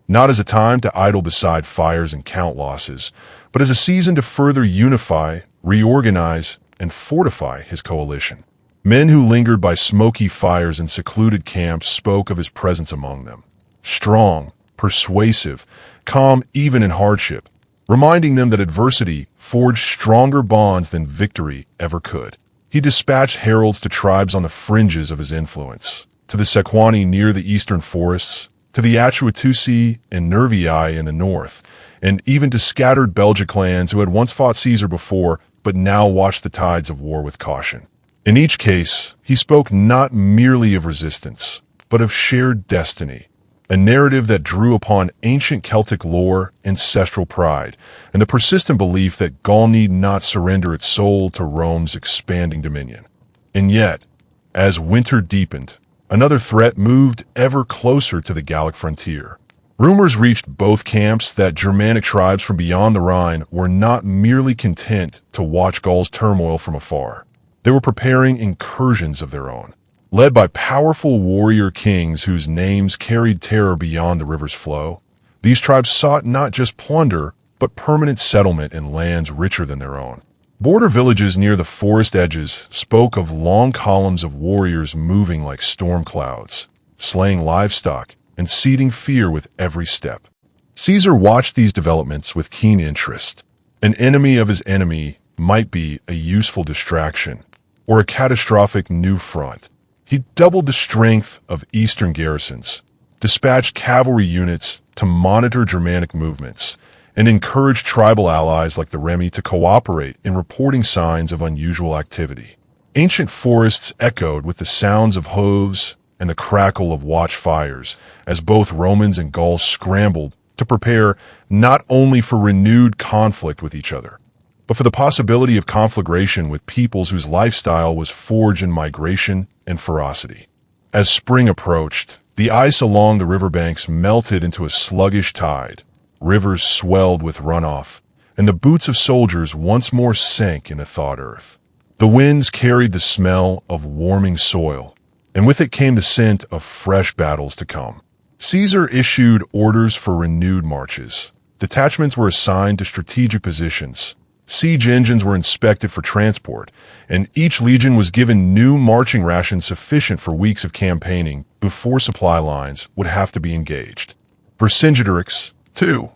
not as a time to idle beside fires and count losses, but as a season to further unify, reorganize, and fortify his coalition. Men who lingered by smoky fires and secluded camps spoke of his presence among them. Strong, persuasive, calm even in hardship, reminding them that adversity forged stronger bonds than victory ever could. He dispatched heralds to tribes on the fringes of his influence, to the Sequani near the eastern forests, to the Achuatuci and Nervii in the north, and even to scattered Belgic clans who had once fought Caesar before but now watched the tides of war with caution. In each case, he spoke not merely of resistance, but of shared destiny, a narrative that drew upon ancient Celtic lore, ancestral pride, and the persistent belief that Gaul need not surrender its soul to Rome's expanding dominion. And yet, as winter deepened, Another threat moved ever closer to the Gallic frontier. Rumors reached both camps that Germanic tribes from beyond the Rhine were not merely content to watch Gaul's turmoil from afar. They were preparing incursions of their own. Led by powerful warrior kings whose names carried terror beyond the river's flow, these tribes sought not just plunder, but permanent settlement in lands richer than their own. Border villages near the forest edges spoke of long columns of warriors moving like storm clouds, slaying livestock and seeding fear with every step. Caesar watched these developments with keen interest. An enemy of his enemy might be a useful distraction or a catastrophic new front. He doubled the strength of eastern garrisons, dispatched cavalry units to monitor Germanic movements, and encouraged tribal allies like the Remi to cooperate in reporting signs of unusual activity. Ancient forests echoed with the sounds of hooves and the crackle of watchfires as both Romans and Gauls scrambled to prepare not only for renewed conflict with each other, but for the possibility of conflagration with peoples whose lifestyle was forged in migration and ferocity. As spring approached, the ice along the riverbanks melted into a sluggish tide. Rivers swelled with runoff, and the boots of soldiers once more sank in a thawed earth. The winds carried the smell of warming soil, and with it came the scent of fresh battles to come. Caesar issued orders for renewed marches. Detachments were assigned to strategic positions. Siege engines were inspected for transport, and each legion was given new marching rations sufficient for weeks of campaigning before supply lines would have to be engaged. Vercingetorix, too,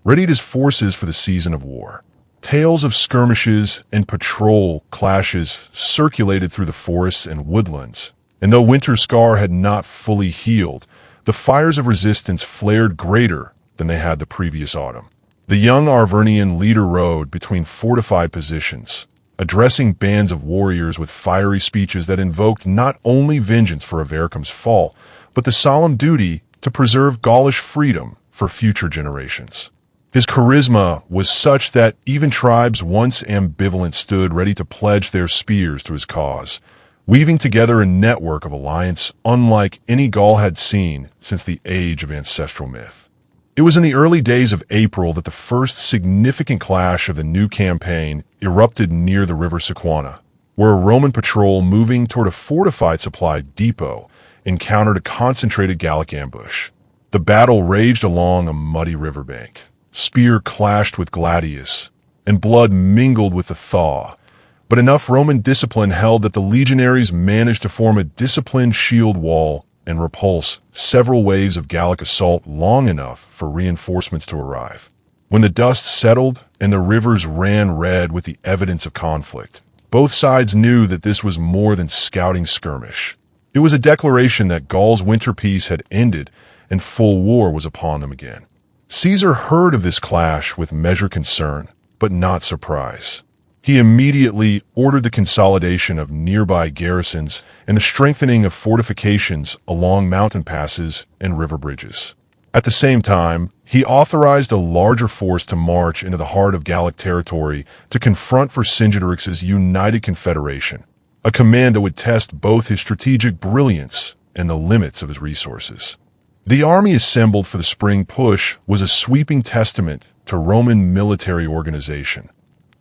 readied his forces for the season of war. Tales of skirmishes and patrol clashes circulated through the forests and woodlands, and though winter's scar had not fully healed, the fires of resistance flared greater than they had the previous autumn. The young Arvernian leader rode between fortified positions, addressing bands of warriors with fiery speeches that invoked not only vengeance for Avaricum's fall, but the solemn duty to preserve Gaulish freedom for future generations. His charisma was such that even tribes once ambivalent stood ready to pledge their spears to his cause, weaving together a network of alliance unlike any Gaul had seen since the age of ancestral myth. It was in the early days of April that the first significant clash of the new campaign erupted near the river Sequana, where a Roman patrol moving toward a fortified supply depot encountered a concentrated Gallic ambush. The battle raged along a muddy riverbank. Spear clashed with gladius, and blood mingled with the thaw, but enough Roman discipline held that the legionaries managed to form a disciplined shield wall and repulse several waves of Gallic assault long enough for reinforcements to arrive. When the dust settled and the rivers ran red with the evidence of conflict, both sides knew that this was more than scouting skirmish. It was a declaration that Gaul's winter peace had ended and full war was upon them again. Caesar heard of this clash with measured concern, but not surprise. He immediately ordered the consolidation of nearby garrisons and the strengthening of fortifications along mountain passes and river bridges. At the same time, he authorized a larger force to march into the heart of Gallic territory to confront Vercingetorix's united confederation, a command that would test both his strategic brilliance and the limits of his resources. The army assembled for the spring push was a sweeping testament to Roman military organization.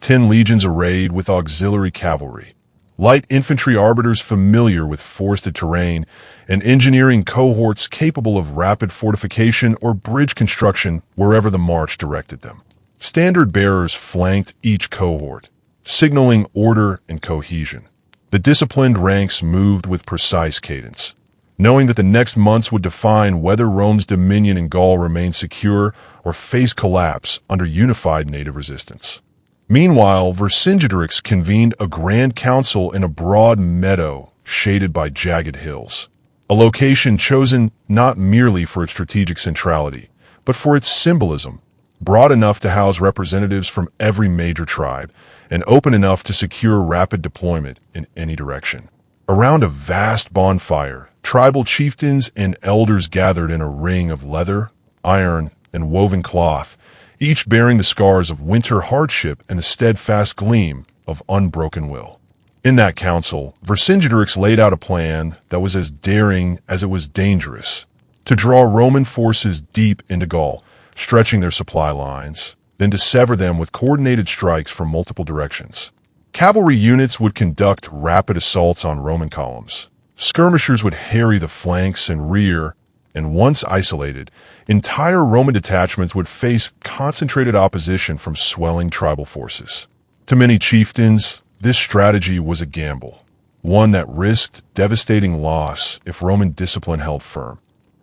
10 legions arrayed with auxiliary cavalry, light infantry arbiters familiar with forested terrain, and engineering cohorts capable of rapid fortification or bridge construction wherever the march directed them. Standard bearers flanked each cohort, signaling order and cohesion. The disciplined ranks moved with precise cadence, knowing that the next months would define whether Rome's dominion in Gaul remained secure or face collapse under unified native resistance. Meanwhile, Vercingetorix convened a grand council in a broad meadow shaded by jagged hills, a location chosen not merely for its strategic centrality, but for its symbolism, broad enough to house representatives from every major tribe, and open enough to secure rapid deployment in any direction. Around a vast bonfire, tribal chieftains and elders gathered in a ring of leather, iron, and woven cloth, each bearing the scars of winter hardship and the steadfast gleam of unbroken will. In that council, Vercingetorix laid out a plan that was as daring as it was dangerous: to draw Roman forces deep into Gaul, stretching their supply lines, then to sever them with coordinated strikes from multiple directions. Cavalry units would conduct rapid assaults on Roman columns. Skirmishers would harry the flanks and rear, and once isolated, entire Roman detachments would face concentrated opposition from swelling tribal forces. To many chieftains, this strategy was a gamble, one that risked devastating loss if Roman discipline held firm.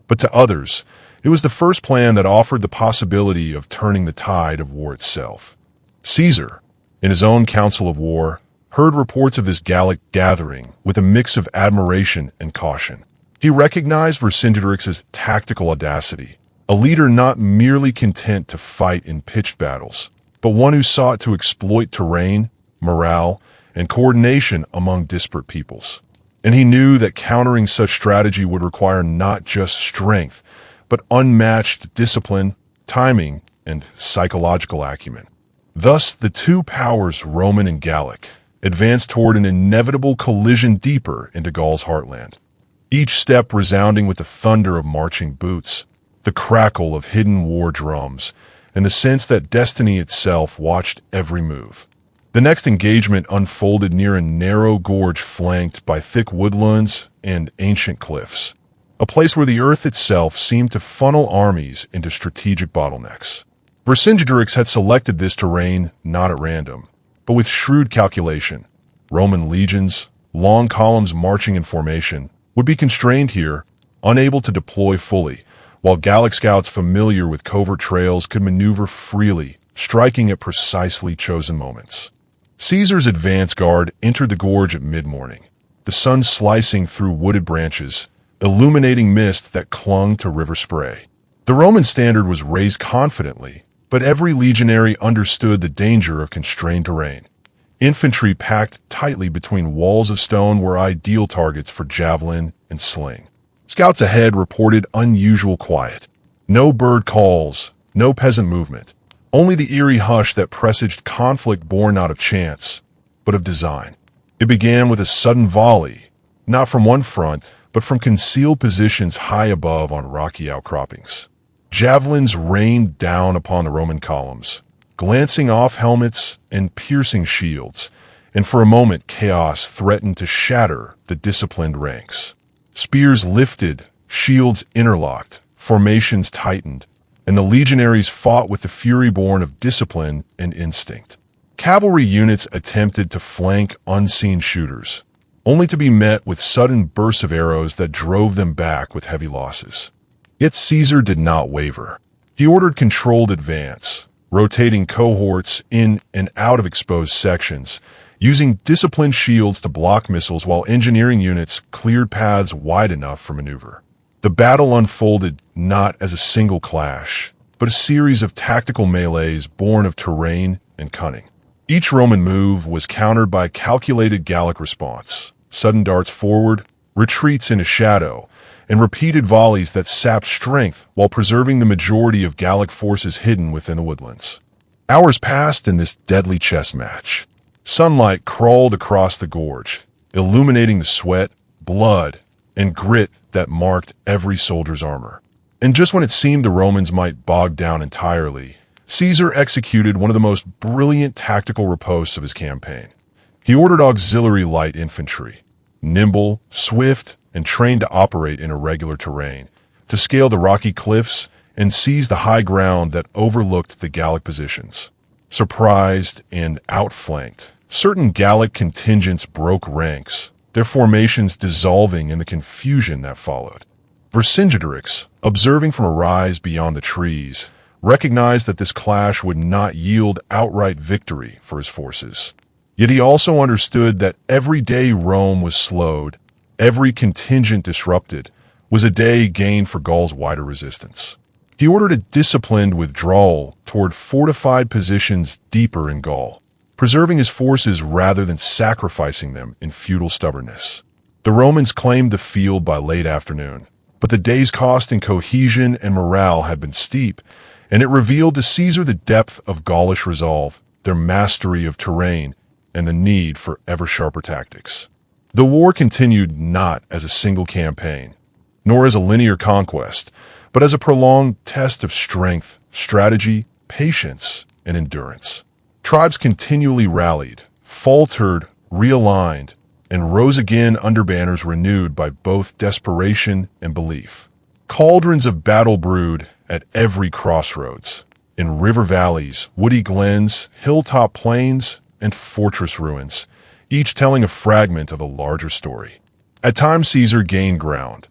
But to others, it was the first plan that offered the possibility of turning the tide of war itself. Caesar, in his own council of war, heard reports of this Gallic gathering with a mix of admiration and caution. He recognized Vercingetorix's tactical audacity, a leader not merely content to fight in pitched battles, but one who sought to exploit terrain, morale, and coordination among disparate peoples. And he knew that countering such strategy would require not just strength, but unmatched discipline, timing, and psychological acumen. Thus, the two powers, Roman and Gallic, advanced toward an inevitable collision deeper into Gaul's heartland. Each step resounding with the thunder of marching boots, the crackle of hidden war drums, and the sense that destiny itself watched every move. The next engagement unfolded near a narrow gorge flanked by thick woodlands and ancient cliffs, a place where the earth itself seemed to funnel armies into strategic bottlenecks. Vercingetorix had selected this terrain not at random, but with shrewd calculation. Roman legions, long columns marching in formation, would be constrained here, unable to deploy fully, while Gallic scouts familiar with covert trails could maneuver freely, striking at precisely chosen moments. Caesar's advance guard entered the gorge at mid-morning, the sun slicing through wooded branches, illuminating mist that clung to river spray. The Roman standard was raised confidently, but every legionary understood the danger of constrained terrain. Infantry packed tightly between walls of stone were ideal targets for javelin and sling. Scouts ahead reported unusual quiet. No bird calls, no peasant movement. Only the eerie hush that presaged conflict born not of chance, but of design. It began with a sudden volley, not from one front, but from concealed positions high above on rocky outcroppings. Javelins rained down upon the Roman columns, glancing off helmets and piercing shields, and for a moment chaos threatened to shatter the disciplined ranks. Spears lifted, shields interlocked, formations tightened, and the legionaries fought with the fury born of discipline and instinct. Cavalry units attempted to flank unseen shooters, only to be met with sudden bursts of arrows that drove them back with heavy losses. Yet Caesar did not waver. He ordered controlled advance, rotating cohorts in and out of exposed sections, using disciplined shields to block missiles while engineering units cleared paths wide enough for maneuver. The battle unfolded not as a single clash, but a series of tactical melees born of terrain and cunning. Each Roman move was countered by a calculated Gallic response, sudden darts forward, retreats into shadow, and repeated volleys that sapped strength while preserving the majority of Gallic forces hidden within the woodlands. Hours passed in this deadly chess match. Sunlight crawled across the gorge, illuminating the sweat, blood, and grit that marked every soldier's armor. And just when it seemed the Romans might bog down entirely, Caesar executed one of the most brilliant tactical riposts of his campaign. He ordered auxiliary light infantry, nimble, swift, and trained to operate in irregular terrain, to scale the rocky cliffs and seize the high ground that overlooked the Gallic positions. Surprised and outflanked, certain Gallic contingents broke ranks, their formations dissolving in the confusion that followed. Vercingetorix, observing from a rise beyond the trees, recognized that this clash would not yield outright victory for his forces. Yet he also understood that every day Rome was slowed, every contingent disrupted, was a day gained for Gaul's wider resistance. He ordered a disciplined withdrawal toward fortified positions deeper in Gaul, preserving his forces rather than sacrificing them in futile stubbornness. The Romans claimed the field by late afternoon, but the day's cost in cohesion and morale had been steep, and it revealed to Caesar the depth of Gaulish resolve, their mastery of terrain, and the need for ever-sharper tactics. The war continued not as a single campaign, nor as a linear conquest, but as a prolonged test of strength, strategy, patience, and endurance. Tribes continually rallied, faltered, realigned, and rose again under banners renewed by both desperation and belief. Cauldrons of battle brewed at every crossroads, in river valleys, woody glens, hilltop plains, and fortress ruins, each telling a fragment of a larger story. At times Caesar gained ground.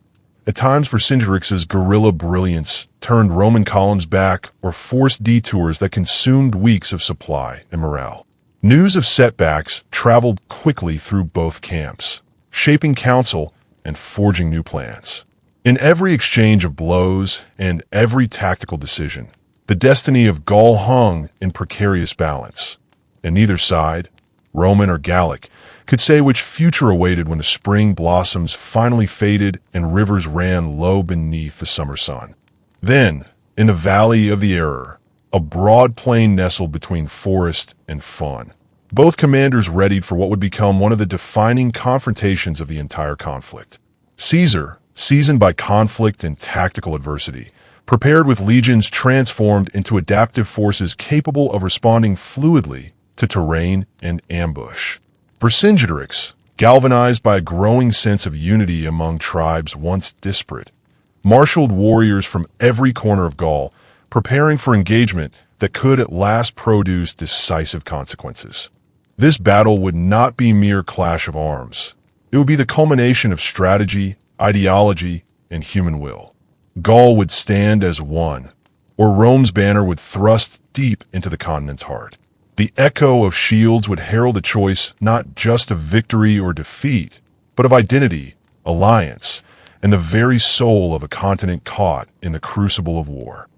At times Vercingetorix's guerrilla brilliance turned Roman columns back or forced detours that consumed weeks of supply and morale. News of setbacks traveled quickly through both camps, shaping counsel and forging new plans. In every exchange of blows and every tactical decision, the destiny of Gaul hung in precarious balance, and neither side, Roman or Gallic, could say which future awaited when the spring blossoms finally faded and rivers ran low beneath the summer sun. Then, in the valley of the Arar, a broad plain nestled between forest and fawn. Both commanders readied for what would become one of the defining confrontations of the entire conflict. Caesar, seasoned by conflict and tactical adversity, prepared with legions transformed into adaptive forces capable of responding fluidly to terrain and ambush. Vercingetorix, galvanized by a growing sense of unity among tribes once disparate, marshaled warriors from every corner of Gaul, preparing for engagement that could at last produce decisive consequences. This battle would not be mere clash of arms. It would be the culmination of strategy, ideology, and human will. Gaul would stand as one, or Rome's banner would thrust deep into the continent's heart. The echo of shields would herald a choice not just of victory or defeat, but of identity, alliance, and the very soul of a continent caught in the crucible of war.